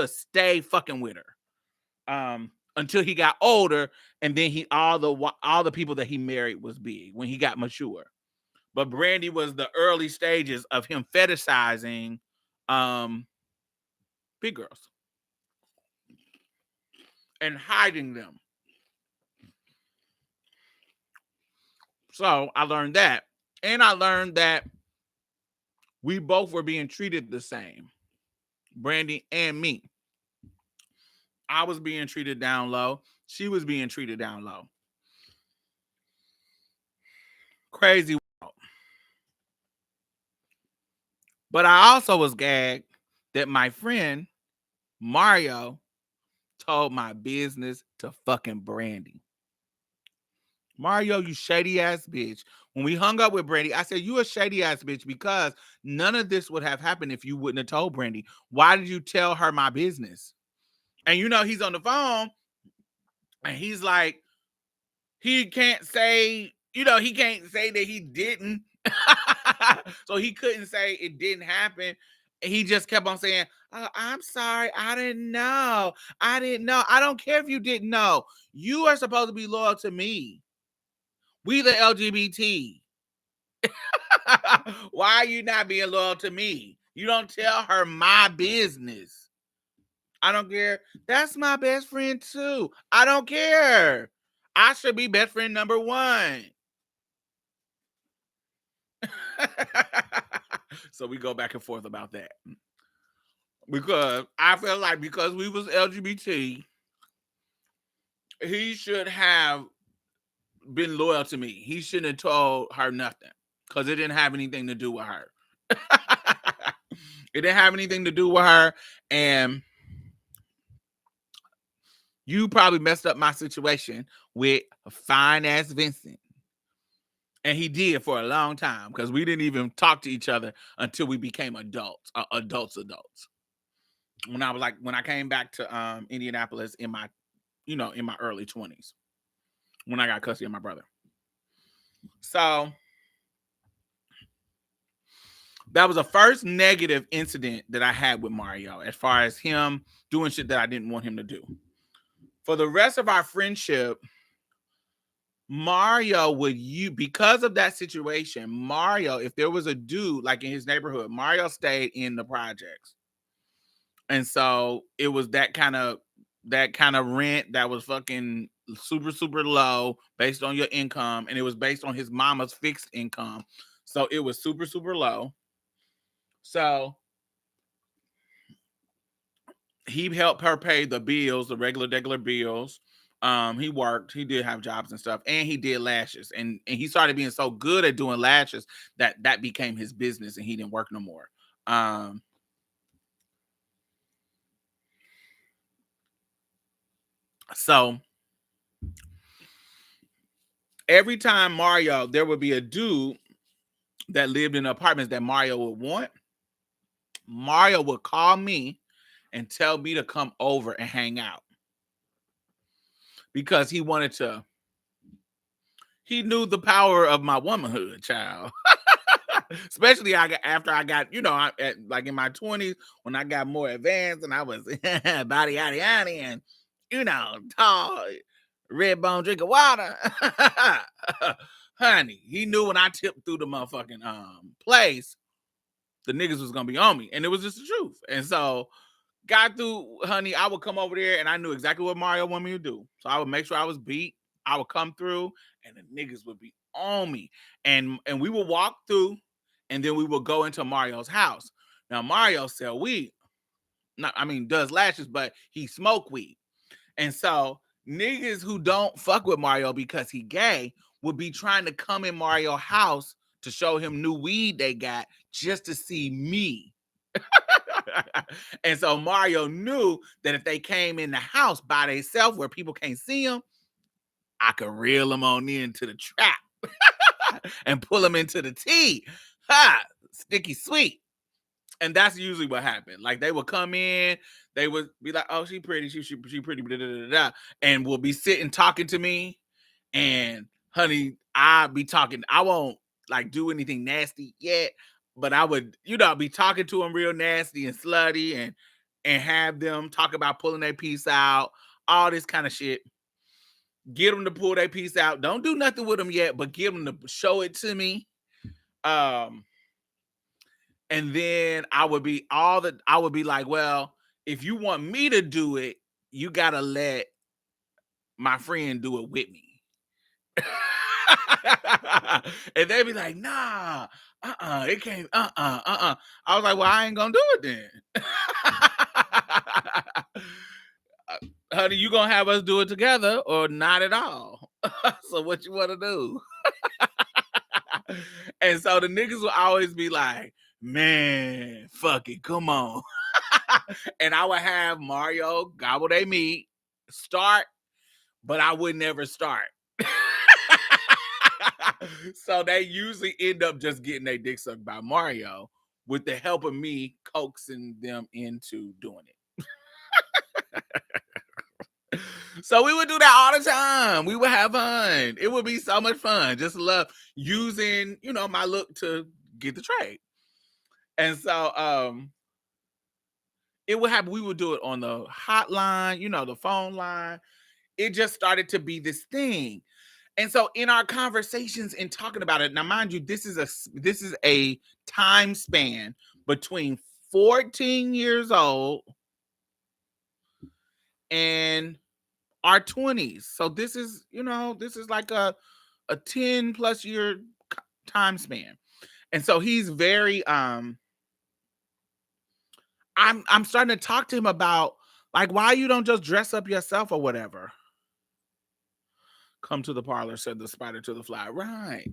stay fucking with her until he got older, and then all the people that he married was big when he got mature. But Brandy was the early stages of him fetishizing big girls and hiding them. So I learned that. And I learned that we both were being treated the same. Brandy and me. I was being treated down low. She was being treated down low. Crazy world. But I also was gagged that my friend Mario told my business to fucking Brandy. Mario, you shady ass bitch. When we hung up with Brandy, I said, you a shady ass bitch, because none of this would have happened if you wouldn't have told Brandy. Why did you tell her my business? And he's on the phone and he's like, he can't say that he didn't. So he couldn't say it didn't happen. he just kept on saying, I'm sorry, I didn't know. I didn't know. I don't care if you didn't know. You are supposed to be loyal to me. We the LGBT. Why are you not being loyal to me? You don't tell her my business. I don't care. That's my best friend too. I don't care. I should be best friend number one. So we go back and forth about that. Because I feel like because we was LGBT, he should have been loyal to me. He shouldn't have told her nothing because it didn't have anything to do with her. It didn't have anything to do with her. And you probably messed up my situation with fine ass Vincent. And he did for a long time because we didn't even talk to each other until we became adults. When I came back to Indianapolis in my early 20s, when I got custody of my brother. So that was the first negative incident that I had with Mario, as far as him doing shit that I didn't want him to do. For the rest of our friendship, Mario because of that situation, Mario, if there was a dude like in his neighborhood, Mario stayed in the projects. And so it was that kind of rent that was fucking super, super low based on your income. And it was based on his mama's fixed income. So it was super, super low. So he helped her pay the bills, the regular bills. He worked, he did have jobs and stuff, and he did lashes. And he started being so good at doing lashes that became his business and he didn't work no more. So every time Mario, there would be a dude that lived in apartments that Mario would want. Mario would call me and tell me to come over and hang out because he wanted to. He knew the power of my womanhood, child. Especially after I got, like in my 20s, when I got more advanced and I was body yaddy yaddy and tall, red bone drink of water. Honey, he knew when I tipped through the motherfucking place, the niggas was gonna be on me. And it was just the truth. And so got through, honey, I would come over there and I knew exactly what Mario wanted me to do. So I would make sure I was beat. I would come through and the niggas would be on me. And we would walk through and then we would go into Mario's house. Now Mario sell weed. Does lashes, but he smoke weed. And so niggas who don't fuck with Mario because he gay would be trying to come in Mario's house to show him new weed they got just to see me. And so Mario knew that if they came in the house by themselves where people can't see them, I could reel them on into the trap and pull them into the tea. Ha! Sticky sweet. And that's usually what happened. Like they would come in, they would be like, "Oh, she pretty, she pretty," blah, blah, blah, blah, and will be sitting talking to me. And honey, I'll be talking. I won't like do anything nasty yet, but I would, be talking to them real nasty and slutty and have them talk about pulling their piece out, all this kind of shit. Get them to pull their piece out. Don't do nothing with them yet, but get them to show it to me. And then I would be like, well, if you want me to do it, you gotta let my friend do it with me. And they'd be like, nah, it can't, I was like, well, I ain't gonna do it then. Honey, you gonna have us do it together or not at all? So what you want to do? And so the niggas will always be like, man, fuck it, come on. And I would have Mario gobble they meat, start, but I would never start. So they usually end up just getting their dick sucked by Mario with the help of me coaxing them into doing it. So we would do that all the time. We would have fun. It would be so much fun. Just love using, my look to get the trade. And so it would happen. We would do it on the hotline, the phone line. It just started to be this thing. And so in our conversations and talking about it, now mind you, this is a time span between 14 years old and our 20s. So this is like a 10 plus year time span. And so he's very I'm starting to talk to him about like why you don't just dress up yourself or whatever. Come to the parlor, said the spider to the fly. Right.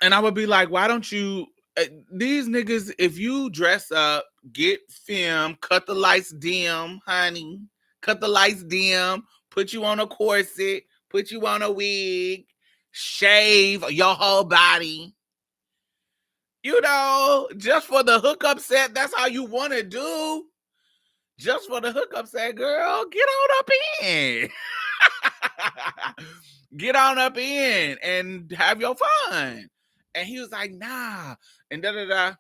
And I would be like, why don't you these niggas, if you dress up, get film, cut the lights dim, honey. Cut the lights dim, put you on a corset, put you on a wig, shave your whole body. Just for the hookup set, that's how you want to do. Just for the hookup set, girl, get on up in. Get on up in and have your fun. And he was like, nah. And da-da-da.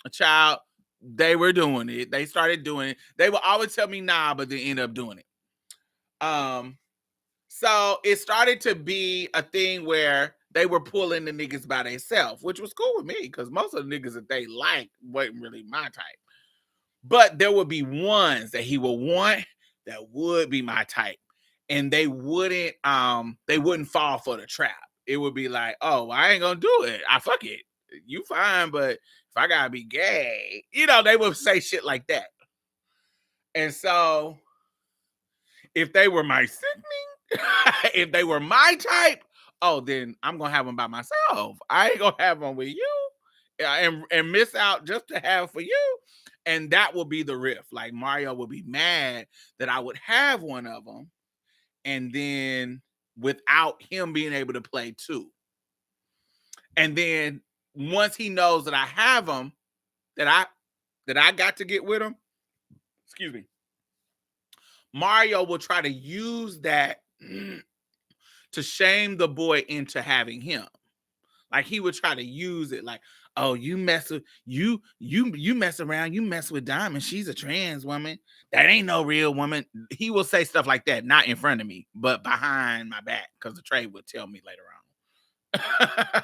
A child, they were doing it. They started doing it. They would always tell me nah, but they end up doing it. So it started to be a thing where they were pulling the niggas by themselves, which was cool with me because most of the niggas that they liked wasn't really my type. But there would be ones that he would want that would be my type. And they wouldn't fall for the trap. It would be like, oh, I ain't gonna do it. I fuck it. You fine, but if I gotta be gay, they would say shit like that. And so if they were my sickening, if they were my type, oh, then I'm gonna have them by myself. I ain't gonna have them with you and miss out just to have for you. And that will be the riff. Like Mario will be mad that I would have one of them, and then without him being able to play too. And then once he knows that I have him, that I got to get with him, excuse me, Mario will try to use that to shame the boy into having him. Like he would try to use it like, oh, you mess with you mess around, you mess with Diamond. She's a trans woman. That ain't no real woman. He will say stuff like that, not in front of me, but behind my back, because the trade would tell me later on.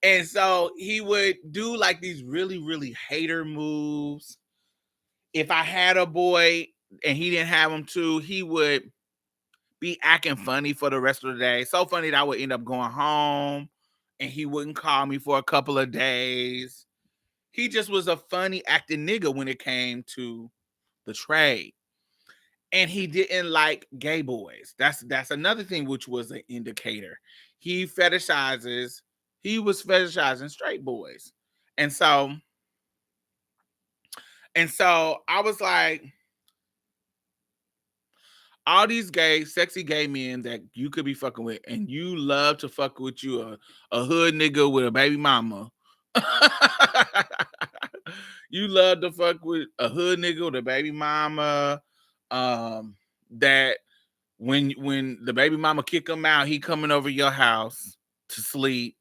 And so he would do like these really, really hater moves. If I had a boy and he didn't have him too, he would be acting funny for the rest of the day. So funny that I would end up going home and he wouldn't call me for a couple of days. He just was a funny acting nigga when it came to the trade. And he didn't like gay boys. That's another thing which was an indicator. He was fetishizing straight boys. And so I was like, all these sexy gay men that you could be fucking with, and you love to fuck with you a hood nigga with a baby mama. You love to fuck with a hood nigga with a baby mama. That when the baby mama kick him out, he coming over your house to sleep.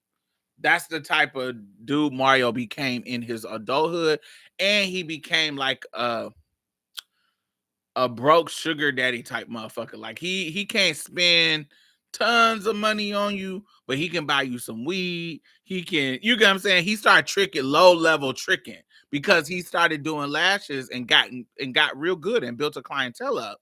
That's the type of dude Mario became in his adulthood, and he became like a broke sugar daddy type motherfucker. Like he can't spend tons of money on you, but he can buy you some weed. He can, you get what I'm saying? He started tricking, low level tricking, because he started doing lashes and got real good and built a clientele up.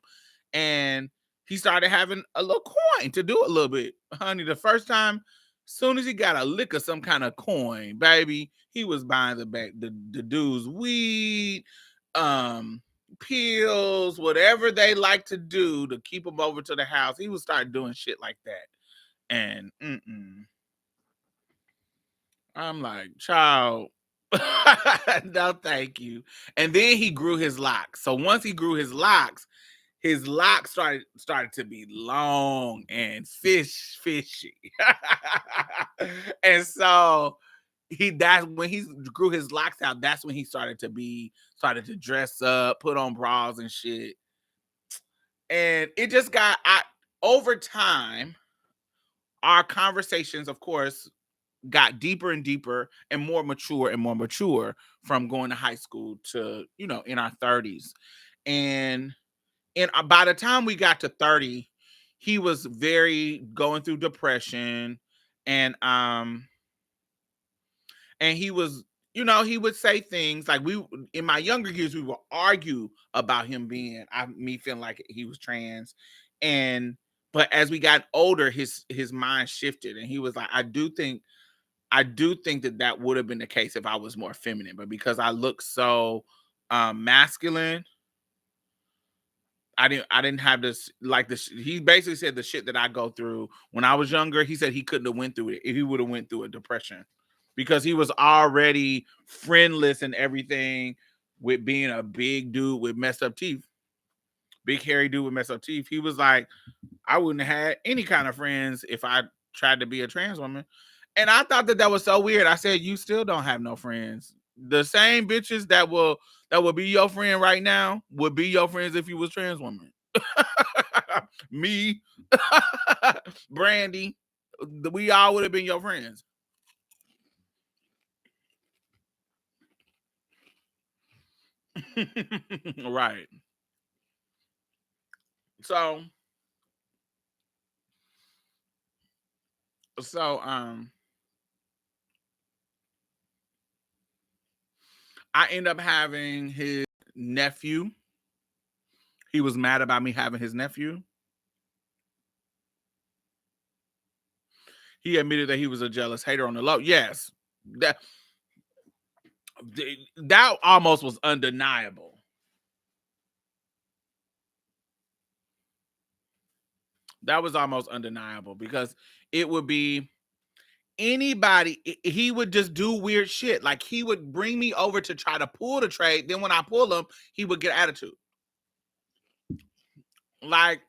And he started having a little coin to do a little bit. Honey, the first time, soon as he got a lick of some kind of coin, baby, he was buying the dude's weed, pills, whatever they like to do to keep him over to the house. He would start doing shit like that. And I'm like, child, no, thank you. And then he grew his locks. So once he grew his locks started to be long and fishy. And so that's when he grew his locks out. That's when he started to dress up, put on bras and shit. And it just got over time, our conversations, of course, got deeper and deeper and more mature from going to high school to, in our 30s. And by the time we got to 30, he was very going through depression, and he was, he would say things like, we in my younger years we would argue about him being me feeling like he was trans. And but as we got older, his mind shifted, and he was like, I do think that would have been the case if I was more feminine, but because I look so masculine, I didn't have this, like, this. He basically said the shit that I go through when I was younger. He said he couldn't have went through it if he would have went through a depression, because he was already friendless and everything, with being a big dude with messed up teeth, big hairy dude with messed up teeth. He was like, I wouldn't have had any kind of friends if I tried to be a trans woman. And I thought that was so weird. I said, you still don't have no friends. The same bitches that will be your friend right now would be your friends if you was trans woman. Me, Brandy, we all would have been your friends. Right. So I end up having his nephew. He was mad about me having his nephew. He admitted that he was a jealous hater on the low. Yes, that almost was undeniable. That was almost undeniable, because it would be anybody. He would just do weird shit. Like, he would bring me over to try to pull the trade. Then when I pull him, he would get attitude. Like,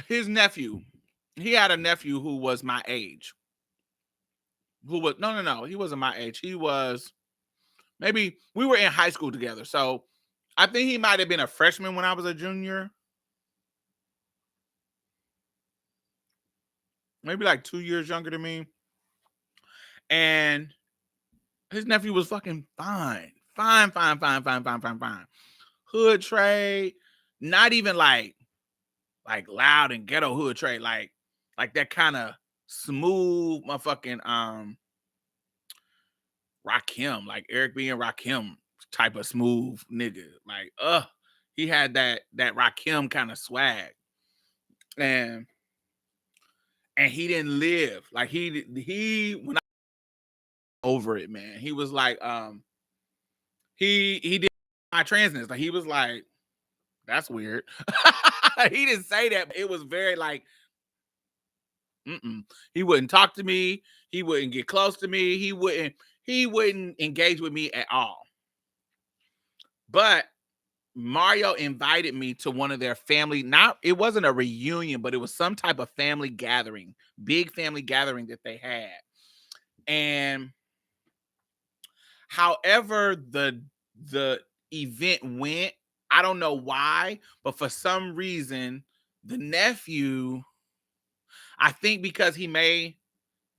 his nephew, he had a nephew who was my age. Who was no, he wasn't my age. He was, maybe we were in high school together. So I think he might have been a freshman when I was a junior. Maybe like 2 years younger than me. And his nephew was fucking fine. Fine. Hood trade. Not even like loud and ghetto hood trade. Like that kind of smooth motherfucking Rakim, like Eric B and Rakim type of smooth nigga. Like, he had that Rakim kind of swag. And he didn't live. Like, he when I over it, man. He was like, he did my transness. Like, he was like, that's weird. He didn't say that, but it was very like, he wouldn't talk to me. He wouldn't get close to me. He wouldn't engage with me at all. But Mario invited me to one of their family, it wasn't a reunion, but it was some type of family gathering, big family gathering that they had. And however the event went, I don't know why, but for some reason, the nephew, I think because he may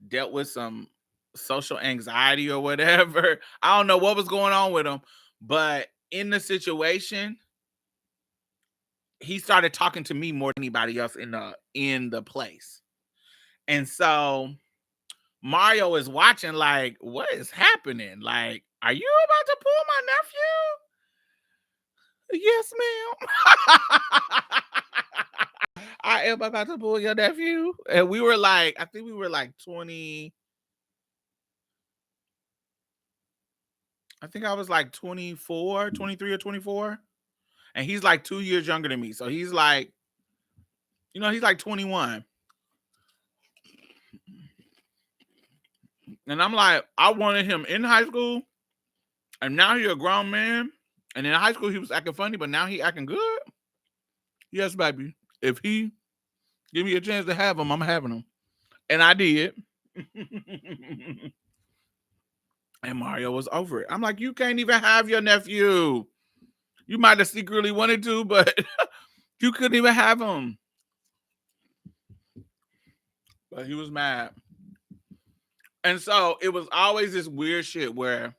dealt with some social anxiety or whatever. I don't know what was going on with him, but in the situation, he started talking to me more than anybody else in the place. And so Mario is watching like, what is happening? Like, are you about to pull my nephew? Yes, ma'am. I am about to pull your nephew. And we were like, I think we were like 20. I think I was like 24, 23 or 24. And he's like 2 years younger than me. So he's like, he's like 21. And I'm like, I wanted him in high school. And now he's a grown man. And in high school, he was acting funny, but now he acting good. Yes, baby. If he give me a chance to have him, I'm having him. And I did. And Mario was over it. I'm like, you can't even have your nephew. You might have secretly wanted to, but you couldn't even have him. But he was mad. And so it was always this weird shit where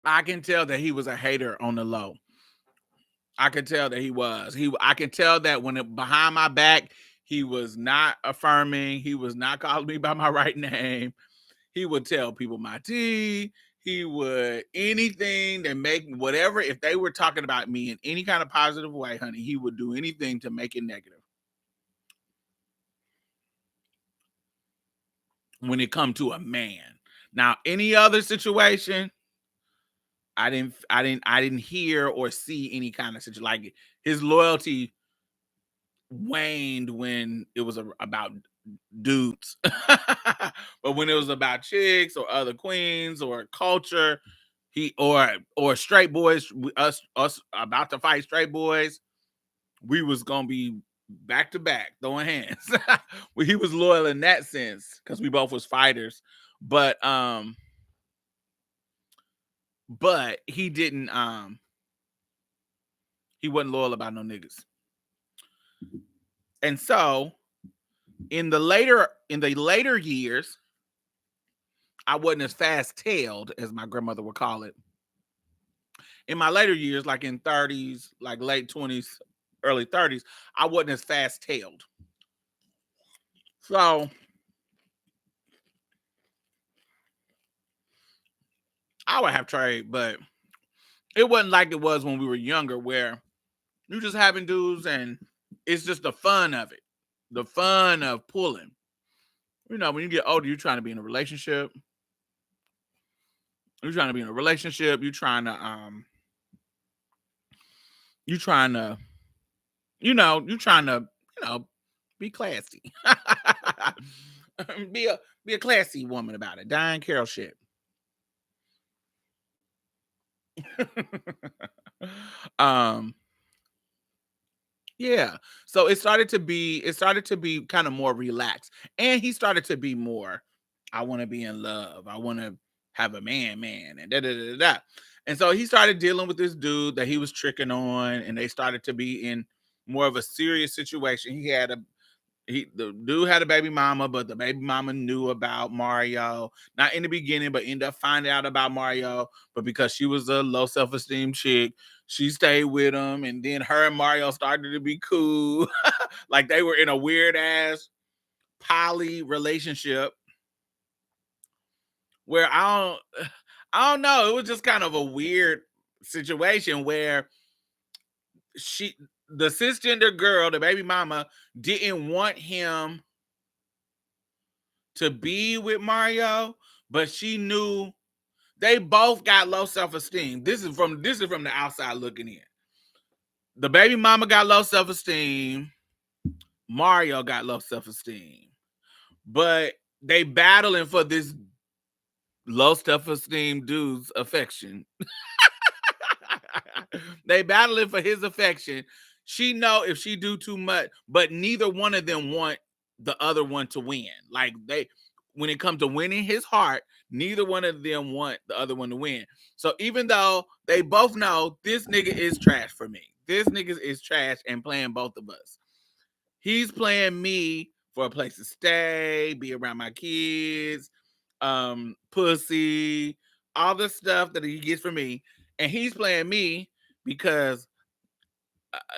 I can tell that he was a hater on the low. I could tell that he was. I can tell that behind my back, he was not affirming. He was not calling me by my right name. He would tell people my tea. He would anything that make whatever. If they were talking about me in any kind of positive way, honey, he would do anything to make it negative. When it come to a man, now any other situation, I didn't hear or see any kind of situation like his loyalty waned when it was about dudes. But when it was about chicks or other queens or culture, he or straight boys, us about to fight straight boys, we was gonna be back to back throwing hands. Well, he was loyal in that sense because we both was fighters, but he didn't he wasn't loyal about no niggas. And so in the later years, I wasn't as fast-tailed as my grandmother would call it. In my later years, like in 30s, like late 20s, early 30s, I wasn't as fast-tailed. So I would have trade, but it wasn't like it was when we were younger, where you just having dudes and it's just the fun of it, the fun of pulling. You know, when you get older, you're trying to be in a relationship. You're trying to be in a relationship. You're trying to you trying to be classy. be a classy woman about it. Diane Carroll shit. um yeah. So it started to be kind of more relaxed. And he started to be more, I want to be in love. I want to have a man and da da da da. And so he started dealing with this dude that he was tricking on, and they started to be in more of a serious situation. The dude had a baby mama, but the baby mama knew about Mario. Not in the beginning, but ended up finding out about Mario. But because she was a low self-esteem chick, she stayed with him. And then her and Mario started to be cool. Like they were in a weird ass poly relationship where I don't know. It was just kind of a weird situation where the cisgender girl, the baby mama, didn't want him to be with Mario, but she knew they both got low self-esteem. This is from the outside looking in. The baby mama got low self-esteem. Mario got low self-esteem. But they battling for this low self-esteem dude's affection. They battling for his affection. She know if she do too much, but neither one of them want the other one to win. Like when it comes to winning his heart, neither one of them want the other one to win. So even though they both know this nigga is trash for me, this nigga is trash and playing both of us. He's playing me for a place to stay, be around my kids, pussy, all the stuff that he gets from me. And he's playing me because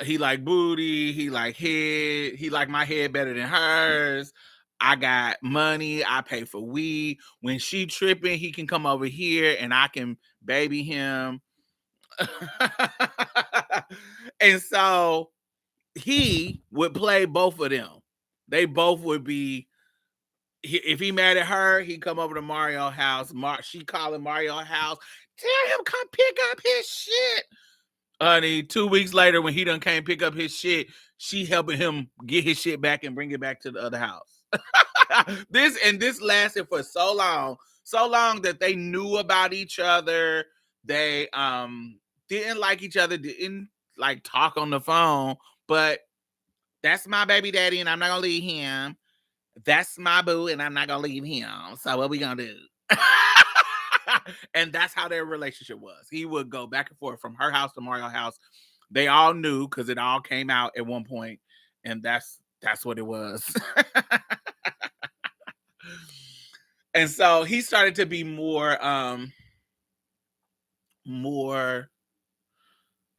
he like booty, he like head, he like my head better than hers. I got money, I pay for weed. When she tripping, he can come over here and I can baby him. And so he would play both of them. They both would be, if he mad at her, he'd come over to Mario's house. She calling Mario's house, tell him come pick up his shit. Honey, 2 weeks later, when he done came pick up his shit, she helping him get his shit back and bring it back to the other house. This lasted for so long that they knew about each other. They didn't like each other, didn't like talk on the phone, but that's my baby daddy and I'm not gonna leave him. That's my boo and I'm not gonna leave him. So what we gonna do? And that's how their relationship was. He would go back and forth from her house to Mario's house. They all knew because it all came out at one point, and that's what it was. And so he started to be more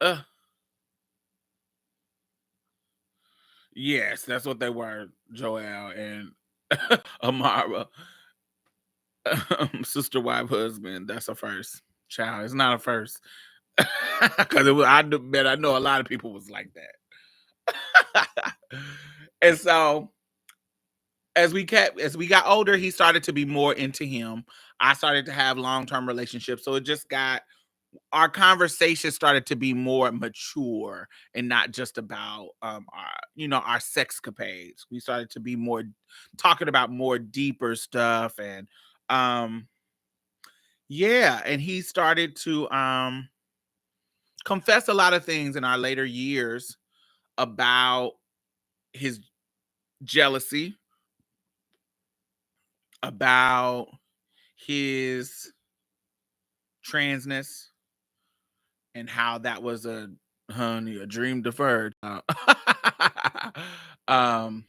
uh yes, that's what they were, Joel and Amara. Sister wife husband. That's a first. Child, it's not a first. Because I know a lot of people was like that. And so as we got older, he started to be more into him. I started to have long-term relationships. So it just got our conversation started to be more mature and not just about our sexcapades. We started to be more talking about more deeper stuff and yeah, and he started to confess a lot of things in our later years about his jealousy, about his transness, and how that was a dream deferred. Um,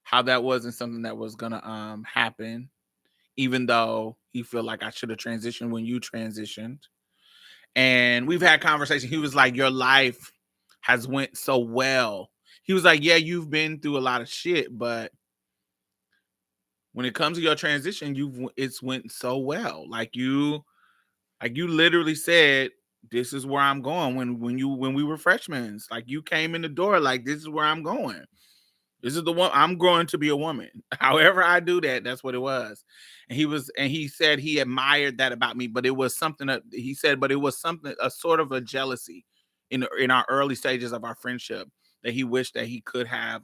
how that wasn't something that was gonna happen, even though he feel like I should have transitioned when you transitioned. And we've had conversation. He was like, "Your life has went so well." He was like, "Yeah, you've been through a lot of shit, but when it comes to your transition, it's went so well. Like you literally said, this is where I'm going when we were freshmen. Like you came in the door like this is where I'm going. This is the one I'm growing to be a woman. However I do that, that's what it was." And he said he admired that about me, but it was something that he said, but it was something a sort of a jealousy in our early stages of our friendship that he wished that he could have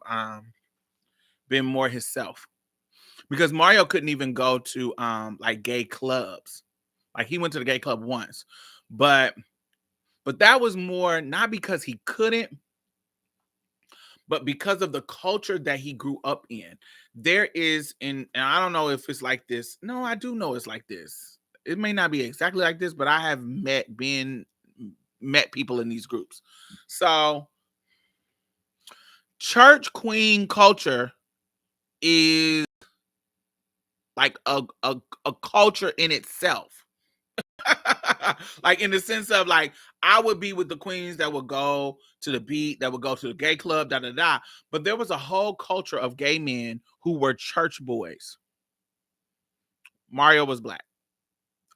been more himself. Because Mario couldn't even go to like gay clubs. Like he went to the gay club once, but that was more not because he couldn't, but because of the culture that he grew up in. There is and I don't know if it's like this. No, I do know it's like this. It may not be exactly like this, but I have met people in these groups. So church queen culture is like a culture in itself. Like in the sense of like I would be with the queens that would go to the beat, that would go to the gay club, da da da. But there was a whole culture of gay men who were church boys. Mario was black.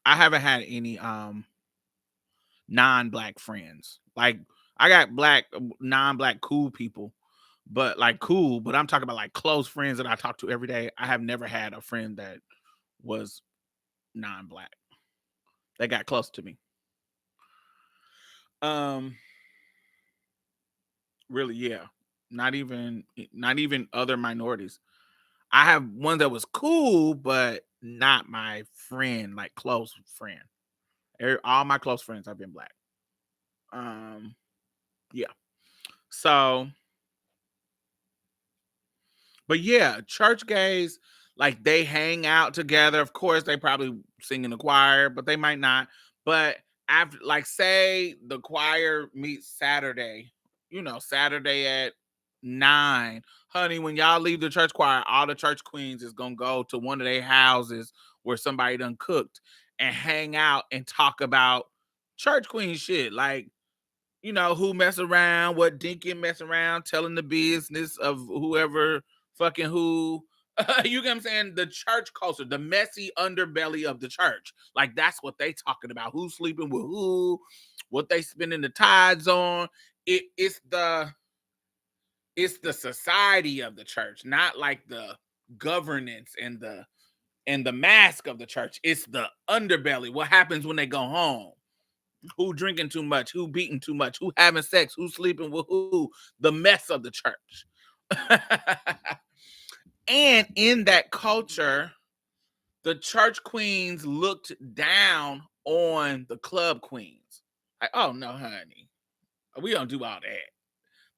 I haven't had any non-black friends. Like I got black non-black cool people, but like cool, but I'm talking about like close friends that I talk to every day. I have never had a friend that was non-black. They got close to me. Um Really, yeah. Not even other minorities. I have one that was cool, but not my friend, like close friend. All my close friends have been black. Um, yeah. So, but yeah, church gays, like they hang out together. Of course, they probably sing in the choir, but they might not. But after, like, say the choir meets Saturday, Saturday at 9, honey. When y'all leave the church choir, all the church queens is gonna go to one of their houses where somebody done cooked and hang out and talk about church queen shit. Like, who mess around, what dinky mess around, telling the business of whoever fucking who. You get what I'm saying? The church culture, the messy underbelly of the church. Like that's what they talking about. Who's sleeping with who, what they spending the tithes on. It's the society of the church, not like the governance and the mask of the church. It's the underbelly. What happens when they go home? Who drinking too much, who beating too much, who having sex, who sleeping with who, the mess of the church. And in that culture, the church queens looked down on the club queens. Like, oh no, honey, we don't do all that.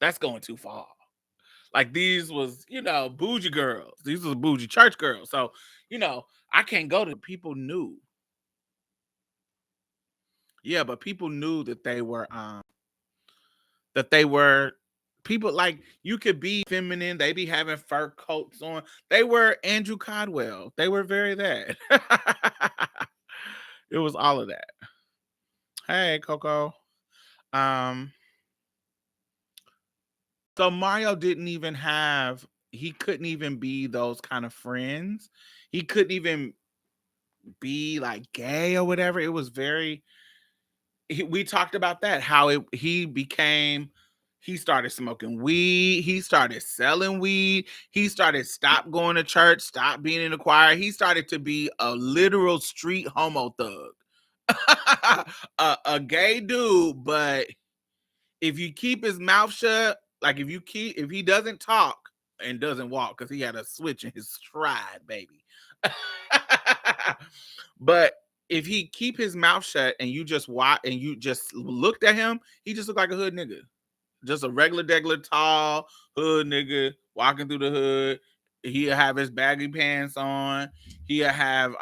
That's going too far. Like these was, bougie girls. These was bougie church girls. So, I can't go to people knew. Yeah, but people knew that they were people like you could be feminine. They be having fur coats on. They were Andrew Codwell. They were very that. It was all of that. Hey, Coco. Um, so Mario didn't even have. He couldn't even be those kind of friends. He couldn't even be like gay or whatever. It was very. We talked about that. How he became. He started smoking weed. He started selling weed. He started stop going to church, stop being in the choir. He started to be a literal street homo thug, a gay dude. But if you keep his mouth shut, like if he doesn't talk and doesn't walk, because he had a switch in his stride, baby. But if he keep his mouth shut and you just watch and you just looked at him, he just looked like a hood nigga. Just a regular tall hood nigga walking through the hood. He'll have his baggy pants on. He'll have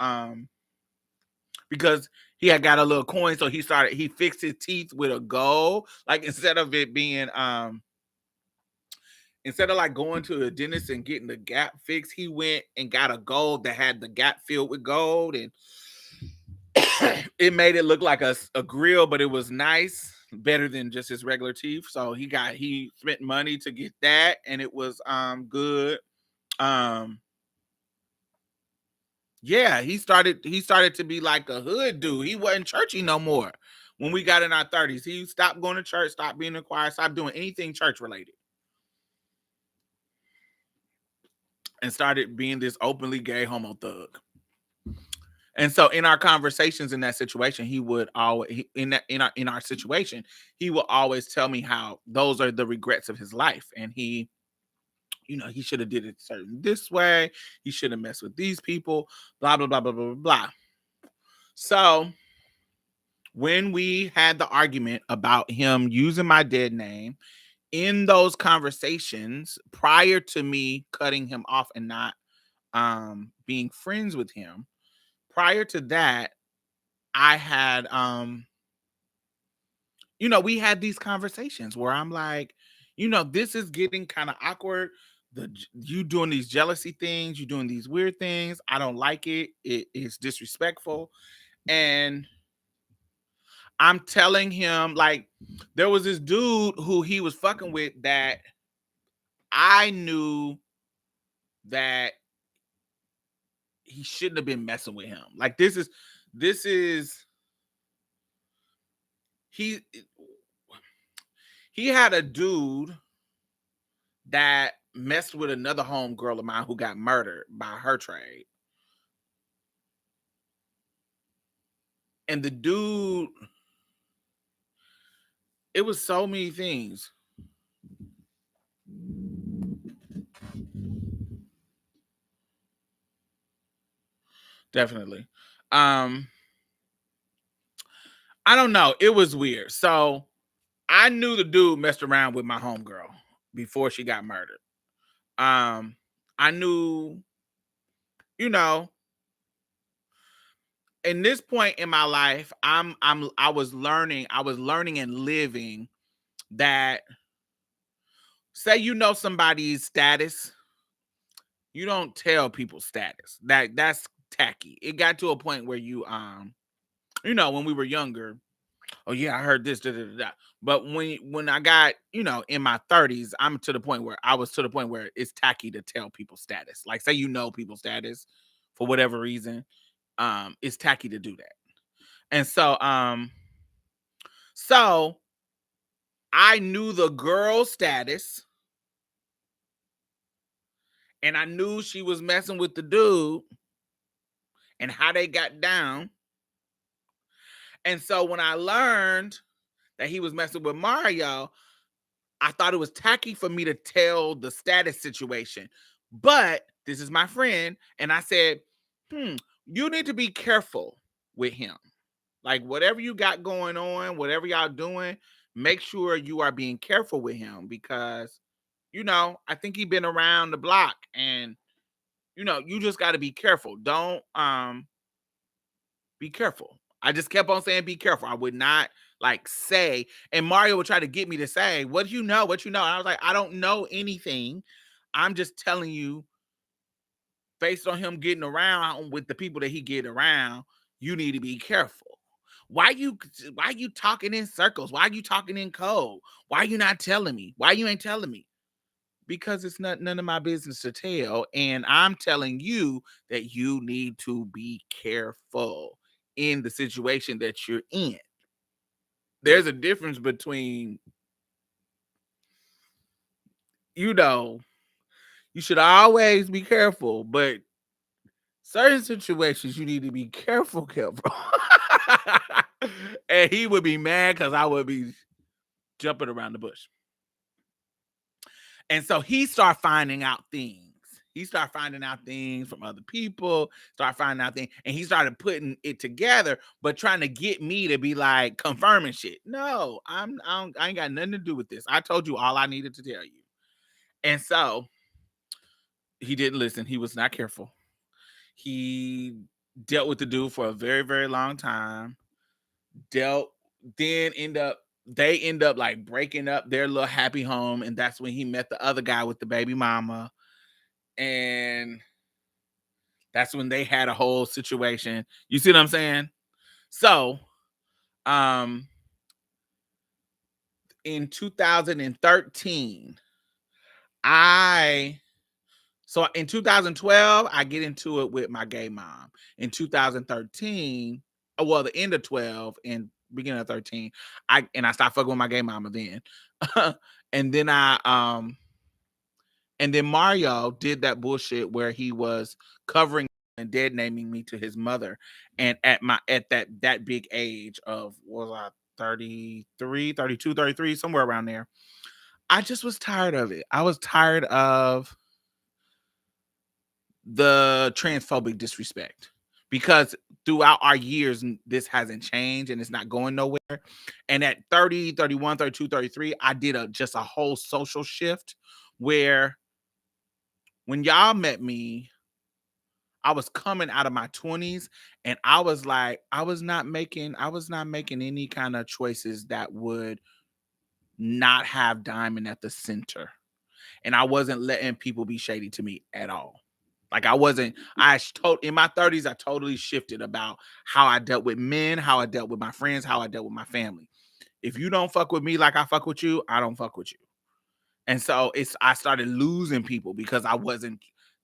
because he had got a little coin, so he fixed his teeth with a gold. Like instead of it being instead of like going to a dentist and getting the gap fixed, he went and got a gold that had the gap filled with gold, and it made it look like a grill, but it was nice, better than just his regular teeth. So he spent money to get that, and it was good. Yeah, he started to be like a hood dude. He wasn't churchy no more. When we got in our 30s, he stopped going to church, stopped being in the choir, stopped doing anything church related, and started being this openly gay homo thug. And so in our conversations in that situation, he would always in our situation, he will always tell me how those are the regrets of his life, and he should have did it certain this way. He should have messed with these people. Blah blah blah blah blah blah. So when we had the argument about him using my dead name in those conversations prior to me cutting him off and not being friends with him, prior to that, I had we had these conversations where I'm like, this is getting kind of awkward. You doing these jealousy things, you doing these weird things. I don't like it. It is disrespectful. And I'm telling him, like, there was this dude who he was fucking with that I knew that he shouldn't have been messing with him. Like, this is he had a dude that messed with another homegirl of mine who got murdered by her trade. And the dude, it was so many things. Definitely. I don't know. It was weird. So I knew the dude messed around with my homegirl before she got murdered. I knew, you know, in this point in my life, I was learning and living that, say somebody's status, you don't tell people status. That's tacky. It got to a point where when we were younger, oh yeah, I heard this, da, da, da, da. But when I got, in my 30s, I was to the point where it's tacky to tell people status. Like, say people's status for whatever reason, it's tacky to do that. And so I knew the girl's status, and I knew she was messing with the dude and how they got down. And so when I learned that he was messing with Mario, I thought it was tacky for me to tell the status situation. But this is my friend, and I said, you need to be careful with him. Like, whatever you got going on, whatever y'all doing, make sure you are being careful with him, because, I think he been around the block, and, you just got to be careful. Don't be careful. I just kept on saying be careful. I would not like say. And Mario would try to get me to say, what do you know? What you know? And I was like, I don't know anything. I'm just telling you, based on him getting around with the people that he get around, you need to be careful. Why you talking in circles? Why you talking in code? Why you not telling me? Why you ain't telling me? Because it's none of my business to tell. And I'm telling you that you need to be careful in the situation that you're in. There's a difference between, you know, you should always be careful, but certain situations you need to be careful. And he would be mad because I would be jumping around the bush. And so he started finding out things. He started finding out things from other people, started finding out things, and he started putting it together, but trying to get me to be like confirming shit. No, I ain't got nothing to do with this. I told you all I needed to tell you. And so he didn't listen. He was not careful. He dealt with the dude for a very, very long time. Dealt, then they end up like breaking up their little happy home, and that's when he met the other guy with the baby mama. And that's when they had a whole situation. You see what I'm saying? So, um, in 2013, I so in 2012, I get into it with my gay mom. In 2013, well, the end of 12 and beginning of 13, I stopped fucking with my gay mama then. and then and then Mario did that bullshit where he was covering and dead naming me to his mother. And at that big age of, what was I, 33, 32, 33, somewhere around there. I just was tired of it. I was tired of the transphobic disrespect, because throughout our years this hasn't changed and it's not going nowhere. And at 30, 31, 32, 33, I did just a whole social shift where when y'all met me, I was coming out of my 20s, and I was like, I was not making any kind of choices that would not have Diamond at the center. And I wasn't letting people be shady to me at all. Like in my 30s, I totally shifted about how I dealt with men, how I dealt with my friends, how I dealt with my family. If you don't fuck with me like I fuck with you, I don't fuck with you. And so I started losing people because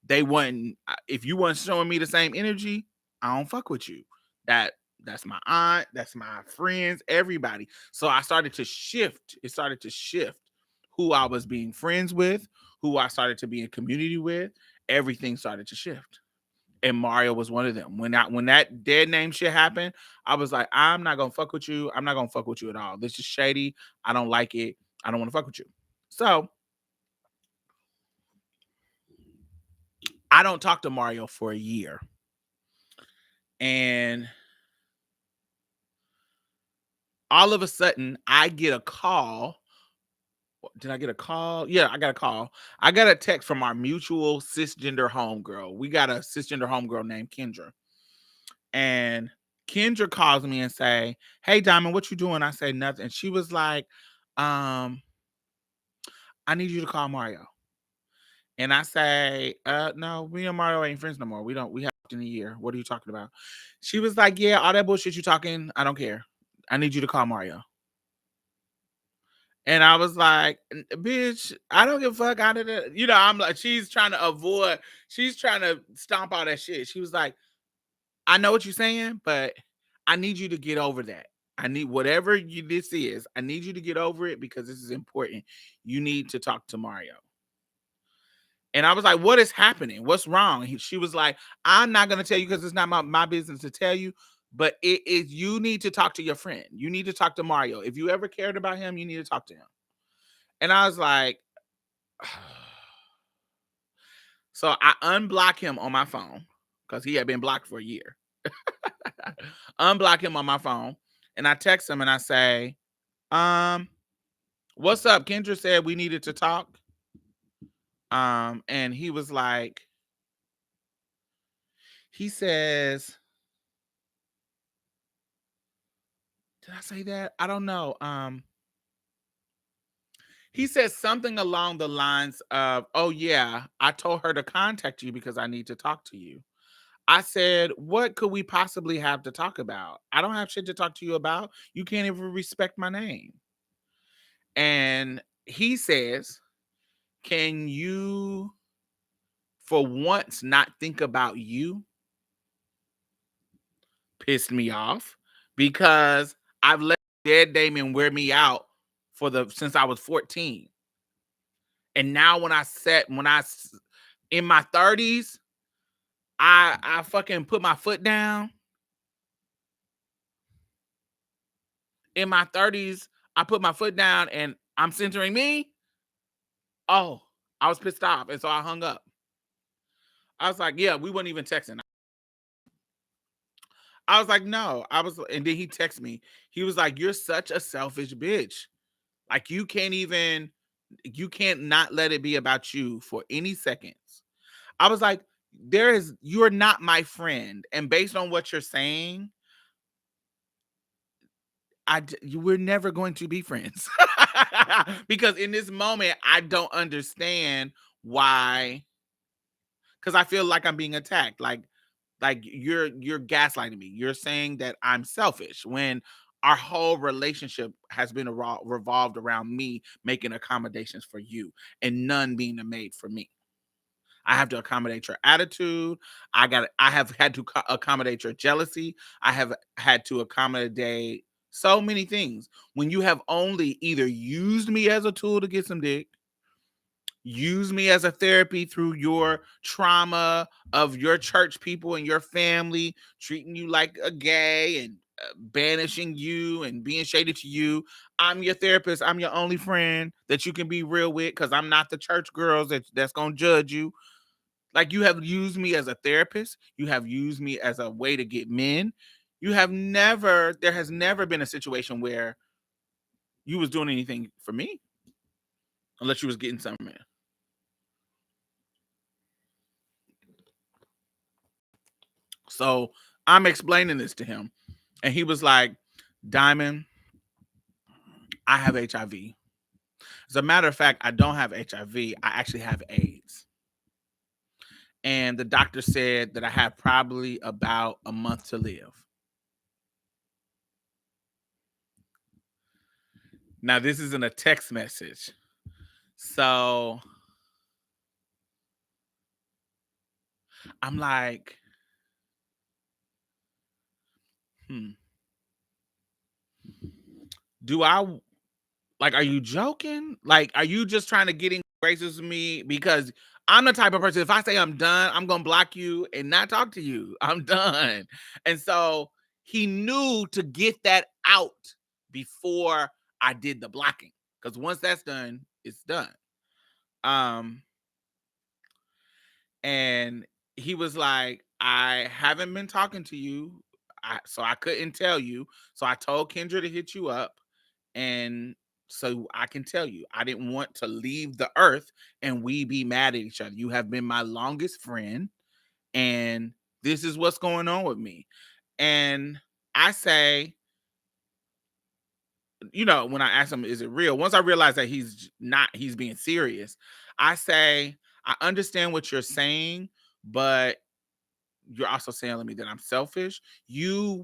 they wasn't, if you weren't showing me the same energy, I don't fuck with you. That's my aunt, that's my friends, everybody. So I started to shift. It started to shift who I was being friends with, who I started to be in community with. Everything started to shift. And Mario was one of them. When that dead name shit happened, I was like, I'm not gonna fuck with you. I'm not gonna fuck with you at all. This is shady. I don't like it. I don't want to fuck with you. So I don't talk to Mario for a year. And all of a sudden, I get a call. Did I get a call? Yeah, I got a call. I got a text from our mutual cisgender homegirl. We got a cisgender homegirl named Kendra. And Kendra calls me and say, "Hey, Diamond, what you doing?" I say nothing. And she was like, I need you to call Mario. And I say, no, me and Mario ain't friends no more. We have in a year. What are you talking about? She was like, yeah, all that bullshit you talking, I don't care. I need you to call Mario. And I was like, bitch, I don't give a fuck out of it. I'm like, she's trying to stomp all that shit. She was like, I know what you're saying, but I need you to get over that. I need whatever this is. I need you to get over it because this is important. You need to talk to Mario. And I was like, what is happening? What's wrong? She was like, I'm not going to tell you because it's not my business to tell you, but it is, you need to talk to your friend. You need to talk to Mario. If you ever cared about him, you need to talk to him. And I was like, so I unblock him on my phone because he had been blocked for a year. Unblock him on my phone. And I text him and I say, what's up? Kendra said we needed to talk. And he was like, he says, Did I say that? I don't know. He said something along the lines of, "Oh yeah, I told her to contact you because I need to talk to you." I said, "What could we possibly have to talk about? I don't have shit to talk to you about. You can't even respect my name." And he says, "Can you, for once, not think about you?" Pissed me off because I've let dead Damon wear me out since I was 14. And now in my 30s, I fucking put my foot down. In my 30s, I put my foot down and I'm centering me. Oh, I was pissed off. And so I hung up. I was like, yeah, we weren't even texting. I was like, no. And then he texted me. He was like, "You're such a selfish bitch. Like you can't not let it be about you for any seconds." I was like, you're not my friend. And based on what you're saying, we're never going to be friends. Because in this moment, I don't understand why, because I feel like I'm being attacked. Like you're gaslighting me. You're saying that I'm selfish when our whole relationship has been revolved around me making accommodations for you and none being made for me. I have to accommodate your attitude. I have had to accommodate your jealousy. I have had to accommodate so many things when you have only either used me as a tool to get some dick, use me as a therapy through your trauma of your church people and your family treating you like a gay and banishing you and being shady to you. I'm your therapist. I'm your only friend that you can be real with because I'm not the church girls that's gonna judge you. Like you have used me as a therapist. You have used me as a way to get men. There has never been a situation where you was doing anything for me unless you was getting something in. So I'm explaining this to him. And he was like, "Diamond, I have HIV. As a matter of fact, I don't have HIV. I actually have AIDS. And the doctor said that I have probably about a month to live." Now, this isn't a text message. So I'm like, do I are you joking? Like, are you just trying to get in graces with me? Because I'm the type of person, if I say I'm done, I'm gonna block you and not talk to you. I'm done. And so he knew to get that out before I did the blocking. Because once that's done, it's done. Um, and he was like, "I haven't been talking to you. So I couldn't tell you. So I told Kendra to hit you up. And so I can tell you, I didn't want to leave the earth and we be mad at each other. You have been my longest friend, and this is what's going on with me." And I say, when I ask him, "Is it real?" Once I realize that he's being serious, I say, "I understand what you're saying, but you're also saying to me that I'm selfish.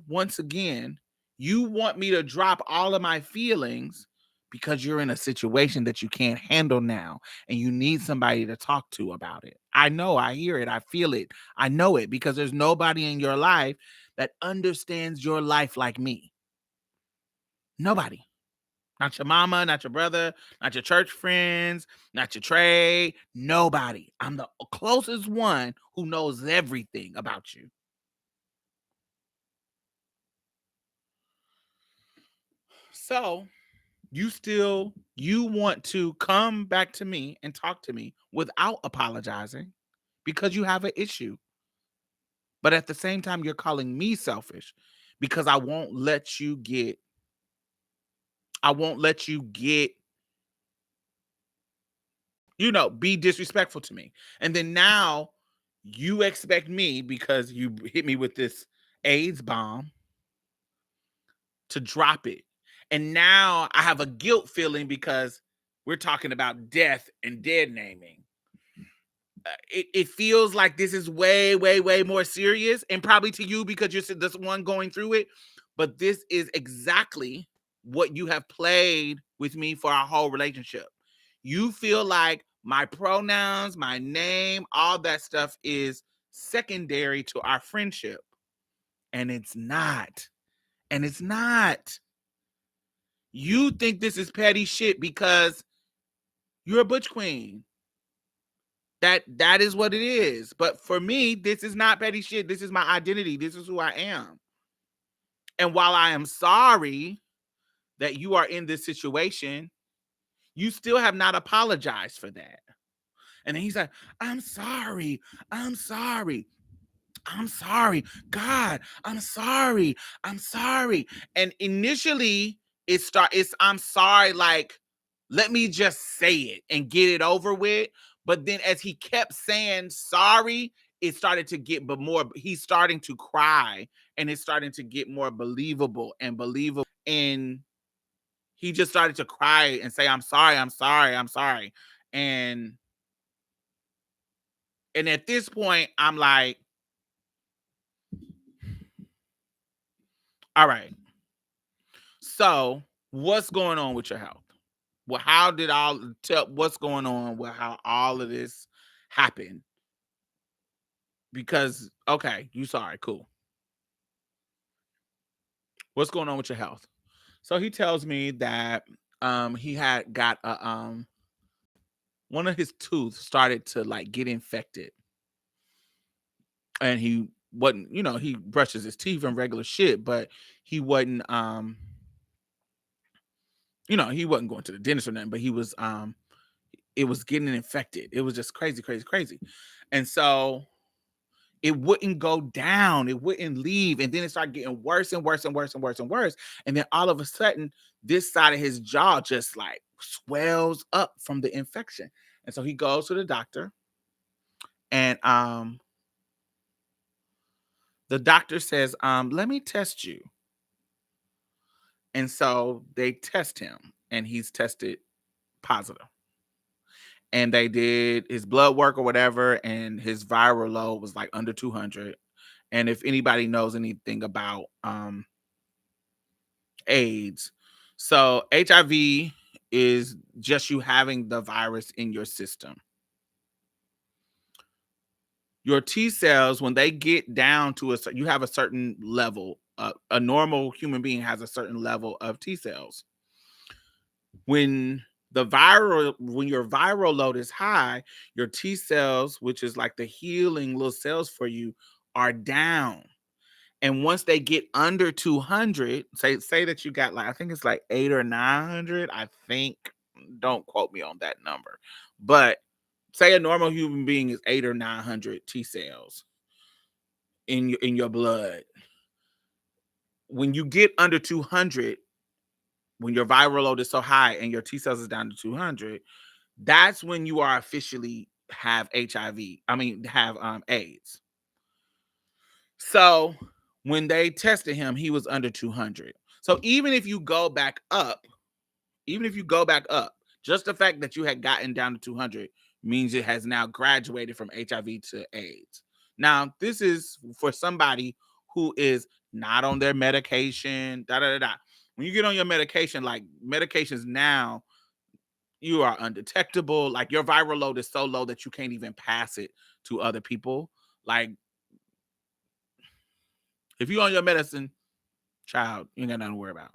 Once again, you want me to drop all of my feelings because you're in a situation that you can't handle now and you need somebody to talk to about it. I know, I hear it, I feel it, I know it because there's nobody in your life that understands your life like me. Nobody. Not your mama, not your brother, not your church friends, not your trade. Nobody. I'm the closest one who knows everything about you." So you want to come back to me and talk to me without apologizing because you have an issue. But at the same time, you're calling me selfish because I won't let you get, be disrespectful to me. And then now you expect me, because you hit me with this AIDS bomb, to drop it. And now I have a guilt feeling because we're talking about death and dead naming. It feels like this is way, way, way more serious, and probably to you because you're this one going through it. But this is exactly what you have played with me for our whole relationship. You feel like my pronouns, my name, all that stuff is secondary to our friendship. And it's not. And it's not. You think this is petty shit because you're a butch queen. That is what it is. But for me, this is not petty shit. This is my identity. This is who I am. And while I am sorry that you are in this situation, you still have not apologized for that. And then he's like, I'm sorry. I'm sorry. I'm sorry. God, I'm sorry. I'm sorry. And initially it's I'm sorry, like, let me just say it and get it over with. But then as he kept saying sorry, it started to get he's starting to cry, and it's starting to get more believable and believable. And he just started to cry and say, I'm sorry, I'm sorry, I'm sorry. And at this point, I'm like, all right. So, what's going on with your health? Well, what's going on with how all of this happened? Because, okay, you sorry, cool. What's going on with your health? So he tells me that he had got one of his tooth started to like get infected. And he wasn't, he brushes his teeth and regular shit, but he wasn't he wasn't going to the dentist or nothing, but he was it was getting infected. It was just crazy, crazy, crazy. And so it wouldn't go down. It wouldn't leave. And then it started getting worse and worse and worse and worse and worse. And then all of a sudden, this side of his jaw just like swells up from the infection. And so he goes to the doctor. And the doctor says, let me test you. And so they test him, and he's tested positive. And they did his blood work or whatever, and his viral load was like under 200. And if anybody knows anything about AIDS, so HIV is just you having the virus in your system. Your T cells, when they get down to you have a certain level. A normal human being has a certain level of T cells. When your viral load is high, your T cells, which is like the healing little cells for you, are down. And once they get under 200, say that you got like, I think it's like 800 or 900, I think. Don't quote me on that number. But say a normal human being is 800 or 900 T cells in your blood. When you get under 200, when your viral load is so high and your T cells is down to 200, that's when you are officially have HIV. I mean, have AIDS. So when they tested him, he was under 200. So even if you go back up, just the fact that you had gotten down to 200 means it has now graduated from HIV to AIDS. Now, this is for somebody who is not on their medication, When you get on your medication, like medications now, you are undetectable. Like your viral load is so low that you can't even pass it to other people. Like if you're on your medicine, child, you ain't got nothing to worry about.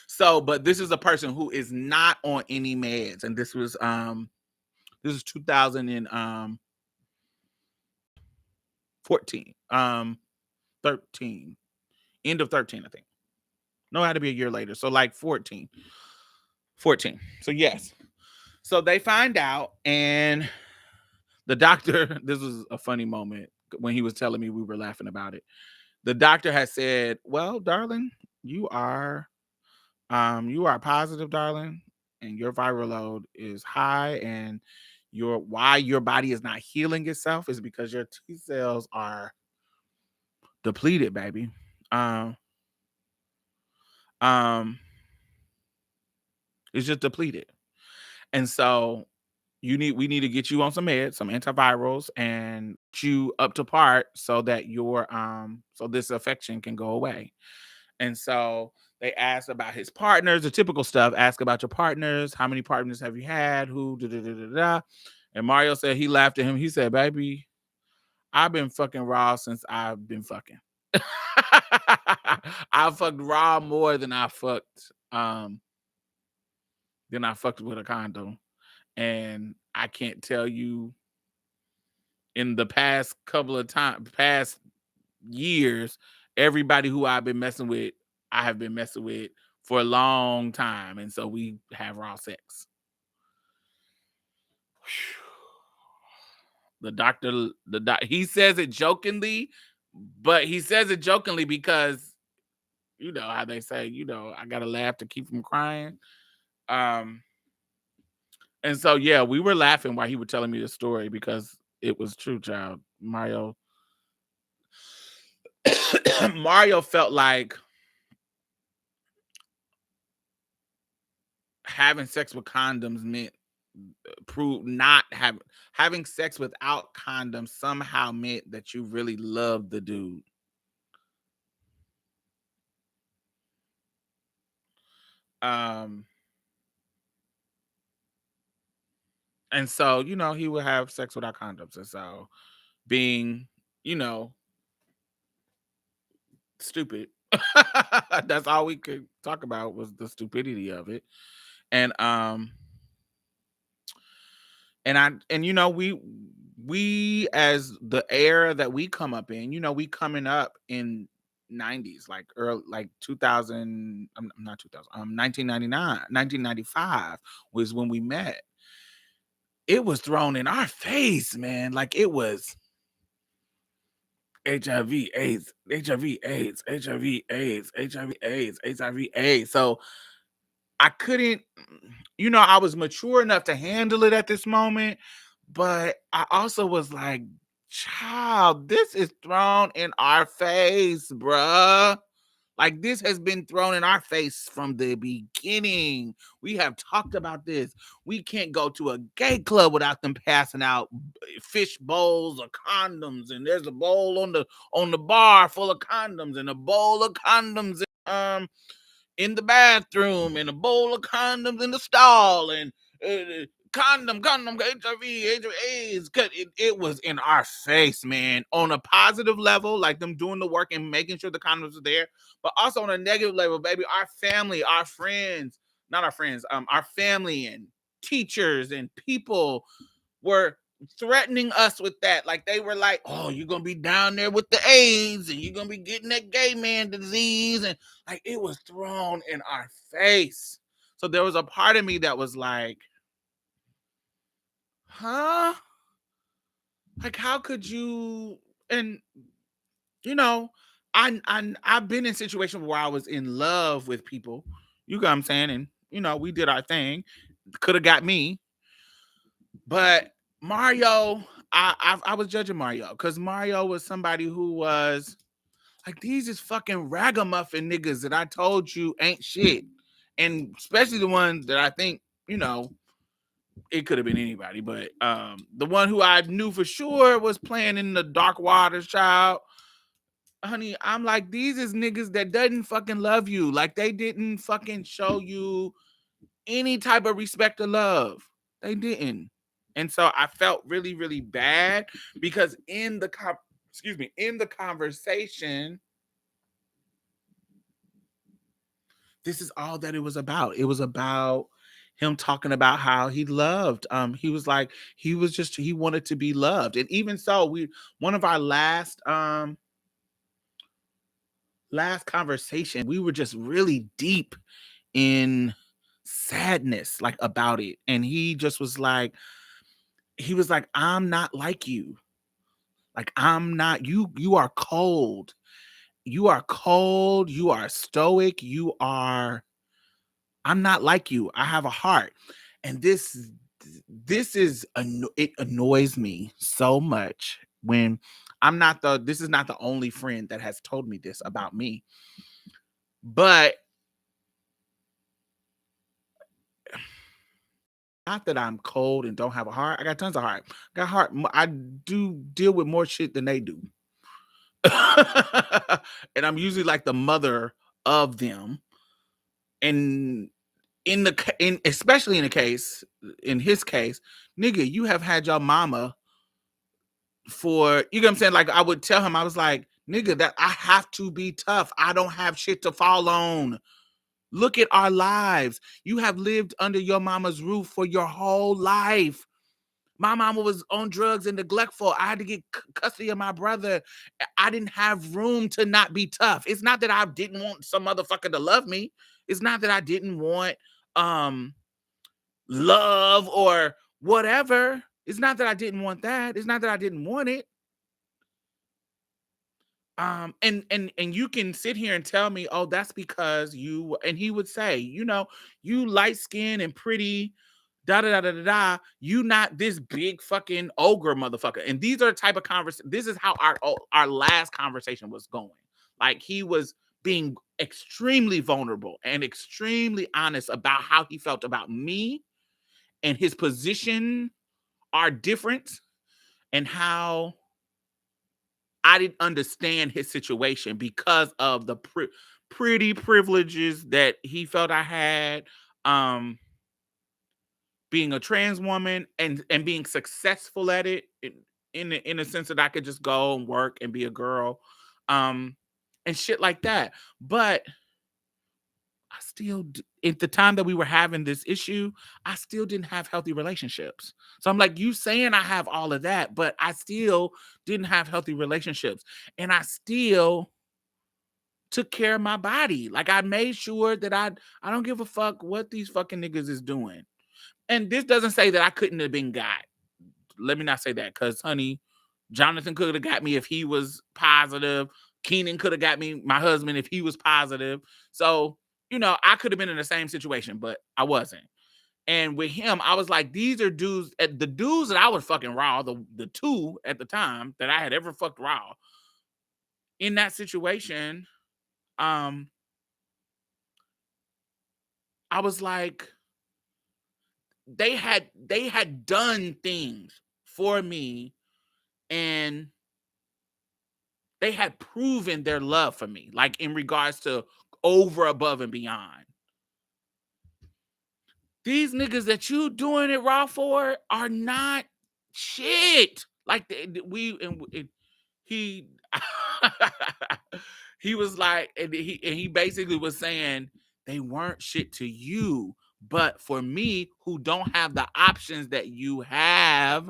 So, but this is a person who is not on any meds, and this is 2014, 13, end of 13, I think. No, it had to be a year later. So like 14. So yes. So they find out, and the doctor, this was a funny moment when he was telling me, we were laughing about it. The doctor has said, well, darling, you are positive, darling, and your viral load is high, and why your body is not healing itself is because your T cells are depleted, baby. Um, it's just depleted. And so we need to get you on some meds, some antivirals, and get you up to part so that your so this affection can go away. And so they asked about his partners, the typical stuff. Ask about your partners. How many partners have you had? Who? Da, da, da, da, da. And Mario said he laughed at him. He said, "Baby, I've been fucking raw since I've been fucking. I fucked raw more than I fucked with a condom. And I can't tell you in the past couple of past years, everybody who I've been messing with, I have been messing with for a long time. And so we have raw sex." He says it jokingly, but he says it jokingly because you know how they say, I gotta laugh to keep from crying. Um, and so yeah, we were laughing while he was telling me the story because it was true, child. Mario felt like having sex with condoms meant prove not having sex without condoms somehow meant that you really loved the dude. Um, and so he would have sex without condoms, and so being you know stupid. That's all we could talk about was the stupidity of it. And we as the era that we come up in, we coming up in 90s, like early, like 2000, not 2000, 1999, 1995 was when we met. It was thrown in our face, man. Like it was HIV, AIDS, HIV, AIDS, HIV, AIDS, HIV, AIDS, HIV, AIDS. So I couldn't, I was mature enough to handle it at this moment, but I also was like, child, this is thrown in our face, bruh. Like this has been thrown in our face from the beginning. We have talked about this. We can't go to a gay club without them passing out fish bowls of condoms, and there's a bowl on the bar full of condoms, and a bowl of condoms in the bathroom, and a bowl of condoms in the stall, and condom, HIV, AIDS. It was in our face, man. On a positive level, like them doing the work and making sure the condoms are there, but also on a negative level, baby, our family, our friends, not our friends, our family and teachers and people were threatening us with that. Like they were like, "Oh, you're gonna be down there with the AIDS, and you're gonna be getting that gay man disease," and like it was thrown in our face. So there was a part of me that was like, "Huh? Like how could you?" And you know, I've been in situations where I was in love with people. You know what I'm saying? And we did our thing. Could have got me, but Mario, I was judging Mario because Mario was somebody who was like, these is fucking ragamuffin niggas that I told you ain't shit, and especially the ones that I think it could have been anybody, but the one who I knew for sure was playing in the dark waters, child. Honey, I'm like, these is niggas that doesn't fucking love you. Like they didn't fucking show you any type of respect or love. They didn't. And so I felt really, really bad because in the conversation, this is all that it was about. It was about him talking about how he loved. He was like, he wanted to be loved. And even so, one of our last conversation, we were just really deep in sadness, like about it. And he was like, "I'm not like you. Like I'm not you are cold. You are cold, you are stoic, I'm not like you. I have a heart." And it annoys me so much when this is not the only friend that has told me this about me. But not that I'm cold and don't have a heart. I got tons of heart. Got heart. I do deal with more shit than they do. And I'm usually like the mother of them. And especially in his case, nigga, you have had your mama for, you know what I'm saying? Like, I would tell him, I was like, nigga, that I have to be tough. I don't have shit to fall on. Look at our lives. You have lived under your mama's roof for your whole life. My mama was on drugs and neglectful. I had to get custody of my brother. I didn't have room to not be tough. It's not that I didn't want some motherfucker to love me. It's not that I didn't want love or whatever. It's not that I didn't want that. It's not that I didn't want it. And you can sit here and tell me, oh, that's because you, and he would say, you know, you light skinned and pretty, da da da da da da. You not this big fucking ogre motherfucker. And these are the type of conversation. This is how our last conversation was going. Like, he was being extremely vulnerable and extremely honest about how he felt about me and his position are different, and how I didn't understand his situation because of the pretty privileges that he felt I had, um, being a trans woman and being successful at it in a sense that I could just go and work and be a girl, um, and shit like that. But I still, at the time that we were having this issue, I still didn't have healthy relationships. So I'm like, you saying I have all of that, but I still didn't have healthy relationships. And I still took care of my body. Like, I made sure that I don't give a fuck what these fucking niggas is doing. And this doesn't say that I couldn't have been got. Let me not say that, because, honey, Jonathan could have got me if he was positive. Keenan could have got me, my husband, if he was positive. So, you know, I could have been in the same situation, but I wasn't. And with him, I was like, these are dudes, the dudes that I was fucking raw, the two at the time that I had ever fucked raw in that situation. um, I was like, they had done things for me, and they had proven their love for me, like in regards to over, above, and beyond. These niggas that you doing it raw for are not shit. Like, he he was like, and he basically was saying they weren't shit to you, but for me, who don't have the options that you have,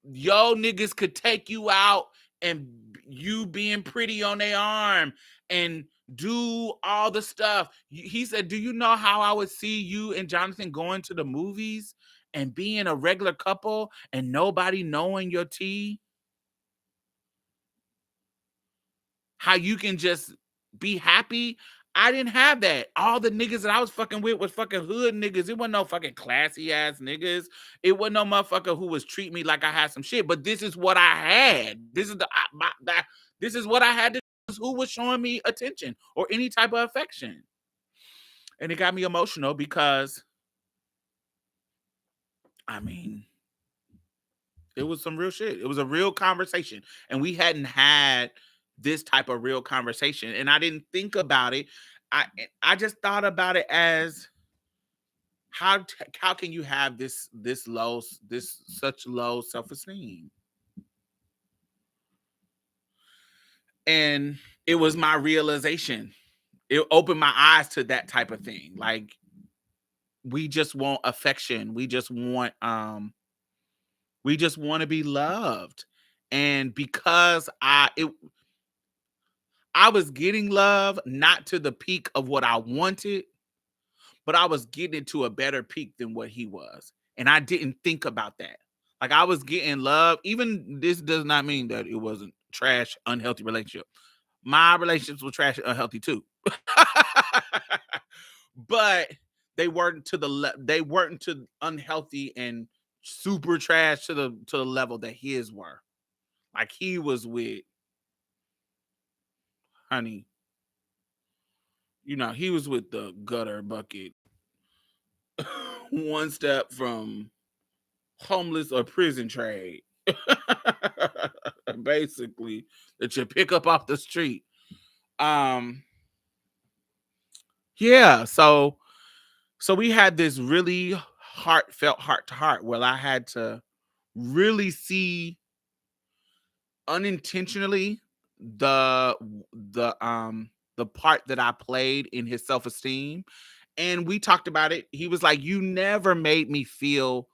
yo niggas could take you out and you being pretty on their arm and do all the stuff. He said, do you know how I would see you and Jonathan going to the movies and being a regular couple and nobody knowing your tea? How you can just be happy? I didn't have that. All the niggas that I was fucking with was fucking hood niggas. It wasn't no fucking classy ass niggas. It wasn't no motherfucker who was treating me like I had some shit. But this is what I had. This is this is what I had to do. Who was showing me attention or any type of affection. And it got me emotional because, I mean, it was some real shit. It was a real conversation. And we hadn't had this type of real conversation. And I didn't think about it. I just thought about it as, how can you have this such low self-esteem? And it was my realization. It opened my eyes to that type of thing. Like, we just want affection. We just want to be loved. And because I was getting love, not to the peak of what I wanted, but I was getting to a better peak than what he was. And I didn't think about that. Like, I was getting love. Even this does not mean that it wasn't trash, unhealthy relationship. My relationships were trash and unhealthy too. But they weren't they weren't to unhealthy and super trash to the level that his were. Like, he was with, honey, you know, he was with the gutter bucket. one step from homeless or prison trade. Basically, that you pick up off the street. Um, yeah, so we had this really heartfelt heart to heart where I had to really see unintentionally the the part that I played in his self-esteem. And we talked about it. He was like, "You never made me feel,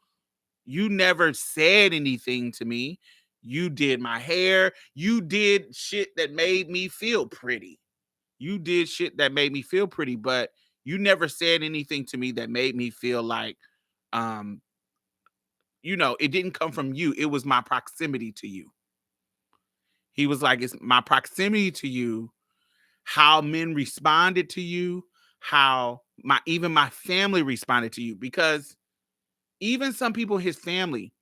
you never said anything to me. You did my hair, you did shit that made me feel pretty. You did shit that made me feel pretty, but you never said anything to me that made me feel like um it didn't come from you. It was my proximity to you." He was like, "It's my proximity to you, how men responded to you, how my family responded to you." Because even some people, his family,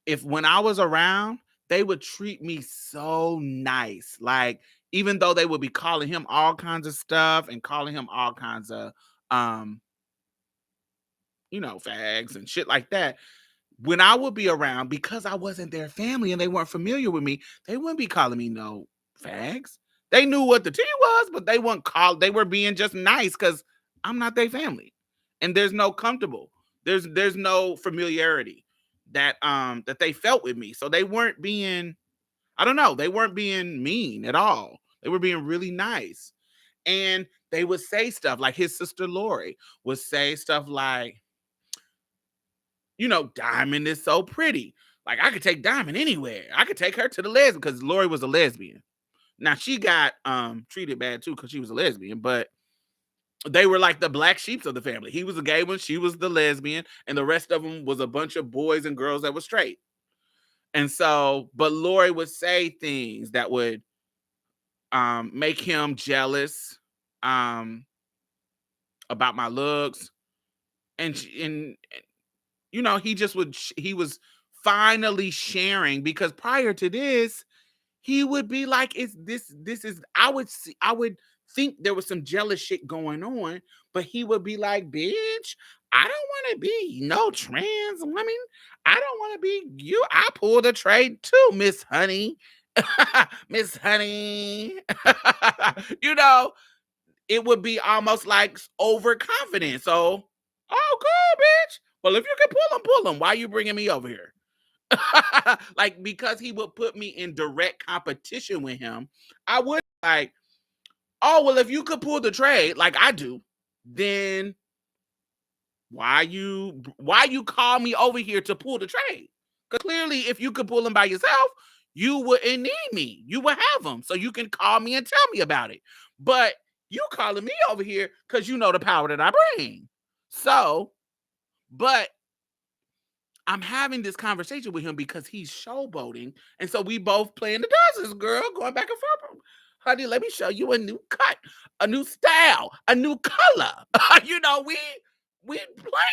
if when I was around, they would treat me so nice. Like, even though they would be calling him all kinds of stuff and calling him all kinds of um, fags and shit like that. When I would be around, because I wasn't their family and they weren't familiar with me, they wouldn't be calling me no fags. They knew what the tea was, but they were being just nice because I'm not their family. And there's no comfortable. There's no familiarity that they felt with me. So they weren't being, I don't know, they weren't being mean at all. They were being really nice. And they would say stuff like, his sister Lori would say stuff like, Diamond is so pretty. Like, I could take Diamond anywhere. I could take her to the lesbian, because Lori was a lesbian. Now, she got treated bad too because she was a lesbian, but they were like the black sheeps of the family. He was a gay one, she was the lesbian, and the rest of them was a bunch of boys and girls that were straight. And so, but Lori would say things that would make him jealous um, about my looks, and he was finally sharing, because prior to this, he would be like, "Is this is," I would think there was some jealous shit going on, but he would be like, "Bitch, I don't want to be no trans woman. I don't want to be you. I pulled a trade too, Miss Honey." Miss Honey. you know, it would be almost like overconfident. So, "Oh, cool, bitch. Well, if you can pull them. Why you bringing me over here?" Like, because he would put me in direct competition with him, I would like, "Oh, well, if you could pull the trade like I do, then why you call me over here to pull the trade? Because clearly, if you could pull them by yourself, you wouldn't need me. You would have them, so you can call me and tell me about it. But you calling me over here because you know the power that I bring. So, but I'm having this conversation with him because he's showboating. And so we both playing the dozens, girl, going back and forth. "Honey, let me show you a new cut, a new style, a new color." We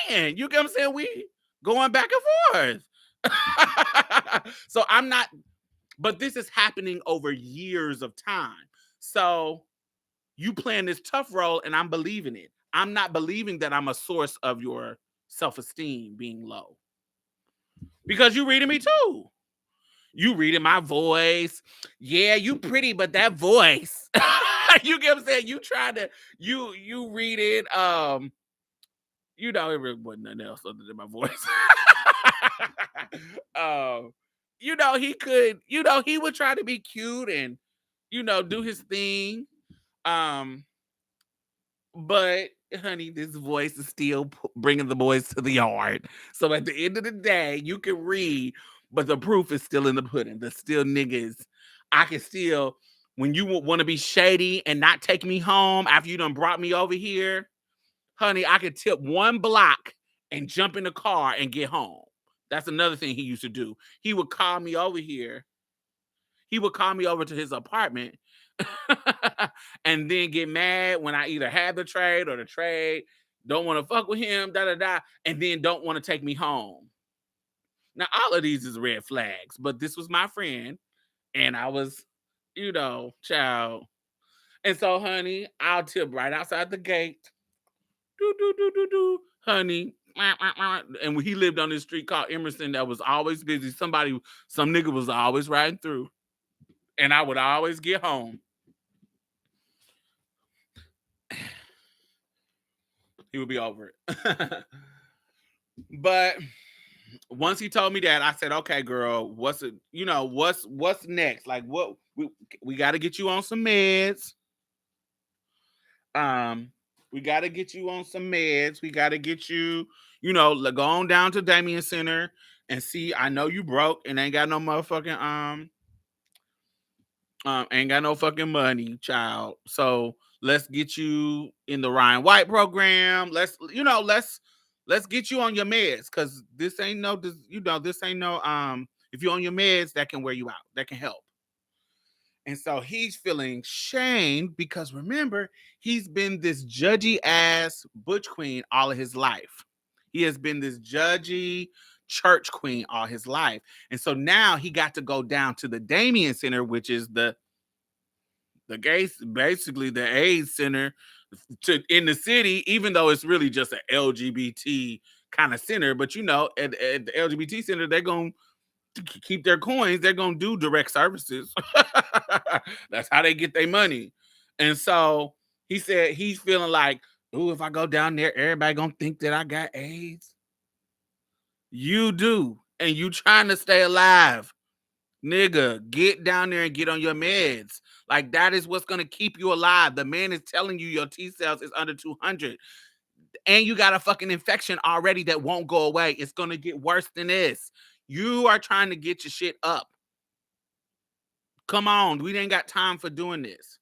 playing. You get what I'm saying? We going back and forth. So I'm not, but this is happening over years of time. So you playing this tough role and I'm believing it. I'm not believing that I'm a source of your self-esteem being low. Because you reading me too. You reading my voice. Yeah, you pretty, but that voice. You get what I'm saying? You try to, you read it. It really wasn't nothing else other than my voice. um, he would try to be cute and, do his thing. Um, but honey, this voice is still bringing the boys to the yard. So at the end of the day, you can read, but the proof is still in the pudding. There's still niggas. I can still, when you want to be shady and not take me home after you done brought me over here, honey, I could tip one block and jump in the car and get home. That's another thing he used to do. He would call me over here. He would call me over to his apartment and then get mad when I either had the trade or the trade don't want to fuck with him, and then don't want to take me home. Now, all of these is red flags, but this was my friend, and I was, child. And so, honey, I'll tip right outside the gate. Do, do, do, do, do. Honey, And he lived on this street called Emerson that was always busy. Some nigga was always riding through. And I would always get home. He would be over it. But once he told me that, I said, "Okay, girl, what's next? Like, what we got to get you on some meds. Um, we got to get you on some meds. We got to get you, go on down to Damien Center and see. I know you broke and ain't got no motherfucking ain't got no fucking money, child. So let's get you in the Ryan White program. Let's get you on your meds because this ain't no, this ain't no. If you're on your meds, that can wear you out. That can help." And so he's feeling shamed because remember, he's been this judgy ass butch queen all of his life. He has been this judgy church queen all his life. And so now he got to go down to the Damien Center, which is the gay, basically the AIDS center in the city, even though it's really just an LGBT kind of center. But at the LGBT center, they're going to keep their coins. They're going to do direct services. That's how they get their money. And so he said he's feeling like, "Ooh, if I go down there, everybody going to think that I got AIDS." You do. And you trying to stay alive. Nigga, get down there and get on your meds. Like, that is what's going to keep you alive. The man is telling you your T cells is under 200. And you got a fucking infection already that won't go away. It's going to get worse than this. You are trying to get your shit up. Come on. We ain't got time for doing this.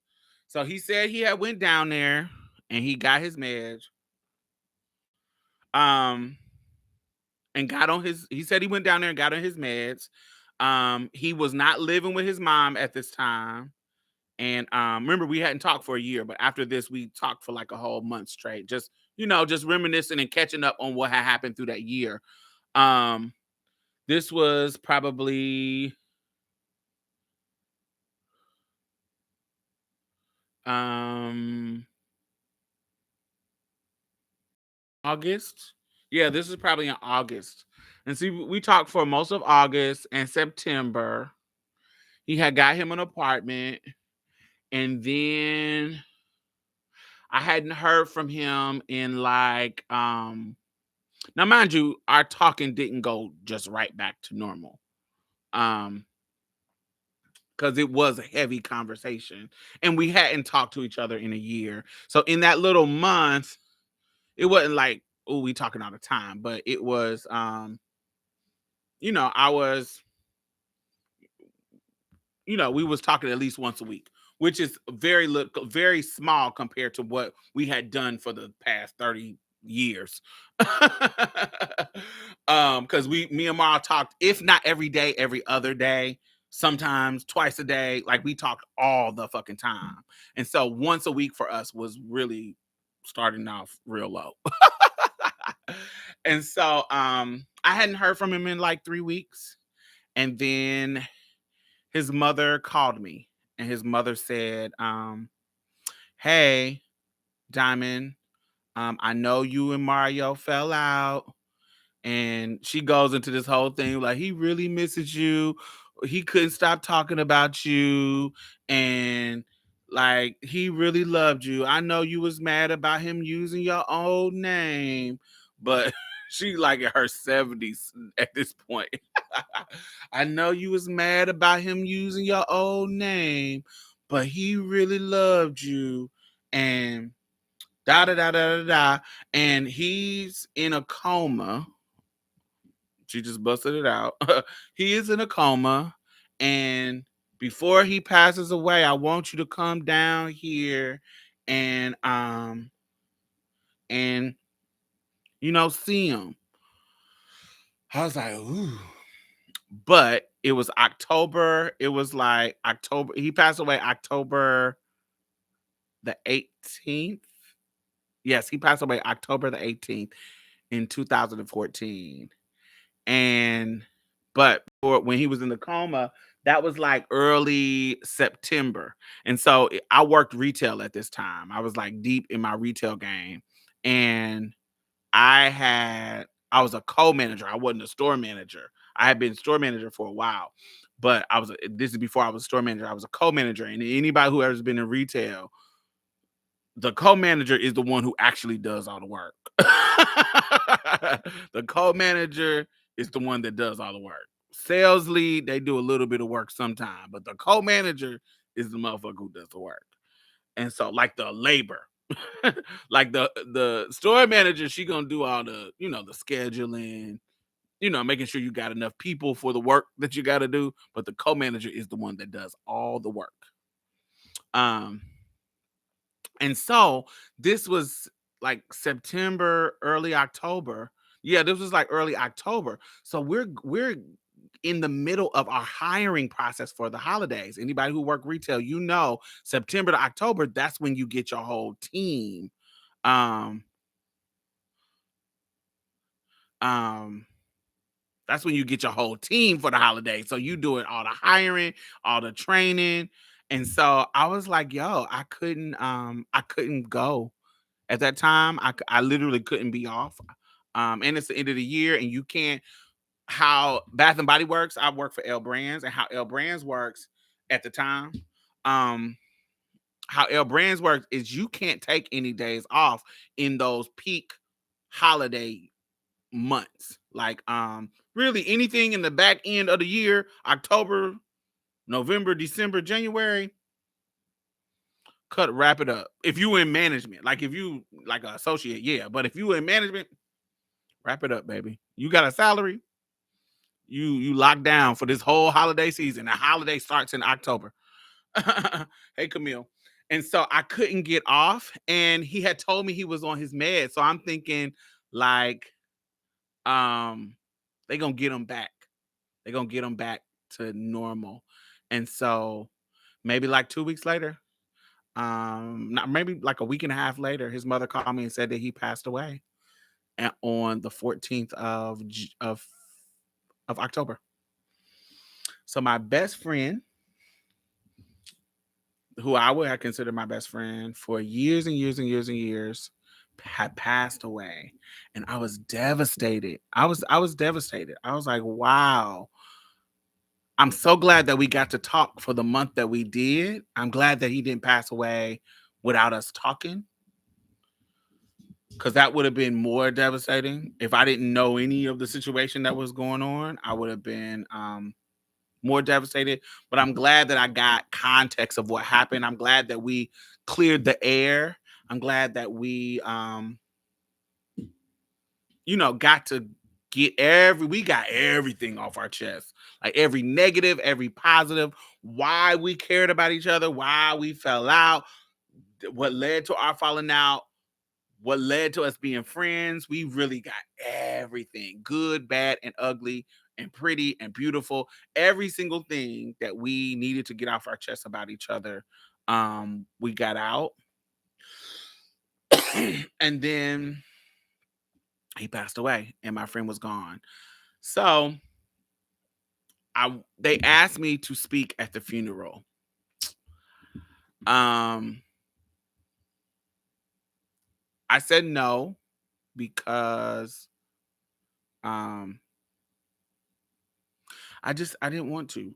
So he said he had went down there and he got his meds. And he said he went down there and got on his meds. He was not living with his mom at this time. And remember, we hadn't talked for a year, but after this, we talked for like a whole month straight. Just reminiscing and catching up on what had happened through that year. This was probably August. Yeah, this is probably in August. And see, we talked for most of August and September. He had got him an apartment. And then I hadn't heard from him in like now mind you, our talking didn't go just right back to normal. Because it was a heavy conversation. And we hadn't talked to each other in a year. So in that little month, it wasn't like, oh, we talking all the time, but it was I was, we was talking at least once a week, which is very small compared to what we had done for the past 30 years. Because me and Mara talked, if not every day, every other day, sometimes twice a day. Like, we talked all the fucking time. And so once a week for us was really starting off real low. And so I hadn't heard from him in like 3 weeks. And then his mother called me and his mother said, "Hey, Diamond, I know you and Mario fell out." And she goes into this whole thing like, "He really misses you. He couldn't stop talking about you. And like, he really loved you. I know you was mad about him using your old name." But she like in her 70s at this point. "I know you was mad about him using your old name, but he really loved you." And da da da da da da. And he's in a coma. She just busted it out. He is in a coma. And before he passes away, I want you to come down here and and see him. I was like, ooh. But it was October. It was like October. He passed away October the 18th. Yes, he passed away October the 18th in 2014. But when he was in the coma, that was like early September. And so I worked retail at this time. I was like deep in my retail game. And I was a co-manager. I wasn't a store manager. I had been store manager for a while, but this is before I was a store manager. I was a co-manager, and anybody who has been in retail, the co-manager is the one who actually does all the work. The co-manager is the one that does all the work. Sales lead, they do a little bit of work sometime, but the co-manager is the motherfucker who does the work. And so, like the labor, like the store manager, she gonna do all the, the scheduling, making sure you got enough people for the work that you got to do. But the co-manager is the one that does all the work. Um, and so this was like September, early October. Yeah, this was like early October. So we're in the middle of our hiring process for the holidays. Anybody who work retail, September to October, that's when you get your whole team. Um, um, that's when you get your whole team for the holidays. So you doing all the hiring, all the training. And so I was like, yo, I couldn't go at that time. I literally couldn't be off. And it's the end of the year, and you can't. How Bath and Body Works, I work for L Brands, and how L Brands works at the time. Um, how L Brands works is you can't take any days off in those peak holiday months. Like really anything in the back end of the year, October, November, December, January, wrap it up. If you in management, like if you like an associate, yeah. But if you in management, wrap it up, baby. You got a salary, you locked down for this whole holiday season. The holiday starts in October. Hey, Camille. And so I couldn't get off, and he had told me he was on his med. So I'm thinking, like, they gonna get him back. They're gonna get him back to normal. And so maybe like 2 weeks later, not maybe like a week and a half later, his mother called me and said that he passed away on the 14th of October. So my best friend, who I would have considered my best friend for years and years and years and years, had passed away, and I was devastated. I was devastated. I was like, wow. I'm so glad that we got to talk for the month that we did. I'm glad that he didn't pass away without us talking, because that would have been more devastating. If I didn't know any of the situation that was going on, I would have been more devastated. But I'm glad that I got context of what happened. I'm glad that we cleared the air. I'm glad that we, got to we got everything off our chest. Like every negative, every positive, why we cared about each other, why we fell out, what led to our falling out, what led to us being friends. We really got everything, good, bad, and ugly, and pretty and beautiful. Every single thing that we needed to get off our chest about each other, we got out. And then he passed away, and my friend was gone. So they asked me to speak at the funeral. I said no, because I didn't want to.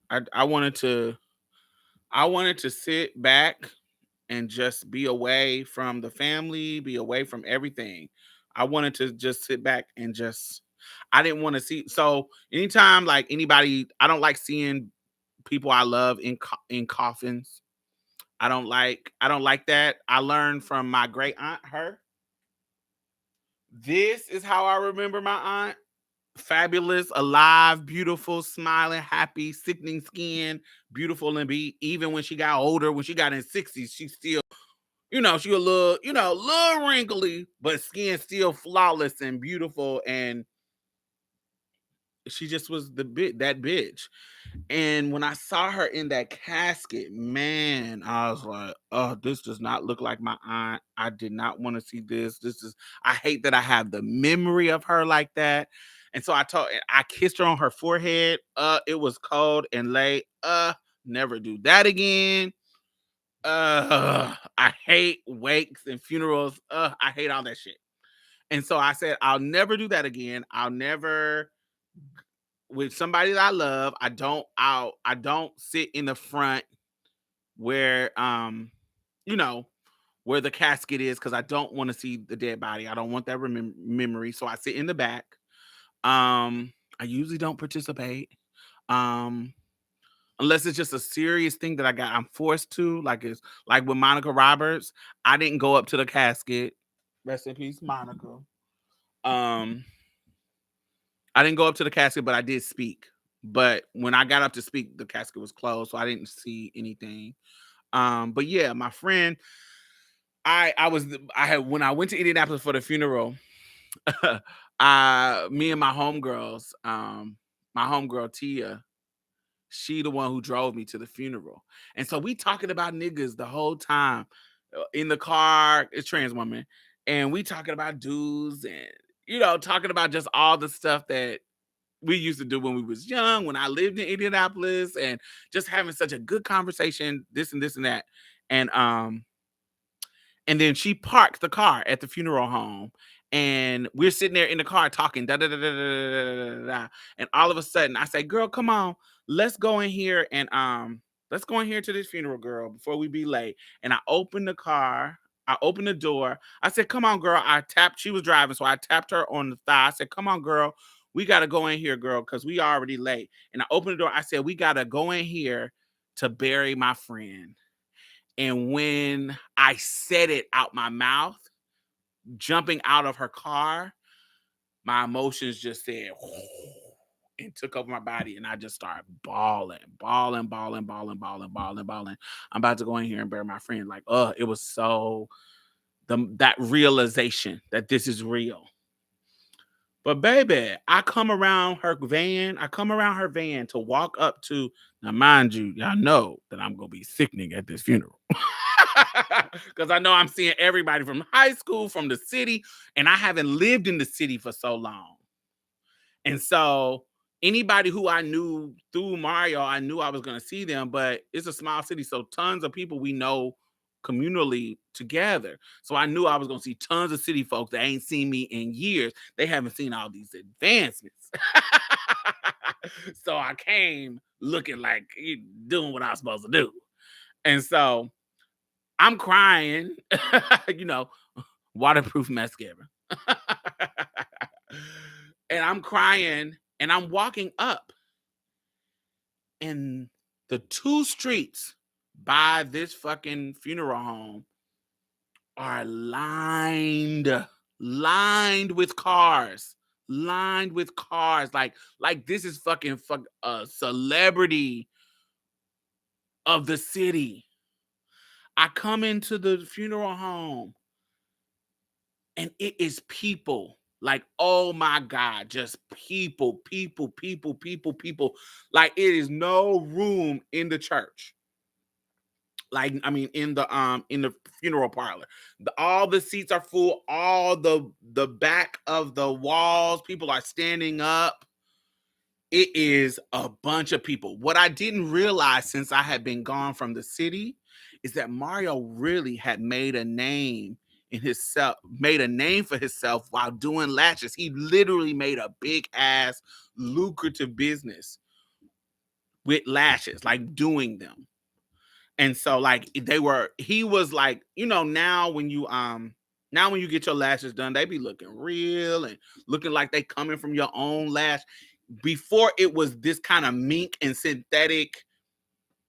I wanted to sit back and just be away from the family, be away from everything. I wanted to just sit back and just, I didn't want to see. So anytime, like anybody, I don't like seeing people I love in coffins. I don't like that. I learned from my great aunt, her. This is how I remember my aunt. Fabulous, alive, beautiful, smiling, happy, sickening skin, beautiful and be even when she got older, when she got in 60s, she still, she a little, little wrinkly, but skin still flawless and beautiful. And she just was that bitch. And when I saw her in that casket, man, I was like, oh, this does not look like my aunt. I did not want to see this. I hate that I have the memory of her like that. And so I kissed her on her forehead. It was cold and late. Never do that again. I hate wakes and funerals. I hate all that shit. And so I said, I'll never do that again. I'll never, with somebody that I love, I don't sit in the front where you know, where the casket is, because I don't want to see the dead body. I don't want that memory. So I sit in the back. I usually don't participate. Um, unless it's just a serious thing that I'm forced to, like it's like with Monica Roberts. I didn't go up to the casket. Rest in peace, Monica. Um, I didn't go up to the casket, but I did speak. But when I got up to speak, the casket was closed, so I didn't see anything. But yeah, my friend, I had when I went to Indianapolis for the funeral, me and my homegirl Tia, she the one who drove me to the funeral. And so we talking about niggas the whole time. In the car, it's trans woman. And we talking about dudes and talking about just all the stuff that we used to do when we was young, when I lived in Indianapolis, and just having such a good conversation, this and this and that. And then she parked the car at the funeral home. And we're sitting there in the car talking, da da da da da da da da. Da. And all of a sudden, I say, "Girl, come on, let's go in here and let's go in here to this funeral, girl, before we be late." And I opened the car, I opened the door. I said, "Come on, girl." I tapped. She was driving, so I tapped her on the thigh. I said, "Come on, girl, we gotta go in here, girl, because we already late." And I opened the door. I said, "We gotta go in here to bury my friend." And when I said it out my mouth, jumping out of her car, my emotions just said and took over my body, and I just started bawling, bawling, bawling, bawling, bawling, bawling, bawling. I'm about to go in here and bury my friend. Like, it was so that realization that this is real. But baby, I come around her van. I come around her van to walk up to. Now, mind you, y'all know that I'm gonna be sickening at this funeral. Because I know I'm seeing everybody from high school, from the city, and I haven't lived in the city for so long. And so anybody who I knew through Mario, I knew I was going to see them, but it's a small city. So tons of people we know communally together. So I knew I was going to see tons of city folks that ain't seen me in years. They haven't seen all these advancements. So I came looking like doing what I was supposed to do. And so I'm crying, you know, waterproof mascara. And I'm crying and I'm walking up, and the two streets by this fucking funeral home are lined with cars, lined with cars. Like this is fucking a celebrity of the city. I come into the funeral home and it is people. Like, oh my God, just people, people, people, people, people. Like, it is no room in the church. Like, I mean, in the funeral parlor. All the seats are full, all the back of the walls, people are standing up. It is a bunch of people. What I didn't realize since I had been gone from the city is that Mario really had made a name made a name for himself while doing lashes. He literally made a big ass lucrative business with lashes, like doing them. And so like he was like, now when you get your lashes done, they be looking real and looking like they coming from your own lash. Before it was this kind of mink and synthetic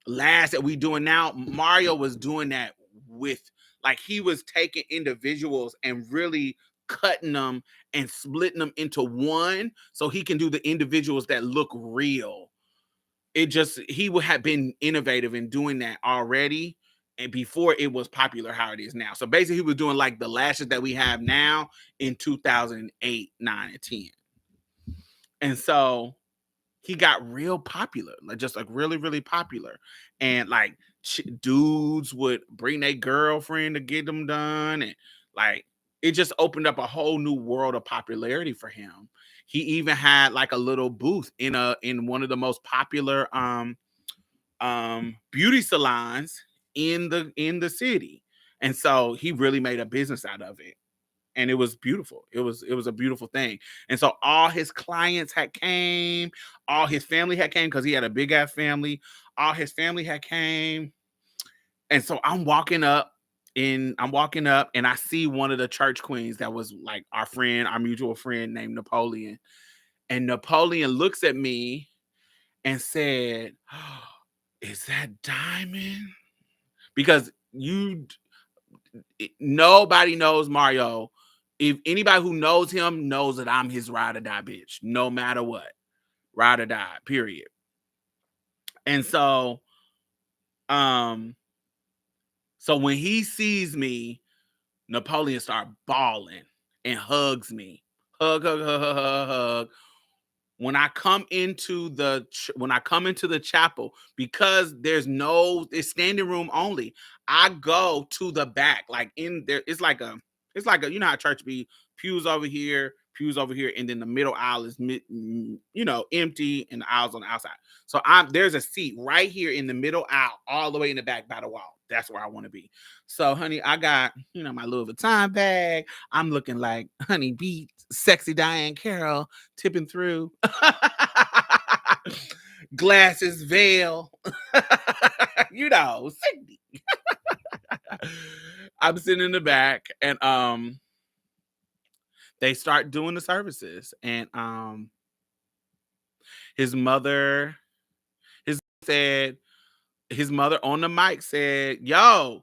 lash that we doing now, Mario was doing that with, like, he was taking individuals and really cutting them and splitting them into one so he can do the individuals that look real. He would have been innovative in doing that already, and before it was popular how it is now. So basically he was doing like the lashes that we have now in 2008, 9, and 10. And so he got real popular, like just like really, really popular. And like dudes would bring their girlfriend to get them done. And like, it just opened up a whole new world of popularity for him. He even had like a little booth in one of the most popular beauty salons in the city. And so he really made a business out of it. and it was beautiful. It was a beautiful thing. And so all his clients had came, all his family had came because he had a big ass family. All his family had came, and so I'm walking up. And I see one of the church queens that was like our friend, our mutual friend named Napoleon. And Napoleon looks at me and said, oh, "Is that Diamond?" Because nobody knows Mario. If anybody who knows him knows that I'm his ride or die bitch, no matter what, ride or die, period. And um, so when he sees me, Napoleon starts bawling and hugs me, hug. When I come into the chapel, because it's standing room only, I go to the back, like in there. It's like a, you know how church be, pews over here, and then the middle aisle is empty, and the aisles on the outside. So there's a seat right here in the middle aisle, all the way in the back by the wall. That's where I want to be. So, honey, I got my Louis Vuitton bag. I'm looking like Honey Beat, sexy Diane Carroll, tipping through. Glasses, veil. Cindy. I'm sitting in the back, and they start doing the services, and his mother on the mic said, "Yo,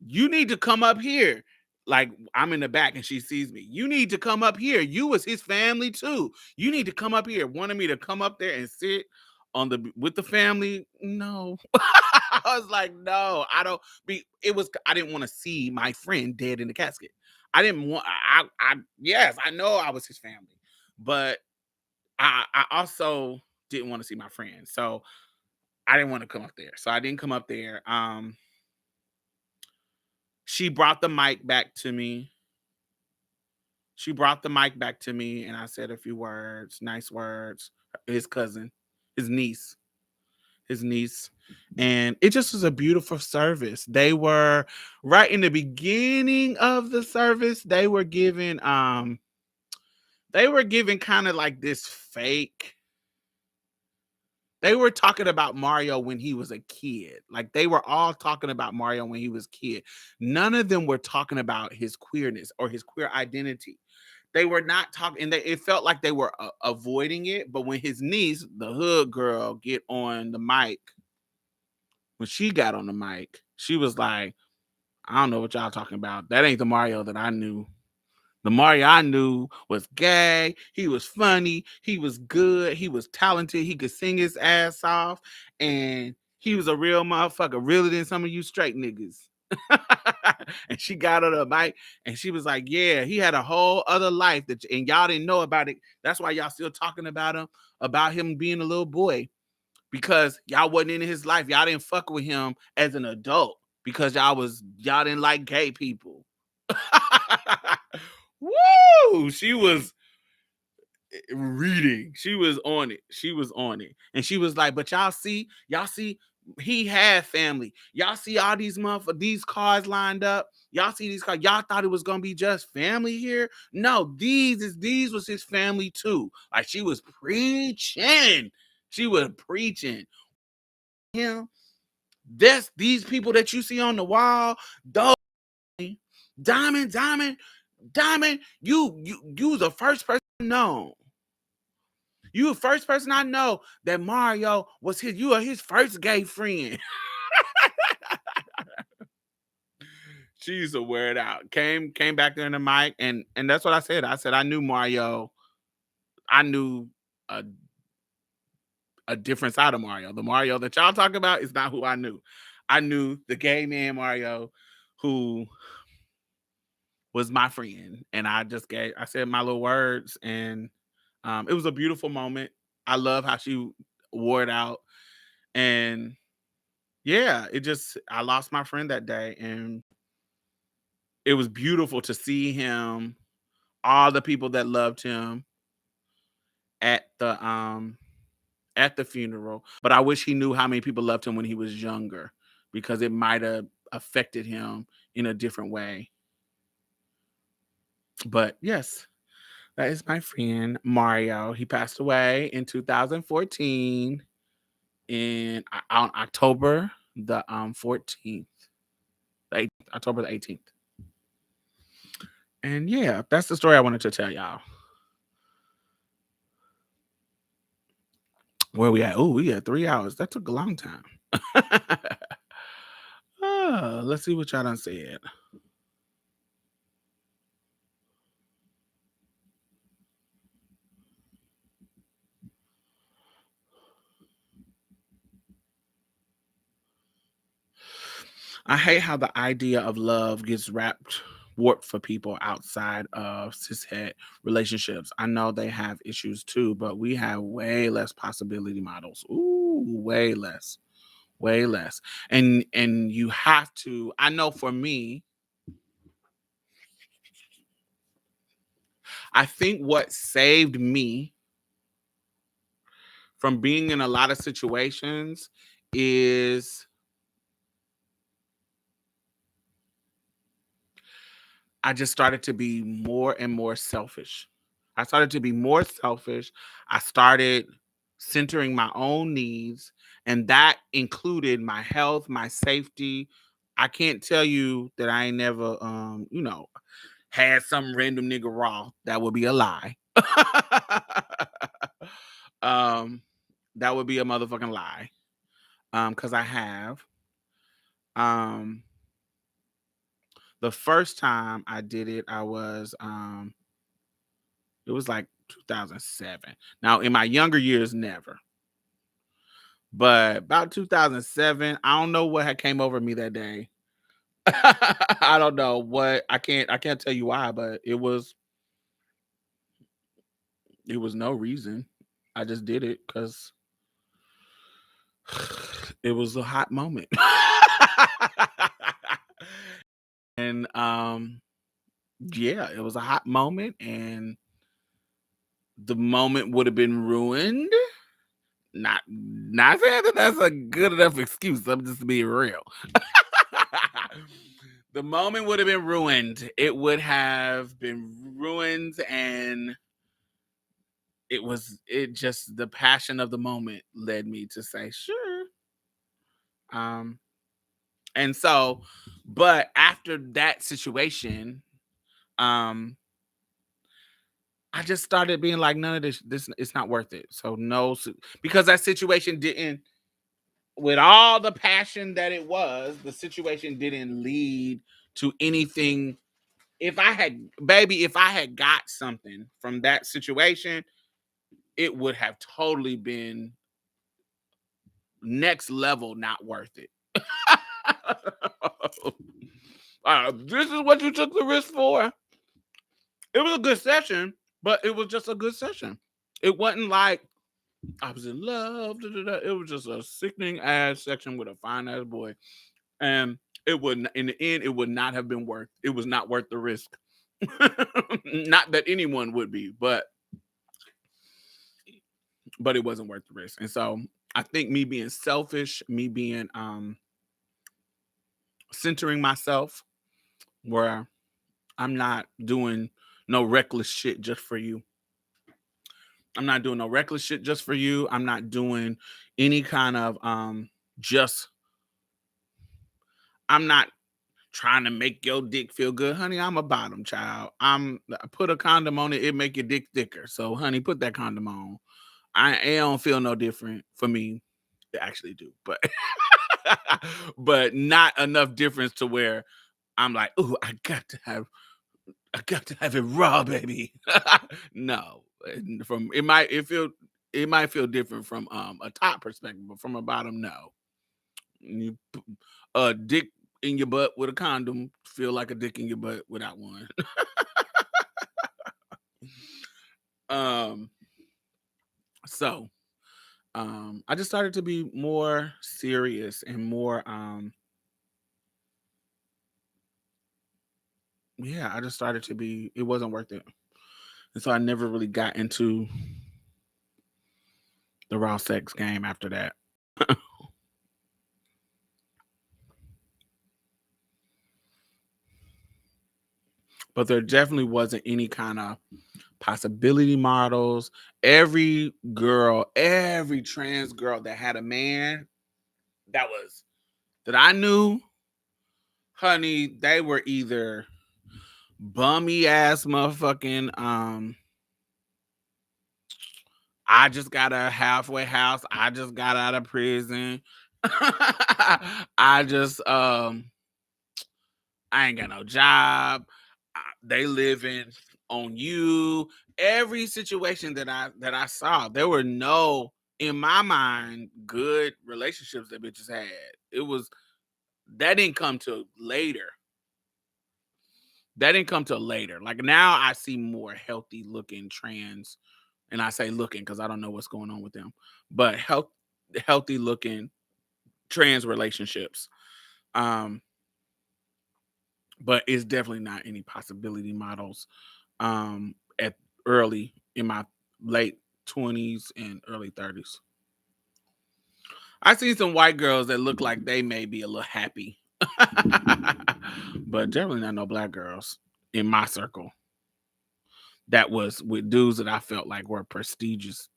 you need to come up here." Like, I'm in the back and she sees me. "You need to come up here. You was his family too. You need to come up here." Wanted me to come up there and sit with the family. No. I was like, no, I didn't want to see my friend dead in the casket. I didn't want yes, I know I was his family, but I also didn't want to see my friend. So I didn't want to come up there. So I didn't come up there. She brought the mic back to me. And I said a few words, nice words. His cousin, his niece. And it just was a beautiful service. They were right in the beginning of the service. They were giving kind of like this fake. They were talking about Mario when he was a kid. Like, they were all talking about Mario when he was a kid. None of them were talking about his queerness or his queer identity. They were not talking, and it felt like they were avoiding it. But when his niece, the hood girl, when she got on the mic, she was like, "I don't know what y'all talking about. That ain't the Mario that I knew. The Mario I knew was gay. He was funny. He was good. He was talented. He could sing his ass off. And he was a real motherfucker, realer than some of you straight niggas." And she got on the mic and she was like, "Yeah, he had a whole other life and y'all didn't know about it. That's why y'all still talking about him being a little boy, because y'all wasn't in his life. Y'all didn't fuck with him as an adult because y'all didn't like gay people." Woo! She was reading. She was on it. And she was like, "But y'all see, he had family. Y'all see all these cars lined up. Y'all see these cars. Y'all thought it was gonna be just family here. No, these was his family too." Like, she was preaching. Him. These people that you see on the wall, those Diamond, you the first person I know. You the first person I know that Mario was you are his first gay friend. She used to wear it out. Came back there in the mic, and that's what I said. I said I knew Mario. I knew a different side of Mario. The Mario that y'all talk about is not who I knew. I knew the gay man Mario, who was my friend, and I said my little words, and it was a beautiful moment. I love how she wore it out, and yeah, I lost my friend that day, and it was beautiful to see him, all the people that loved him at the funeral. But I wish he knew how many people loved him when he was younger, because it might have affected him in a different way. But yes, that is my friend Mario. He passed away in 2014 on October the 14th, October the 18th. And yeah, that's the story I wanted to tell y'all. Where we at? Oh, we had 3 hours. That took a long time. Let's see what y'all done said. I hate how the idea of love gets warped for people outside of cishet relationships. I know they have issues too, but we have way less possibility models. Ooh, way less. Way less. And you have to, I know for me, I think what saved me from being in a lot of situations is I just started to be more and more selfish. I started to be more selfish. I started centering my own needs, and that included my health, my safety. I can't tell you that I ain't never, had some random nigga raw. That would be a lie. um, that would be a motherfucking lie. Because I have. Um, the first time I did it, it was like 2007. Now, in my younger years, never. But about 2007, I don't know what had came over me that day. I don't know what. I can't tell you why, but it was no reason. I just did it because it was a hot moment. And yeah, it was a hot moment, and the moment would have been ruined. Not saying that that's a good enough excuse. I'm just being real. The moment would have been ruined. It would have been ruined, and it just the passion of the moment led me to say sure. And so, but after that situation, um I just started being like, none of this it's not worth it. So no, because that situation didn't, with all the passion that it was, the situation didn't lead to anything. If I had got something from that situation, it would have totally been next level, not worth it. This is what you took the risk for. It was a good session, but it was just a good session. It wasn't like I was in love. Da, da, da. It was just a sickening ass section with a fine ass boy, and it would, in the end, it would not have been worth. It was not worth the risk. Not that anyone would be, but it wasn't worth the risk. And so I think me being selfish, me being centering myself, where I'm not doing no reckless shit just for you. I'm not doing no reckless shit just for you. I'm not doing any kind of just I'm not trying to make your dick feel good. Honey, I'm a bottom child. I put a condom on it, it make your dick thicker. So honey, put that condom on. It don't feel no different for me. It actually do, but but not enough difference to where I'm like, oh, I got to have it raw, baby. No, from it might feel different from a top perspective, but from a bottom, no. You a dick in your butt with a condom feel like a dick in your butt without one. um, so I just started to be more serious and more yeah, I just started to be, it wasn't worth it. And so I never really got into the raw sex game after that. but there definitely wasn't any kind of possibility models. Every girl, every trans girl that had a man that I knew, honey, they were either bummy ass motherfucking I just got a halfway house. I just got out of prison. I just I ain't got no job. They living on you. Every situation that I saw, there were no, in my mind, good relationships that bitches had. It was that didn't come till later. That didn't come till later. Like now I see more healthy looking trans, and I say looking because I don't know what's going on with them, but healthy looking trans relationships. Um, but it's definitely not any possibility models at early in my late 20s and early 30s. I see some white girls that look like they may be a little happy, but definitely not no black girls in my circle that was with dudes that I felt like were prestigious.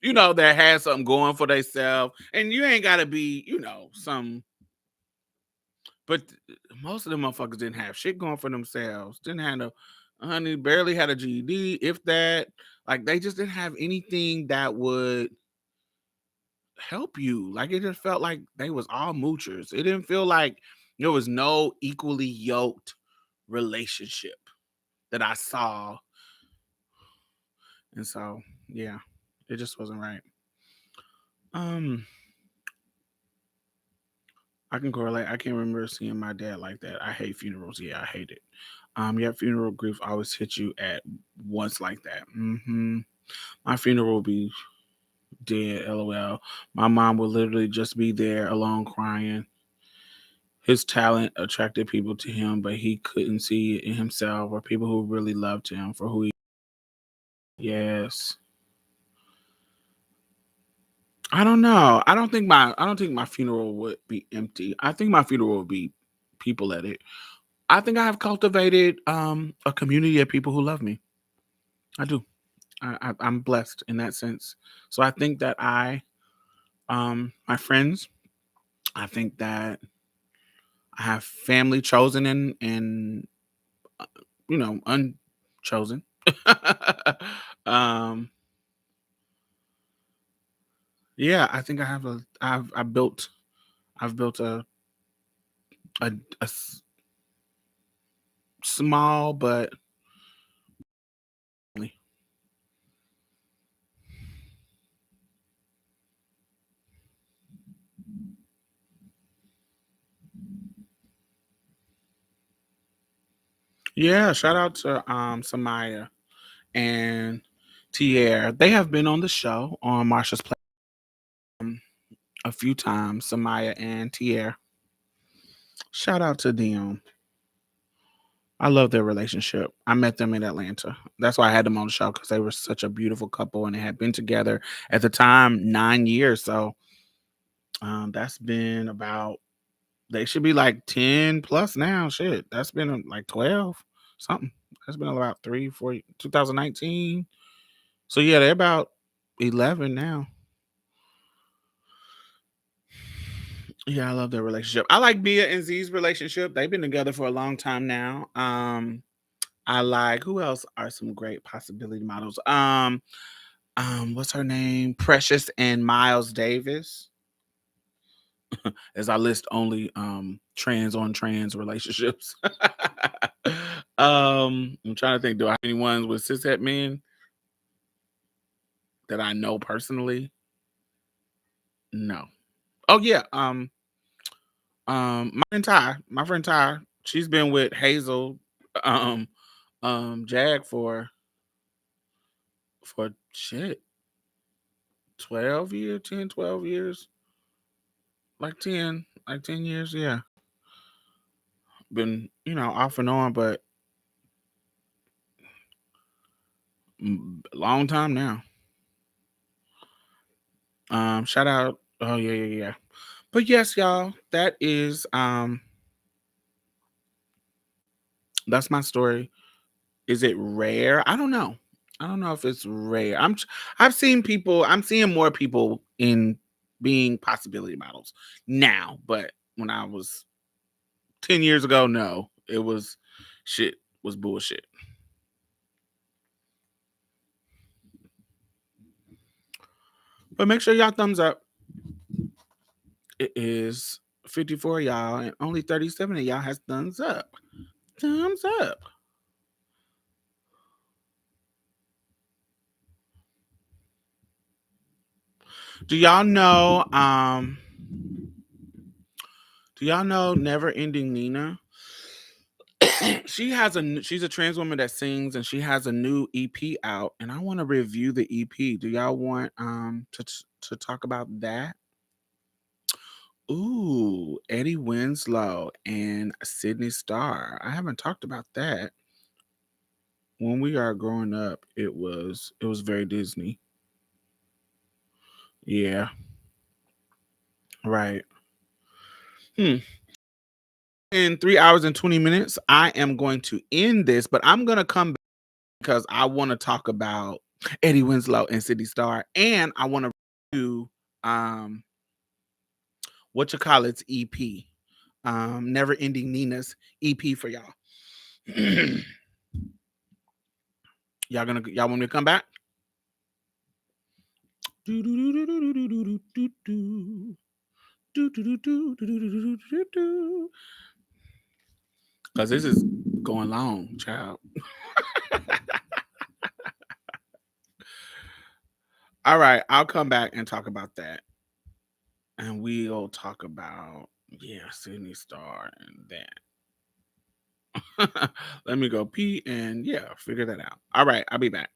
That had something going for themselves. And you ain't gotta be, some, but most of them motherfuckers didn't have shit going for themselves. Didn't have no honey, barely had a GED, if that. Like they just didn't have anything that would help you. Like it just felt like they was all moochers. It didn't feel like there was no equally yoked relationship that I saw. And so, yeah, it just wasn't right. Um, I can correlate. I can't remember seeing my dad like that. I hate funerals. Yeah, I hate it. Yeah, funeral grief always hits you at once like that. My funeral will be dead, lol. My mom would literally just be there alone crying. His talent attracted people to him, but he couldn't see it in himself or people who really loved him for who he. Yes. I don't know. I don't think my funeral would be empty. I think my funeral would be people at it. I think I have cultivated a community of people who love me. I do. I'm blessed in that sense. So I think that my friends, I think that I have family chosen and uh, unchosen. um, yeah, I think I've built a, small but yeah. Shout out to Samaya and Tierre. They have been on the show on Marsha's platform a few times. Samaya and Tierre. Shout out to them. I love their relationship. I met them in Atlanta. That's why I had them on the show because they were such a beautiful couple and they had been together at the time 9 years. So that's been about, they should be like 10 plus now. Shit, that's been like 12 something. That's been about 3, 4, 2019. So yeah, they're about 11 now. Yeah, I love their relationship. I like Mia and Z's relationship. They've been together for a long time now. I like, who else are some great possibility models? What's her name? Precious and Miles Davis. As I list only trans on trans relationships. I'm trying to think, do I have any ones with cishet men that I know personally? No. Oh yeah, my friend Ty, she's been with Hazel um Jag for shit 12 years, 10, 12 years, like 10 years, yeah. Been, off and on, but a long time now. Shout out. Oh yeah, yeah, yeah. But yes, y'all, that is That's my story. Is it rare? I don't know. I don't know if it's rare. I've seen people. I'm seeing more people in being possibility models now, but when I was 10 years ago, no, it was shit was bullshit. But make sure y'all thumbs up. It is 54 y'all, and only 37 of y'all has thumbs up. Thumbs up. Do y'all know? Do y'all know Never Ending Nina? She's a trans woman that sings, and she has a new EP out, and I want to review the EP. Do y'all want to talk about that? Ooh, Eddie Winslow and Sydney Starr. I haven't talked about that. When we are growing up, it was very Disney. Yeah, right. Hmm. In 3 hours and 20 minutes, I am going to end this, but I'm gonna come back because I want to talk about Eddie Winslow and City Star, and I want to do um what you call it's EP, Never Ending Nina's EP for y'all. Y'all want me to come back? Because this is going long, child. All right, I'll come back and talk about that. And we'll talk about, yeah, Sydney Star and that. Let me go pee and yeah, figure that out. All right, I'll be back.